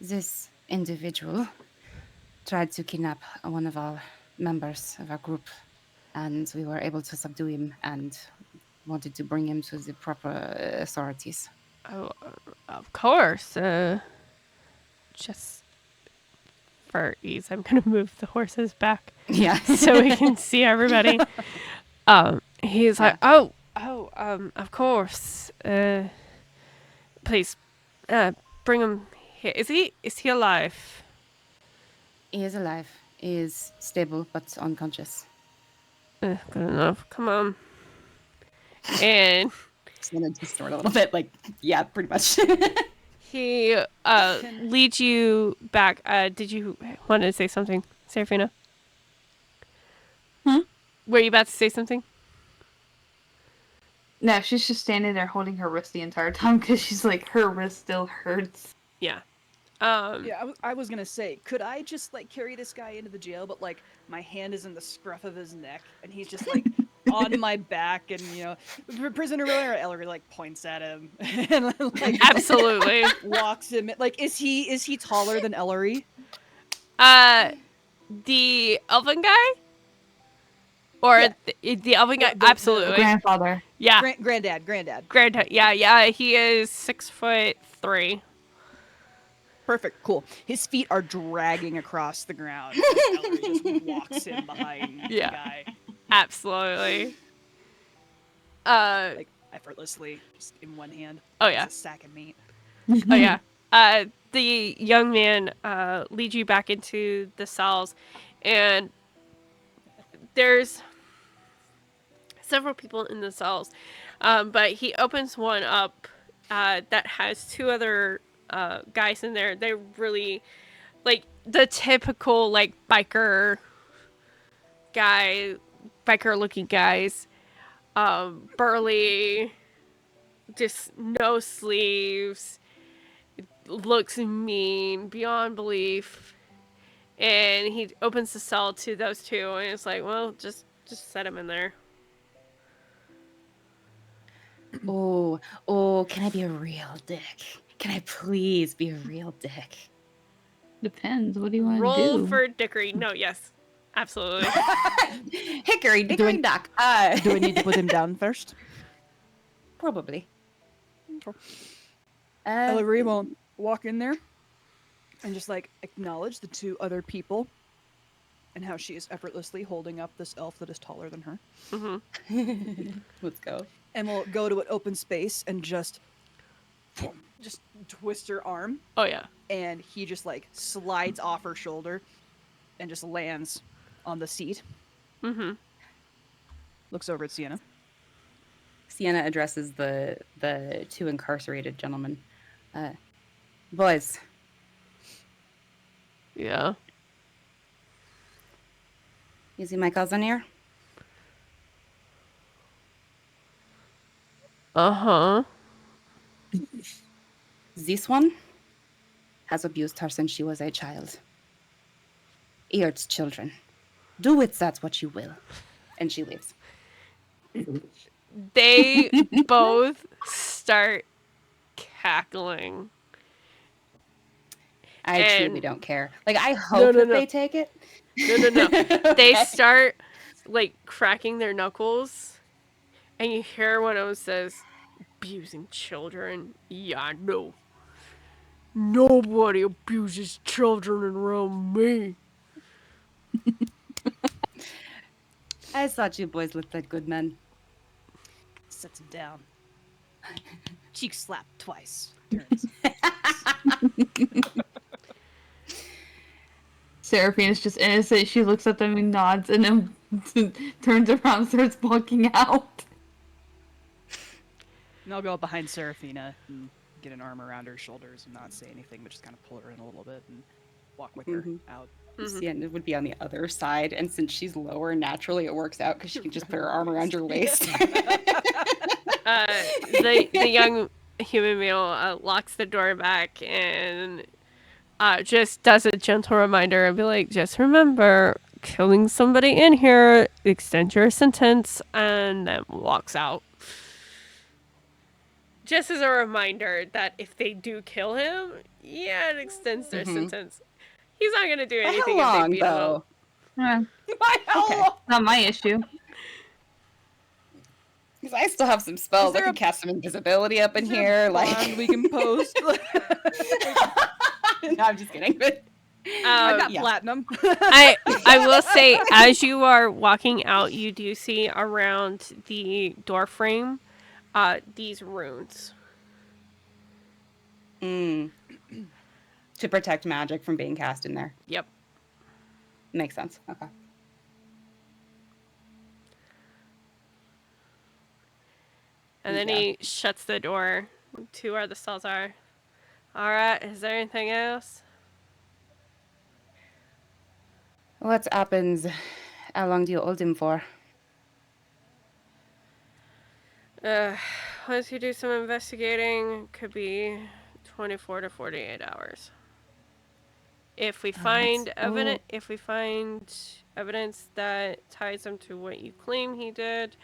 Speaker 2: this individual tried to kidnap one of our members of our group, and we were able to subdue him and wanted to bring him to the proper authorities.
Speaker 1: Oh, of course. Just for ease, I'm gonna move the horses back
Speaker 2: Yeah.
Speaker 1: so we can see everybody. He's like, of course. Please, bring him here. Is he alive?
Speaker 2: He is alive. He is stable but unconscious.
Speaker 1: Good enough. Come on. And
Speaker 2: Just gonna distort a little bit, like, yeah, pretty much.
Speaker 1: he leads you back. Did you want to say something, Serephina? Were you about to say something?
Speaker 3: No, she's just standing there holding her wrist the entire time because she's like, her wrist still hurts.
Speaker 1: Yeah.
Speaker 5: Yeah, I was gonna say, could I just like carry this guy into the jail, but like my hand is in the scruff of his neck, and he's just like on my back, and you know, prisoner Elery like points at him and like
Speaker 1: Absolutely.
Speaker 5: walks him. Like, is he taller than Elery?
Speaker 1: The elven guy, or
Speaker 5: Yeah.
Speaker 1: the elven guy?
Speaker 5: The
Speaker 1: Absolutely.
Speaker 3: Grandfather.
Speaker 1: Yeah.
Speaker 5: Granddad.
Speaker 1: Granddad. Yeah. He is 6'3".
Speaker 5: Perfect. Cool. His feet are dragging across the ground. And Elery just walks in behind the
Speaker 1: Yeah.
Speaker 5: guy,
Speaker 1: Absolutely.
Speaker 5: like effortlessly, just in one hand.
Speaker 1: Oh,
Speaker 5: It's
Speaker 1: yeah.
Speaker 5: a sack of meat.
Speaker 1: Oh yeah. The young man leads you back into the cells, and there's several people in the cells, but he opens one up that has two other guys in there. They're really like the typical like biker looking guys, burly, just no sleeves, looks mean beyond belief. And he opens the cell to those two, and it's like, well, just set him in there.
Speaker 2: Oh, can I be a real dick? Can I please be a real dick?
Speaker 3: Depends. What do you want to
Speaker 1: Roll
Speaker 3: do?
Speaker 1: for dickery. No, yes, absolutely.
Speaker 2: Hickory, dickory, dock.
Speaker 5: Do I need to put him down first?
Speaker 2: Probably.
Speaker 5: Elery will walk in there and just like acknowledge the two other people and how she is effortlessly holding up this elf that is taller than her.
Speaker 2: Let's go.
Speaker 5: And we'll go to an open space and just twist her arm,
Speaker 1: Oh yeah.
Speaker 5: and he just like slides off her shoulder and just lands on the seat.
Speaker 1: Mm-hmm.
Speaker 5: Looks over at Sienna.
Speaker 2: Sienna addresses the two incarcerated gentlemen. Boys,
Speaker 1: Yeah.
Speaker 2: you see my cousin here?
Speaker 1: Uh-huh.
Speaker 2: This one has abused her since she was a child. He hurts children. Do with that what you will. And she leaves.
Speaker 1: They both start cackling.
Speaker 2: I truly
Speaker 1: And-
Speaker 2: don't care. Like, I hope
Speaker 1: no.
Speaker 2: that they take it.
Speaker 1: No. They start like cracking their knuckles, and you hear one of them says, "Abusing children? Yeah, no. Nobody abuses children around me."
Speaker 2: I thought you boys looked like good men.
Speaker 5: Sets him down. Cheek slap twice. Turns.
Speaker 3: Seraphina's just innocent. She looks at them and nods, and then turns around and starts walking out.
Speaker 5: And I'll go up behind Serephina and get an arm around her shoulders and not say anything, but just kind of pull her in a little bit and walk with her out.
Speaker 2: Sienna would be on the other side, and since she's lower, naturally it works out because she can just put her arm around your waist.
Speaker 1: The young human male locks the door back and just does a gentle reminder and be like, just remember, killing somebody in here, extend your sentence, and then walks out. Just as a reminder that if they do kill him, yeah, it extends their sentence. He's not gonna do anything
Speaker 2: How
Speaker 1: if
Speaker 2: long,
Speaker 1: they beat him up.
Speaker 3: Okay, not my issue.
Speaker 2: Because I still have some spells. I can cast some invisibility up in here. Like
Speaker 5: we can post.
Speaker 2: No, I'm just kidding. But
Speaker 5: I got platinum.
Speaker 1: I will say, as you are walking out, you do see around the door frame these runes.
Speaker 2: to protect magic from being cast in there.
Speaker 1: Yep.
Speaker 2: Makes sense. Okay.
Speaker 1: And then he shuts the door to where the cells are. Alright, is there anything else?
Speaker 2: What happens? How long do you hold him for?
Speaker 1: Once you do some investigating, could be 24 to 48 hours. If we find evidence that ties him to what you claim he did,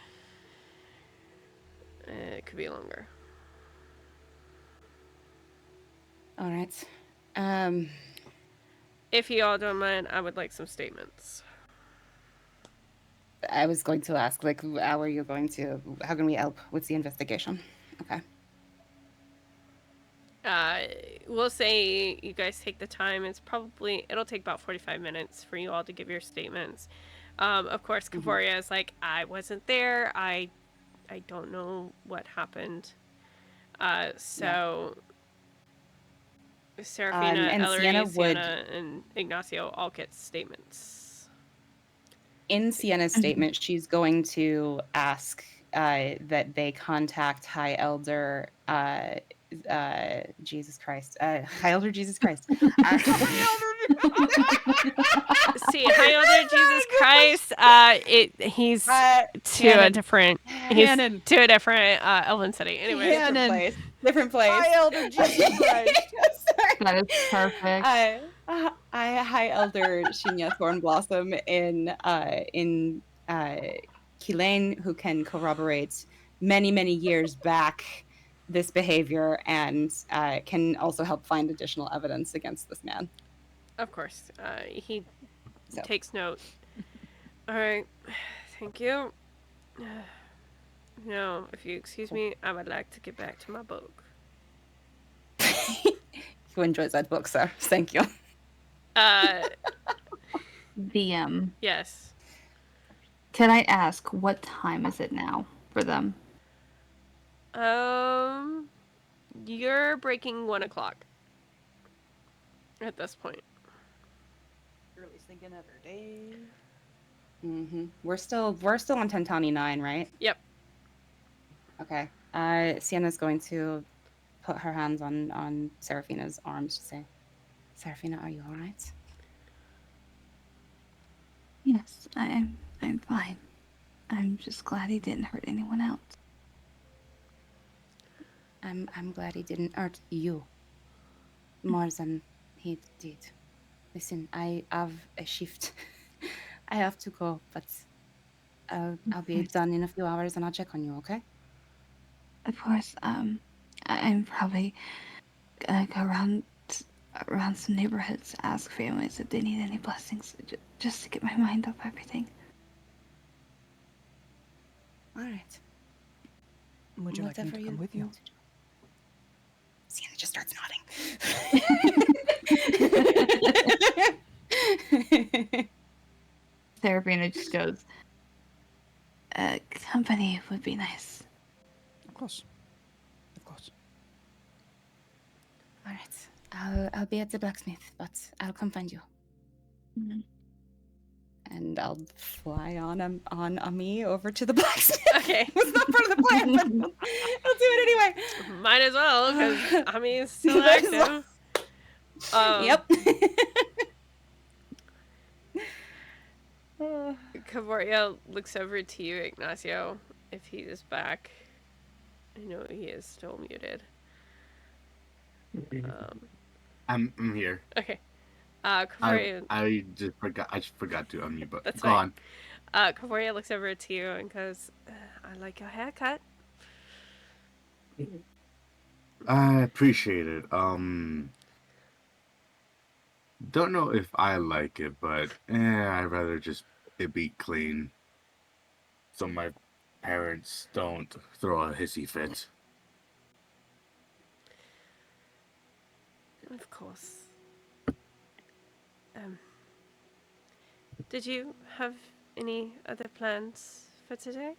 Speaker 1: it could be longer.
Speaker 2: All right.
Speaker 1: If you all don't mind, I would like some statements.
Speaker 2: I was going to ask, like, how can we help with the investigation? Okay.
Speaker 1: We'll say you guys take the time. It'll take about 45 minutes for you all to give your statements. Of course, Kavoria is like, I wasn't there. I don't know what happened. Seraphina,
Speaker 2: and
Speaker 1: Elery,
Speaker 2: Sienna
Speaker 1: and Ignacio all get statements.
Speaker 2: In Sienna's statement, she's going to ask that they contact High Elder Jesus Christ. High Elder Jesus Christ.
Speaker 1: See, High Elder Jesus Christ. He's to a different. He's to a different Elven city. Anyway,
Speaker 2: Different place.
Speaker 5: High Elder Jesus Christ.
Speaker 3: That is perfect.
Speaker 2: High Elder Shinya Thornblossom in Kilane, who can corroborate many years back this behavior and can also help find additional evidence against this man.
Speaker 1: of course, he takes note. All right, thank you. Now, if you excuse me, I would like to get back to my book.
Speaker 2: Who enjoys that book, sir? Thank you.
Speaker 1: Yes.
Speaker 3: Can I ask what time is it now for them?
Speaker 1: You're breaking 1 o'clock at this point.
Speaker 5: Earliest thinking of her day.
Speaker 2: We're still on Tentani 9, right?
Speaker 1: Yep.
Speaker 2: Okay. Sienna's going to put her hands on Seraphina's arms to say, Seraphina, are you all right?
Speaker 3: Yes, I'm fine. I'm just glad he didn't hurt anyone else.
Speaker 2: I'm glad he didn't hurt you more than he did. Listen, I have a shift. I have to go, but I'll be done in a few hours and I'll check on you, okay?
Speaker 3: Of course, I'm probably gonna go around around some neighborhoods, ask families if they need any blessings, just to get my mind off everything.
Speaker 2: All right.
Speaker 5: Would you like me to come with you?
Speaker 2: want to do. Sienna just starts nodding.
Speaker 3: Serephina just goes, company would be nice.
Speaker 5: Of course. Of course.
Speaker 2: All right. I'll be at the blacksmith, but I'll come find you.
Speaker 3: Mhm.
Speaker 2: And I'll fly on Ami over to the blacksmith.
Speaker 1: Okay.
Speaker 2: Was not part of the plan, but I'll do it anyway.
Speaker 1: Might as well, because Ami's still
Speaker 2: Might as well.
Speaker 1: active.
Speaker 2: Yep.
Speaker 1: Cavoria looks over to you, Ignacio, if he is back. I know he is still muted.
Speaker 4: I'm here.
Speaker 1: Okay. Cavoria,
Speaker 4: I just forgot to unmute, but
Speaker 1: That's
Speaker 4: go
Speaker 1: fine.
Speaker 4: on.
Speaker 1: Cavoria looks over to you and goes, I like your haircut.
Speaker 4: I appreciate it. Don't know if I like it, but I'd rather just it be clean, so my parents don't throw a hissy fit.
Speaker 1: Of course. Did you have any other plans for today?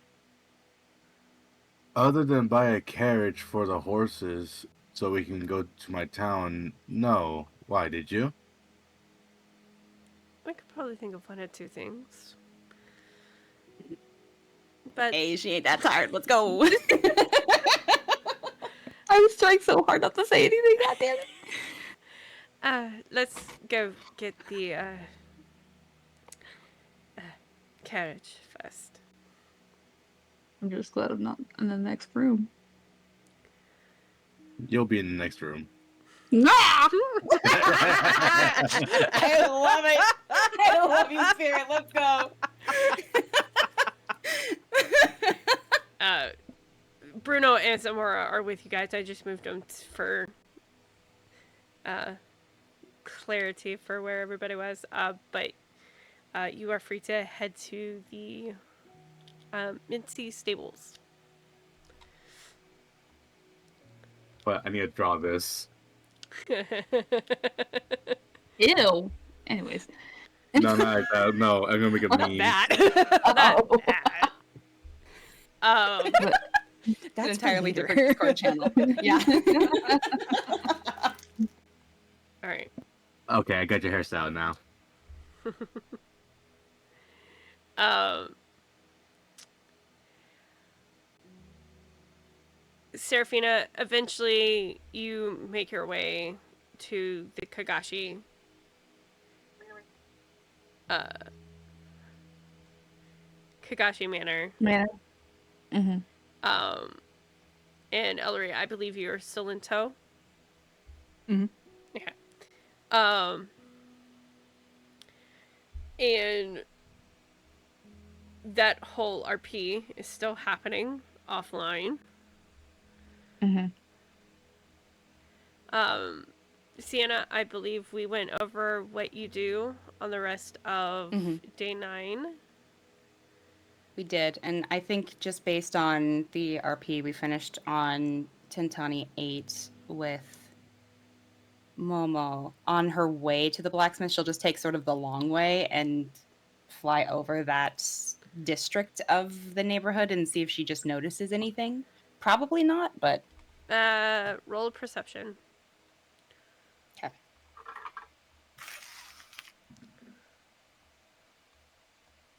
Speaker 4: Other than buy a carriage for the horses so we can go to my town, no. Why, did you?
Speaker 1: I could probably think of one or two things. But
Speaker 2: Hey, she ain't that tired. Let's go.
Speaker 3: I was trying so hard not to say anything, goddammit.
Speaker 1: let's go get the carriage first.
Speaker 3: I'm just glad I'm not in the next room.
Speaker 4: You'll be in the next room.
Speaker 2: I love it. I love you, Spirit. Let's go.
Speaker 1: Bruno and Zamora are with you guys. I just moved them for clarity for where everybody was. But you are free to head to the Mincy stables.
Speaker 4: But I need to draw this.
Speaker 3: Ew. Anyways.
Speaker 4: No, no, I'm gonna make it
Speaker 1: Not
Speaker 4: mean.
Speaker 1: that.
Speaker 3: Oh.
Speaker 1: Not that.
Speaker 2: That's an entirely different Discord channel. Yeah.
Speaker 1: All right.
Speaker 4: Okay, I got your hairstyle now.
Speaker 1: Serephina, eventually you make your way to the Kagashi Kagashi Manor.
Speaker 3: Yeah. Mm-hmm.
Speaker 1: And Elery, I believe you're still in tow.
Speaker 5: Mhm.
Speaker 1: Okay. And that whole RP is still happening offline.
Speaker 3: Mm-hmm.
Speaker 1: Sienna, I believe we went over what you do on the rest of day 9.
Speaker 2: We did, and I think just based on the RP, we finished on Tintani 8 with Momo. On her way to the blacksmith, she'll just take sort of the long way and fly over that district of the neighborhood and see if she just notices anything. Probably not, but...
Speaker 1: Roll perception.
Speaker 2: Okay.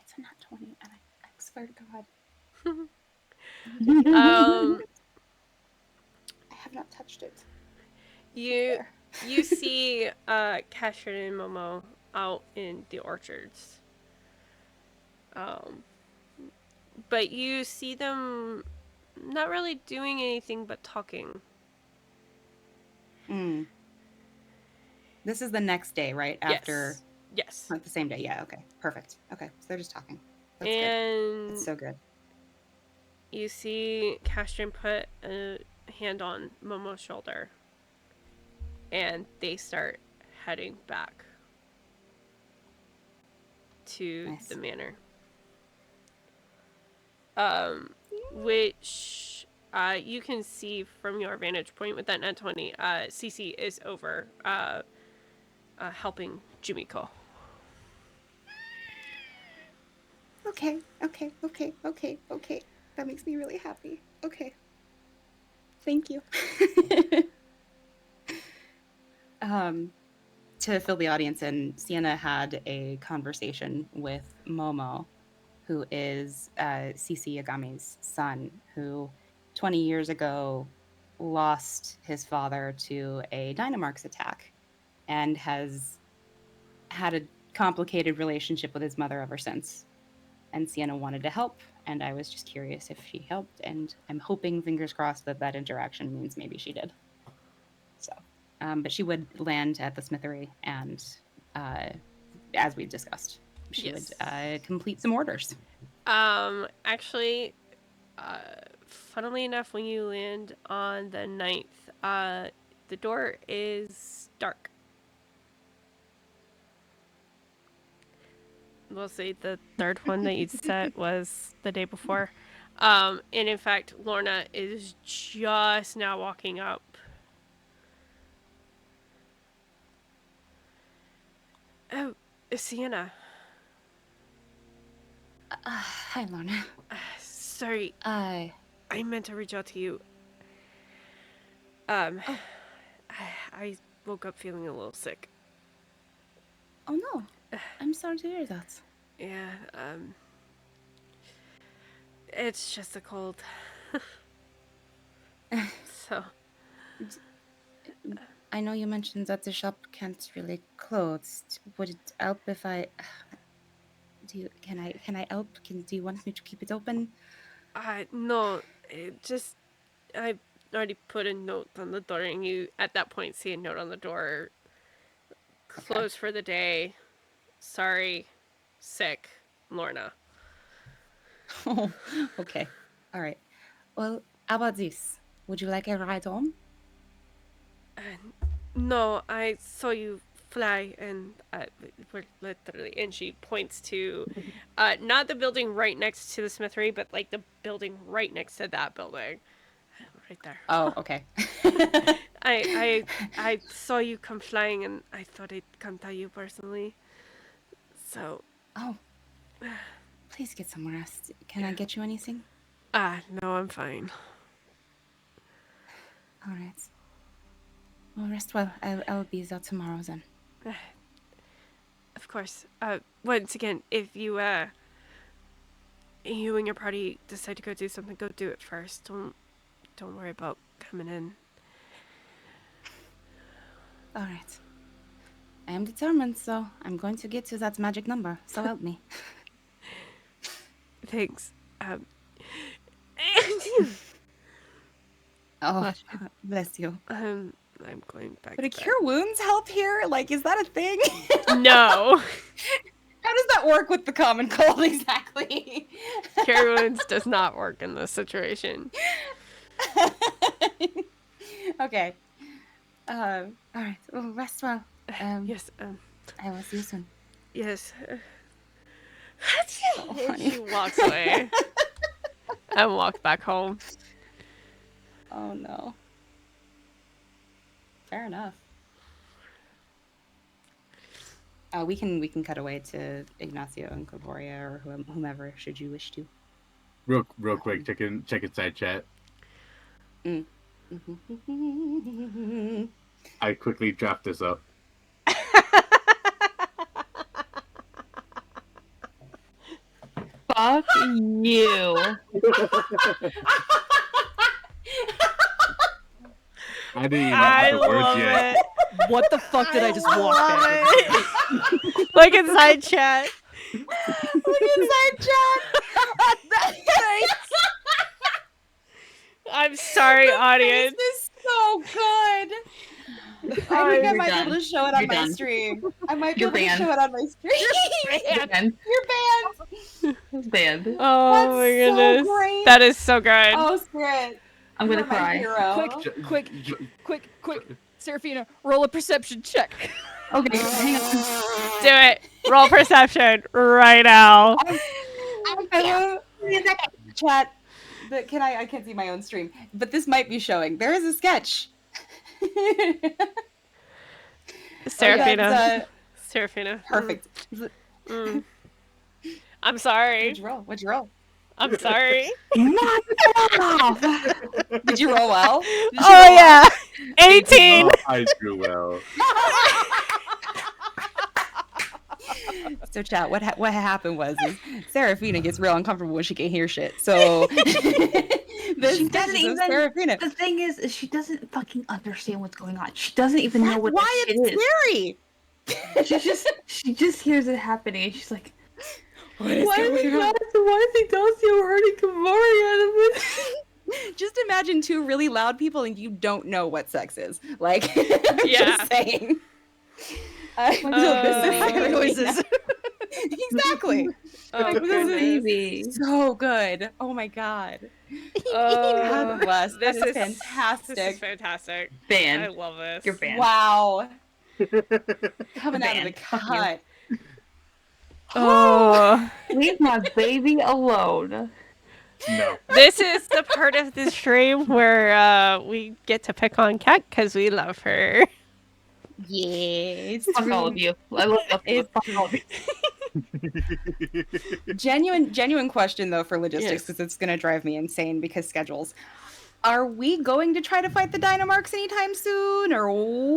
Speaker 2: It's a nat 20, and I swear to God, I have not touched it.
Speaker 1: You see Cashin and Momo out in the orchards. But you see them not really doing anything but talking.
Speaker 2: This is the next day, right? After...
Speaker 1: Yes.
Speaker 2: Like the same day, yeah, okay. Perfect. Okay, so they're just talking. That's good.
Speaker 1: And
Speaker 2: That's so good.
Speaker 1: you see Cashin put a hand on Momo's shoulder. And they start heading back to
Speaker 2: Nice.
Speaker 1: the manor. Which you can see from your vantage point with that net 20. Cece is over helping Jumiko.
Speaker 2: Okay. That makes me really happy. Okay. Thank you. To fill the audience in, Sienna had a conversation with Momo, who is Cece Yagami's son, who 20 years ago lost his father to a Dynamarx attack and has had a complicated relationship with his mother ever since. And Sienna wanted to help, and I was just curious if she helped, and I'm hoping, fingers crossed, that that interaction means maybe she did. So, but she would land at the smithery, and as we discussed, she would complete some orders.
Speaker 1: Actually, funnily enough, when you land on the 9th, the door is dark. We'll say the third one that you set was the day before. And in fact, Lorna is just now walking up. Oh, Sienna.
Speaker 2: Hi, Lorna.
Speaker 1: Sorry,
Speaker 2: I
Speaker 1: meant to reach out to you. I woke up feeling a little sick.
Speaker 2: Oh no, I'm sorry to hear that.
Speaker 1: Yeah, it's just a cold. So,
Speaker 2: I know you mentioned that the shop can't really close. Would it help if I? Can I help? Do you want me to keep it open?
Speaker 1: no, I already put a note on the door, and you at that point see a note on the door. Closed for the day. Sorry, sick, Lorna.
Speaker 2: Oh, okay. All right. Well, how about this? Would you like a ride home?
Speaker 1: No, I saw you fly, and we're literally. And she points to, not the building right next to the smithery, but like the building right next to that building, right there.
Speaker 2: Oh, okay.
Speaker 1: I saw you come flying, and I thought I'd come tell you personally. So.
Speaker 2: Oh, please get some rest. Can I get you anything?
Speaker 1: No, I'm fine.
Speaker 2: All right. Well, rest well. I'll be there tomorrow then.
Speaker 1: Of course. Once again, if you and your party decide to go do something, go do it first. Don't worry about coming in.
Speaker 2: All right. I am determined, so I'm going to get to that magic number. So help me.
Speaker 1: Thanks.
Speaker 2: Oh, bless you.
Speaker 1: I'm going back.
Speaker 2: Would a cure wounds help here? Like, is that a thing?
Speaker 1: No.
Speaker 2: How does that work with the common cold exactly?
Speaker 1: Cure wounds does not work in this situation.
Speaker 2: Okay. All right. Well, rest well.
Speaker 1: Yes.
Speaker 2: I will see you soon.
Speaker 1: Yes.
Speaker 2: Oh,
Speaker 1: And
Speaker 2: honey.
Speaker 1: she walks away and walks back home.
Speaker 2: Oh no. Fair enough. We can cut away to Ignacio and Corvoria or whomever, should you wish to.
Speaker 4: Real quick, check inside chat. I quickly draft this up.
Speaker 3: Fuck you.
Speaker 4: I didn't even have the words yet.
Speaker 5: What the fuck did I just walk back?
Speaker 1: Look inside chat.
Speaker 2: Look inside chat.
Speaker 1: I'm sorry, audience.
Speaker 2: This is so good. I think I might be able to show it on
Speaker 3: You're
Speaker 2: my
Speaker 3: done.
Speaker 2: stream. I might be
Speaker 3: You're
Speaker 2: able to
Speaker 3: banned.
Speaker 2: show it on my stream.
Speaker 3: Banned.
Speaker 2: You're banned.
Speaker 3: Banned.
Speaker 1: Oh
Speaker 2: That's
Speaker 1: my
Speaker 2: so
Speaker 1: goodness.
Speaker 2: great.
Speaker 1: That is so good.
Speaker 2: Oh, Spirit.
Speaker 3: I'm gonna
Speaker 2: You're my
Speaker 3: cry.
Speaker 2: hero.
Speaker 5: Quick, Seraphina, roll a perception check.
Speaker 3: Okay, hang on.
Speaker 1: Do it. Roll perception right now.
Speaker 2: Chat. I can't see my own stream, but this might be showing. There is a sketch.
Speaker 1: Seraphina. Seraphina.
Speaker 2: Perfect.
Speaker 1: Mm. I'm sorry.
Speaker 2: What'd you roll?
Speaker 1: I'm sorry.
Speaker 3: Knock it off!
Speaker 2: Did you roll well?
Speaker 1: Oh yeah. 18.
Speaker 4: Oh, I do well.
Speaker 2: So chat, what happened was Serephina gets real uncomfortable when she can hear shit. So this
Speaker 3: She doesn't
Speaker 2: is
Speaker 3: even.
Speaker 2: Serephina.
Speaker 3: The thing is, she doesn't fucking understand what's going on. She doesn't even know
Speaker 2: That's
Speaker 3: what
Speaker 2: why
Speaker 3: that
Speaker 2: it's
Speaker 3: shit
Speaker 2: scary.
Speaker 3: is. She just hears it happening. And she's like,
Speaker 2: What is
Speaker 3: why is
Speaker 2: going
Speaker 3: Ignacio hurting Kamari?
Speaker 2: Just imagine two really loud people and you don't know what sex is. Like, I'm
Speaker 1: Yeah.
Speaker 2: just saying. This is
Speaker 5: noises.
Speaker 2: Exactly.
Speaker 1: Oh,
Speaker 2: Like, this is
Speaker 1: goodness.
Speaker 3: Baby.
Speaker 2: so good. Oh my god.
Speaker 1: Oh,
Speaker 2: God bless.
Speaker 1: this
Speaker 2: That is
Speaker 1: is
Speaker 2: fantastic.
Speaker 1: This is fantastic. I
Speaker 3: Banned.
Speaker 1: love this.
Speaker 3: You're banned.
Speaker 2: Wow. Coming out of the
Speaker 3: Banned. Fuck you.
Speaker 2: cut.
Speaker 1: Oh,
Speaker 3: Leave my baby alone.
Speaker 4: No.
Speaker 1: this is the part of the stream where we get to pick on Kat because we love her.
Speaker 2: Yes.
Speaker 3: Fuck all of you. I love you. Fuck all of you.
Speaker 2: Genuine question though for logistics
Speaker 1: Yes.
Speaker 2: because it's gonna drive me insane because schedules. Are we going to try to fight the Dynamarx anytime soon, or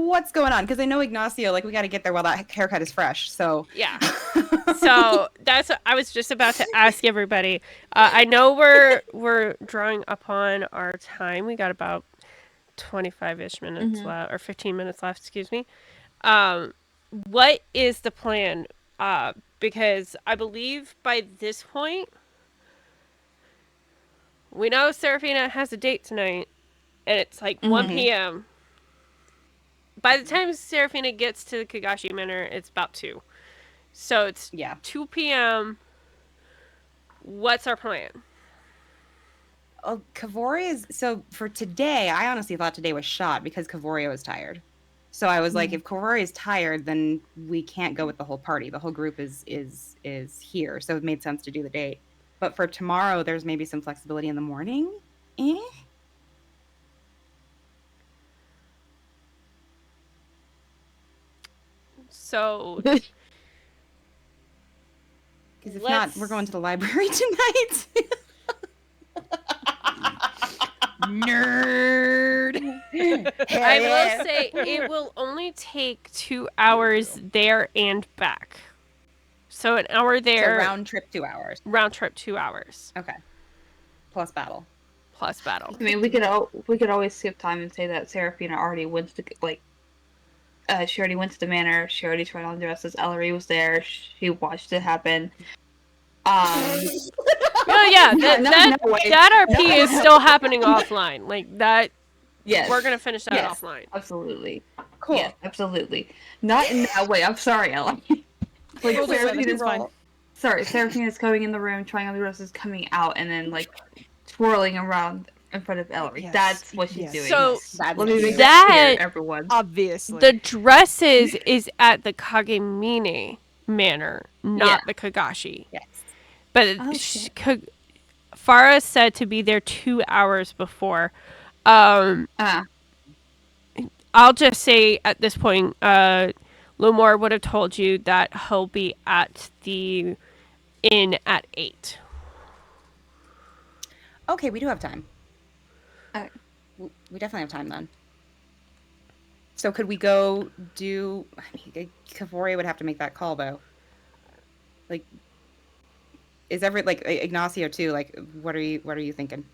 Speaker 2: what's going on? Because I know Ignacio, like we got to get there while that haircut is fresh. So
Speaker 1: Yeah. So that's what I was just about to ask everybody. I know we're drawing upon our time. We got about 25-ish minutes left, or 15 minutes left. Excuse me. What is the plan? Because I believe by this point, we know Seraphina has a date tonight, and it's like 1 p.m. By the time Seraphina gets to the Kagashi Manor, it's about 2. So it's
Speaker 2: yeah.
Speaker 1: 2 p.m. What's our plan?
Speaker 2: Oh, Kavoria is so for today. I honestly thought today was shot because Kavoria was tired. So I was like, if Kavoria is tired, then we can't go with the whole party. The whole group is here, so it made sense to do the date. But for tomorrow, there's maybe some flexibility in the morning.
Speaker 1: So
Speaker 2: Because if not, we're going to the library tonight.
Speaker 5: Nerd.
Speaker 1: I will say it will only take 2 hours there and back. So an hour
Speaker 2: So
Speaker 1: there,
Speaker 2: round trip 2 hours.
Speaker 1: round trip 2 hours
Speaker 2: Okay. Plus battle.
Speaker 1: plus battle.
Speaker 3: I mean, we could always skip time and say that Seraphina already went to she already went to the manor. She already tried on dresses. Elery was there. She watched it happen.
Speaker 1: Oh yeah,
Speaker 3: No,
Speaker 1: that RP is still happening offline. Like that,
Speaker 3: Yes,
Speaker 1: we're gonna finish that
Speaker 3: Yes.
Speaker 1: offline.
Speaker 3: absolutely.
Speaker 2: Cool.
Speaker 3: Yes, absolutely. Not in that way. I'm sorry, Elery. Like
Speaker 5: Roll this way,
Speaker 3: Seraphina's
Speaker 5: that's fine.
Speaker 3: Sorry, Seraphina's going in the room, trying on the dresses, coming out, and then like twirling around in front of Elery.
Speaker 5: Yes.
Speaker 3: That's what she's
Speaker 5: Yes.
Speaker 3: doing.
Speaker 1: So
Speaker 2: That's
Speaker 3: Let me make
Speaker 1: that-
Speaker 3: that clear, everyone.
Speaker 5: Obviously.
Speaker 1: the dresses is at the Kagemine Manor, not the Kagashi.
Speaker 2: Yes.
Speaker 1: But
Speaker 3: Okay.
Speaker 1: Farah said to be there 2 hours before. I'll just say at this point, Lumore would have told you that he'll be at the inn at 8.
Speaker 2: Okay, we do have time.
Speaker 3: Okay.
Speaker 2: We definitely have time then. So could we go do? I mean, Kavoria would have to make that call though. Like, is like Ignacio too? Like, what are you thinking?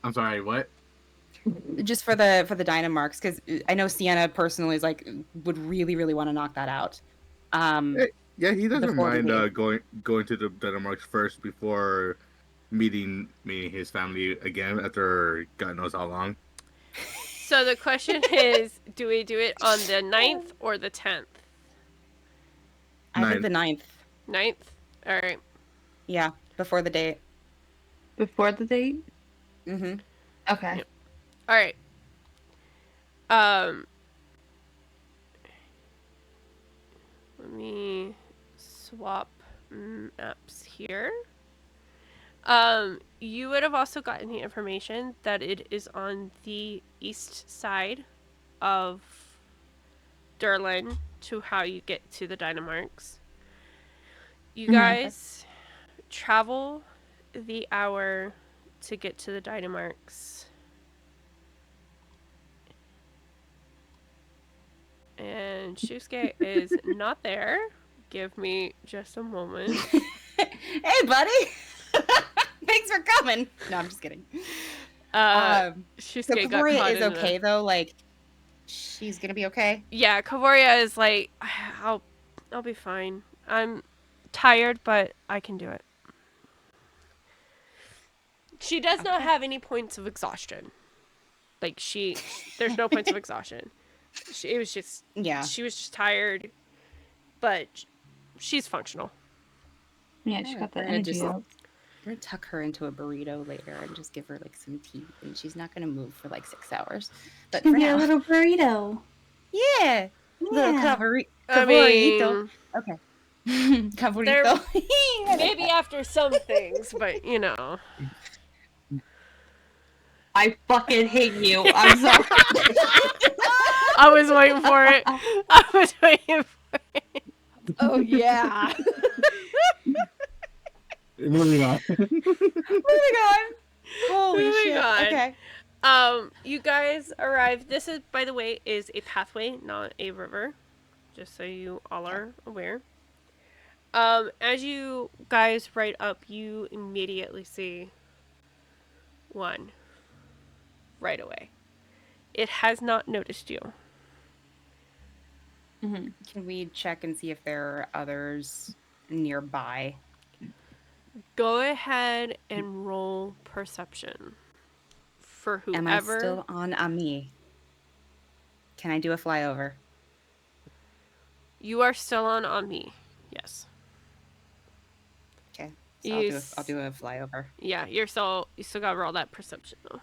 Speaker 4: I'm sorry, what?
Speaker 2: Just for the Dynamarx, because I know Sienna personally is like would really want to knock that out.
Speaker 4: Yeah, he doesn't
Speaker 2: Before we
Speaker 4: mind
Speaker 2: leave.
Speaker 4: going to the Dynamarx first before meeting his family again after God knows how long.
Speaker 1: So the question is, do we do it on the 9th or the 10th?
Speaker 2: I did the 9th.
Speaker 1: 9th? All right.
Speaker 2: Yeah, before the date.
Speaker 3: Before the date?
Speaker 2: Mm-hmm.
Speaker 3: Okay.
Speaker 1: Yep. All right. Let me swap maps here. You would have also gotten the information that it is on the east side of Durlin to how you get to the Dynamarx. You guys travel the hour to get to the Dynamarx. And Shusuke is not there. Give me just a moment.
Speaker 2: Hey, buddy. Thanks for coming. No, I'm just kidding. So
Speaker 1: Shusuke got
Speaker 2: Kavoria
Speaker 1: caught
Speaker 2: is
Speaker 1: in
Speaker 2: okay though. Like, she's gonna be okay.
Speaker 1: Yeah, Kavoria is like, I'll be fine. I'm tired, but I can do it. She does not have any points of exhaustion. Like there's no points of exhaustion. She was just tired, but she's functional.
Speaker 3: Yeah, she got the
Speaker 2: We're
Speaker 3: energy up.
Speaker 2: gonna tuck her into a burrito later and just give her like some tea, and she's not gonna move for like 6 hours. But for now,
Speaker 3: a little burrito.
Speaker 2: yeah, little cavorito.
Speaker 1: I mean,
Speaker 2: Okay, cavorito.
Speaker 1: maybe after some things, but you know.
Speaker 3: I fucking hate you. I'm sorry.
Speaker 1: I was waiting for it. I was waiting for it.
Speaker 5: Oh yeah.
Speaker 4: Moving on.
Speaker 2: Moving on. Holy
Speaker 1: Moving
Speaker 2: shit.
Speaker 1: on.
Speaker 2: Okay.
Speaker 1: You guys arrived. This is, by the way, is a pathway, not a river. Just so you all are aware. As you guys ride up, you immediately see one right away. It has not noticed you.
Speaker 3: Mm-hmm.
Speaker 2: Can we check and see if there are others nearby?
Speaker 1: Go ahead and roll perception for whoever.
Speaker 2: Am I still on Ami? Can I do a flyover?
Speaker 1: You are still on Omni. Yes.
Speaker 2: Okay. So I'll do a flyover.
Speaker 1: Yeah, you still gotta roll that perception though.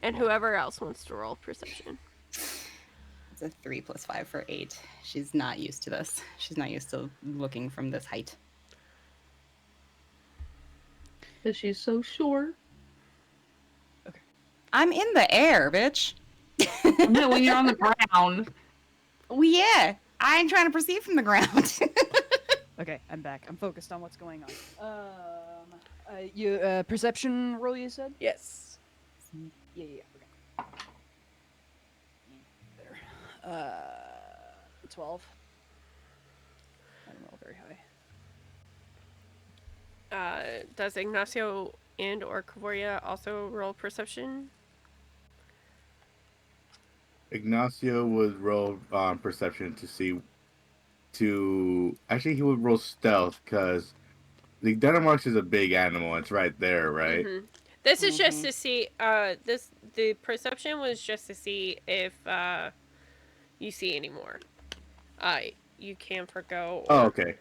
Speaker 1: And whoever else wants to roll perception.
Speaker 2: It's a 3 + 5 for 8. She's not used to this. She's not used to looking from this height.
Speaker 3: Because she's so short.
Speaker 2: I'm in the air, bitch.
Speaker 3: No, when you're on the ground.
Speaker 2: Well, yeah. I ain't trying to proceed from the ground.
Speaker 5: Okay, I'm back. I'm focused on what's going on. You perception roll, you said?
Speaker 1: Yes.
Speaker 5: Yeah. Okay. There. 12. I don't roll very high.
Speaker 1: Does Ignacio and or Kavoria also roll perception?
Speaker 4: Ignacio would roll perception to see. Actually, he would roll stealth because the Dynamarx is a big animal. It's right there, right?
Speaker 1: Mm-hmm. This is just to see. The perception was just to see if you see any more. You can forgo.
Speaker 4: Oh, okay.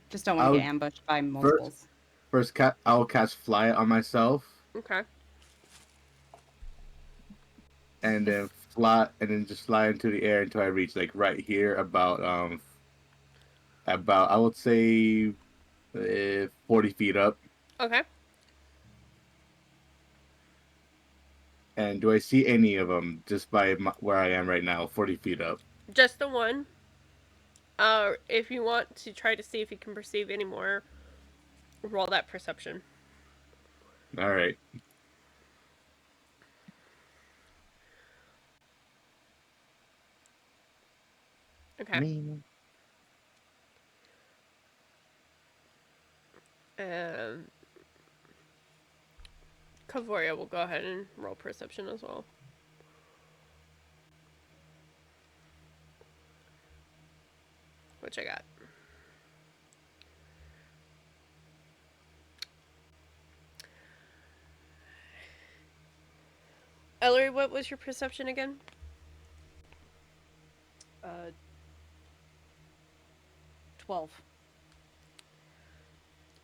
Speaker 2: Just don't want to get ambushed by multiples.
Speaker 4: First, I will cast fly on myself.
Speaker 1: Okay.
Speaker 4: And then just fly into the air until I reach like right here about I would say 40 feet up.
Speaker 1: Okay.
Speaker 4: And do I see any of them just by where I am right now, 40 feet up?
Speaker 1: Just the one. If you want to try to see if you can perceive any more, roll that perception.
Speaker 4: All right.
Speaker 1: Okay. Kavoria will go ahead and roll perception as well. Which I got. Elery, what was your perception again?
Speaker 5: 12.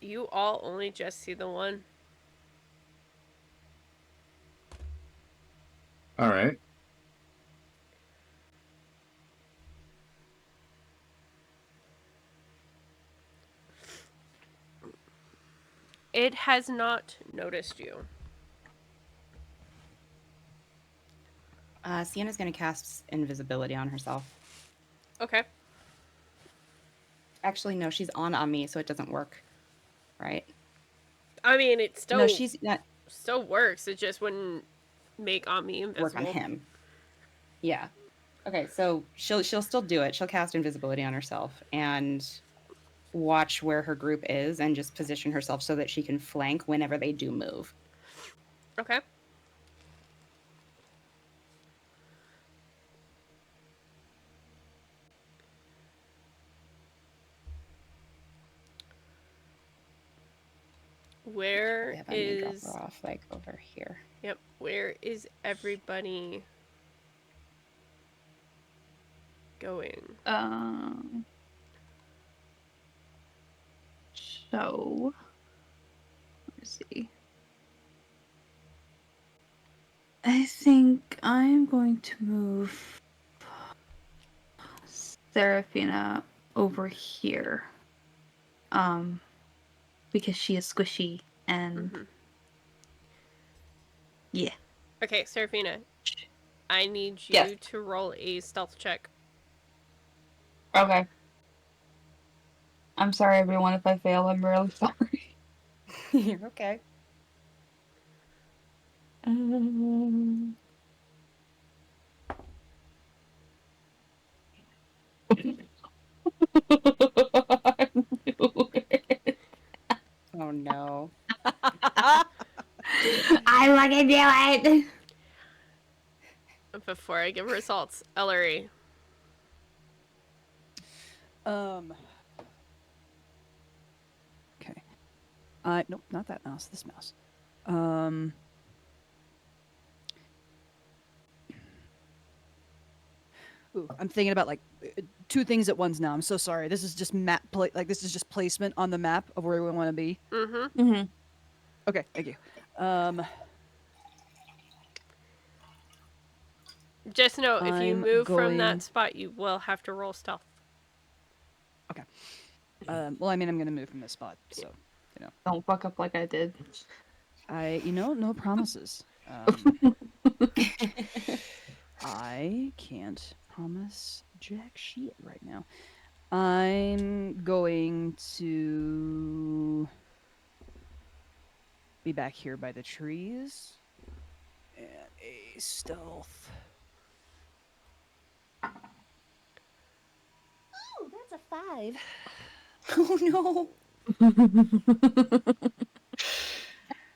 Speaker 1: You all only just see the one.
Speaker 4: All right.
Speaker 1: It has not noticed you.
Speaker 2: Sienna's going to cast invisibility on herself.
Speaker 1: Okay.
Speaker 2: Actually, no, she's on me, so it doesn't work. Right?
Speaker 1: I mean, it still
Speaker 2: No, she's not
Speaker 1: still works. It just wouldn't make Ami invisible.
Speaker 2: work on him. Yeah. Okay, so she'll still do it. She'll cast invisibility on herself and watch where her group is and just position herself so that she can flank whenever they do move.
Speaker 1: Okay. Where
Speaker 2: We have Onion drop
Speaker 1: is...
Speaker 2: her off, like, over here.
Speaker 1: Yep. Where is everybody going?
Speaker 3: So let's see. I think I'm going to move Serephina over here. Because she is squishy and
Speaker 1: Mhm.
Speaker 3: yeah.
Speaker 1: Okay, Serephina. I need you
Speaker 3: Yes.
Speaker 1: to roll a stealth check.
Speaker 3: Okay. I'm sorry, everyone, if I fail. I'm really sorry.
Speaker 2: You're okay. Oh no.
Speaker 3: I'm not gonna do it.
Speaker 1: Before I give results, Elery.
Speaker 5: Okay. Nope, not that mouse. This mouse. Ooh, I'm thinking about like two things at once now. I'm so sorry. This is just this is just placement on the map of where we want to be.
Speaker 1: Mm-hmm.
Speaker 3: Mm-hmm.
Speaker 5: Okay, thank you.
Speaker 1: Just know, if you
Speaker 5: I'm
Speaker 1: move from
Speaker 5: going-
Speaker 1: that spot, you will have to roll stealth.
Speaker 5: Okay. Well, I mean, I'm gonna move from this spot, so
Speaker 3: Don't fuck up like I did.
Speaker 5: no promises. I can't promise jack shit right now. I'm going to be back here by the trees. And a stealth. Oh, that's a 5.
Speaker 2: Oh no.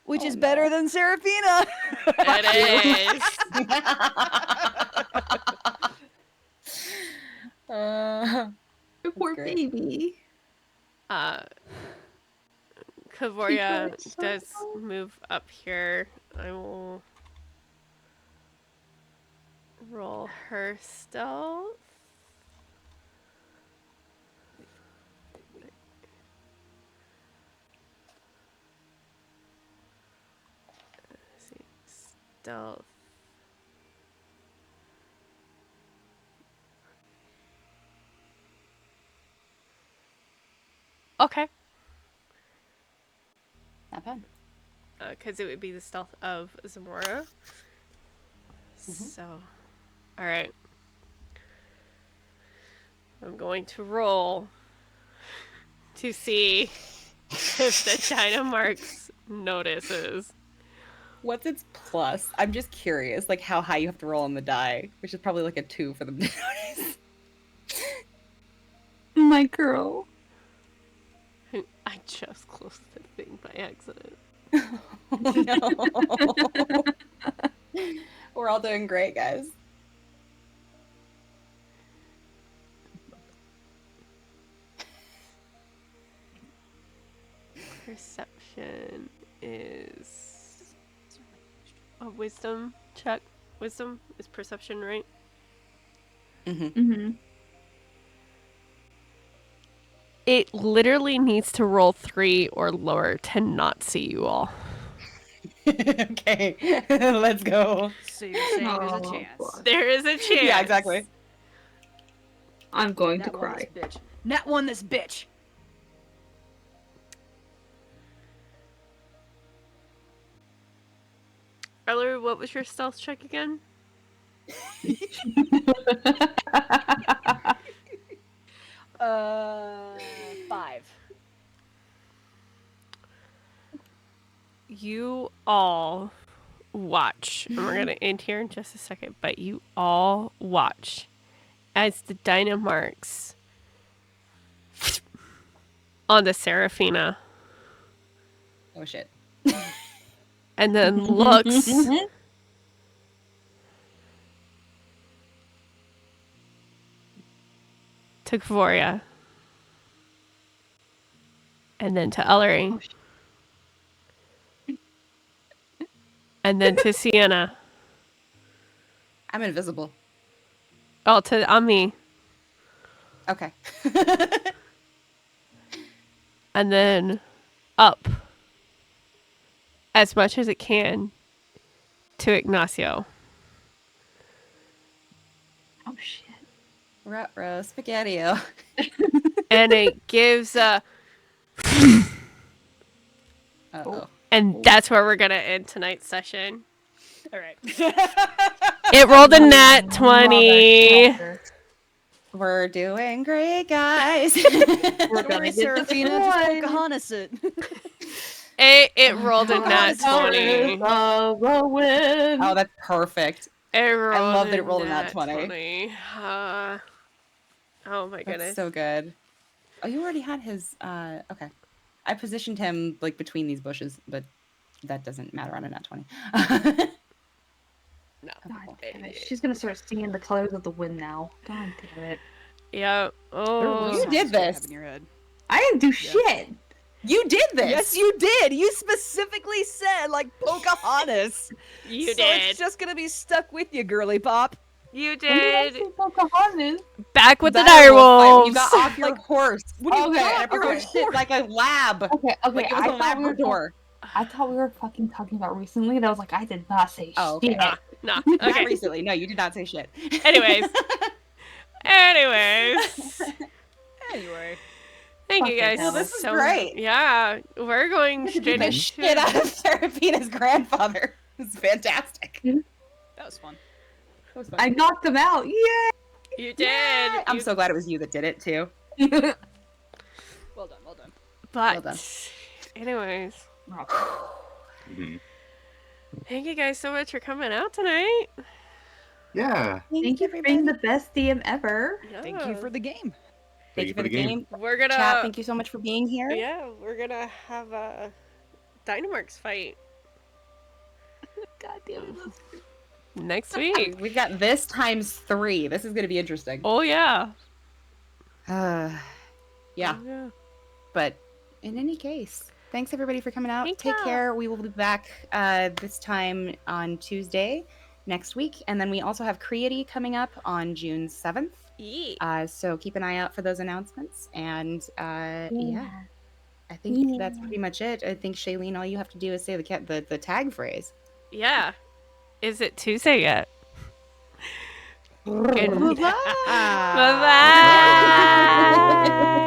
Speaker 5: Which
Speaker 2: Oh,
Speaker 5: is better
Speaker 2: no.
Speaker 5: than Serephina.
Speaker 1: It is.
Speaker 3: Poor
Speaker 2: great.
Speaker 3: baby.
Speaker 1: Kavoria
Speaker 3: hurt so
Speaker 1: does
Speaker 3: bad.
Speaker 1: move up here. I will roll her stealth. Let's see. Stealth. Okay.
Speaker 2: Not bad.
Speaker 1: Because it would be the stealth of Zamora. So, alright. I'm going to roll to see if the Dynamarx notices.
Speaker 2: What's its plus? I'm just curious, like how high you have to roll on the die, which is probably like a 2 for them to notice.
Speaker 3: My girl.
Speaker 1: I just closed the thing by accident.
Speaker 2: Oh, no. We're all doing great, guys.
Speaker 1: Perception is a wisdom check. Wisdom is perception, right?
Speaker 3: Mm-hmm.
Speaker 1: It literally needs to roll 3 or lower to not see you all.
Speaker 2: Okay, let's go.
Speaker 5: So you're saying there's a
Speaker 3: Oh,
Speaker 5: chance.
Speaker 3: fuck.
Speaker 1: There is a chance.
Speaker 2: Yeah, exactly.
Speaker 3: I'm going to
Speaker 5: Nat won
Speaker 3: cry.
Speaker 5: this bitch. Nat won this bitch.
Speaker 1: Elery, what was your stealth check again?
Speaker 5: 5.
Speaker 1: You all watch, and we're gonna end here in just a second, but you all watch as the Dynamarx on the Serephina
Speaker 2: Oh shit.
Speaker 1: and then looks to Kvoria and then to Elery
Speaker 3: Oh, shit.
Speaker 1: and then to Sienna.
Speaker 2: I'm invisible.
Speaker 1: Oh, to Ami.
Speaker 2: Okay.
Speaker 1: And then up as much as it can to Ignacio.
Speaker 3: Oh shit.
Speaker 2: Ruh-roh, spaghetti-o.
Speaker 1: And it gives a...
Speaker 2: Uh-oh.
Speaker 1: And that's where we're going to end tonight's session.
Speaker 5: All right.
Speaker 1: It rolled a nat 20.
Speaker 3: Mother.
Speaker 2: We're doing great, guys.
Speaker 3: We're
Speaker 5: Don't
Speaker 3: gonna
Speaker 5: worry,
Speaker 3: get the
Speaker 5: Seraphina. Just
Speaker 3: point.
Speaker 5: Pocahontas it.
Speaker 1: It rolled a nat 20.
Speaker 2: Oh, that's perfect.
Speaker 1: It rolled
Speaker 2: love that it rolled a nat 20.
Speaker 1: 20. Oh my
Speaker 2: That's
Speaker 1: goodness.
Speaker 2: so good. Oh, you already had his, okay. I positioned him, like, between these bushes, but that doesn't matter on a nat 20.
Speaker 1: No.
Speaker 3: God damn it. She's gonna start singing the colors of the wind now. God damn it.
Speaker 1: Yeah. Oh.
Speaker 2: You did this.
Speaker 5: In your head.
Speaker 3: I didn't do shit.
Speaker 2: You did this!
Speaker 5: Yes, you did. You specifically said like Pocahontas.
Speaker 1: You
Speaker 5: So
Speaker 1: did.
Speaker 5: it's just gonna be stuck with you, girly pop.
Speaker 1: You
Speaker 3: When did I
Speaker 1: did.
Speaker 3: say Pocahontas?
Speaker 1: Back with the
Speaker 2: Dire
Speaker 1: direwolves.
Speaker 2: You got off your horse.
Speaker 5: When you
Speaker 3: Okay,
Speaker 5: got
Speaker 2: And
Speaker 5: your
Speaker 2: approached it like a lab.
Speaker 3: Okay,
Speaker 2: Like it was
Speaker 3: I
Speaker 2: a
Speaker 3: thought we were
Speaker 2: Labrador.
Speaker 3: I thought we were fucking talking about recently, and I was like, I did not say
Speaker 2: Oh, okay.
Speaker 3: shit.
Speaker 1: Nah.
Speaker 2: Not
Speaker 1: Okay.
Speaker 2: recently. No, you did not say shit.
Speaker 1: Anyways.
Speaker 5: Anyway.
Speaker 1: Thank you
Speaker 3: Fucking
Speaker 1: guys
Speaker 3: hell.
Speaker 2: This is
Speaker 1: so
Speaker 2: great.
Speaker 1: Yeah. We're going
Speaker 2: Beat
Speaker 1: straight
Speaker 2: the
Speaker 1: into
Speaker 2: shit out of Seraphina's grandfather. It's fantastic.
Speaker 5: That was fun.
Speaker 2: That was fun.
Speaker 3: I knocked him out. Yeah.
Speaker 1: You did.
Speaker 2: I'm
Speaker 1: You-
Speaker 2: so glad it was you that did it too.
Speaker 5: Well done. Well done.
Speaker 1: But
Speaker 2: Well done.
Speaker 1: anyways.
Speaker 4: Mhm.
Speaker 1: Thank you guys so much for coming out tonight.
Speaker 4: Yeah.
Speaker 3: Thank you for being the best DM ever.
Speaker 5: Thank you for the game.
Speaker 2: Thank you for the game.
Speaker 1: We're gonna
Speaker 2: Chat, thank you so much for being here.
Speaker 1: Yeah, we're gonna have a Dynamarx fight
Speaker 3: God damn it.
Speaker 1: next week.
Speaker 2: We've got this times 3. This is going to be interesting.
Speaker 1: Oh yeah.
Speaker 2: Yeah,
Speaker 1: Yeah.
Speaker 2: but in any case, thanks everybody for coming out.
Speaker 1: Thank
Speaker 2: Take
Speaker 1: ya.
Speaker 2: care. We will be back this time on Tuesday next week. And then we also have Creity coming up on June 7th.
Speaker 1: Yeah.
Speaker 2: So keep an eye out for those announcements. And yeah, I think that's pretty much it. I think, Shailene, all you have to do is say the tag phrase.
Speaker 1: Yeah. Is it Tuesday yet? Good.
Speaker 2: Bye-bye.
Speaker 1: Bye-bye.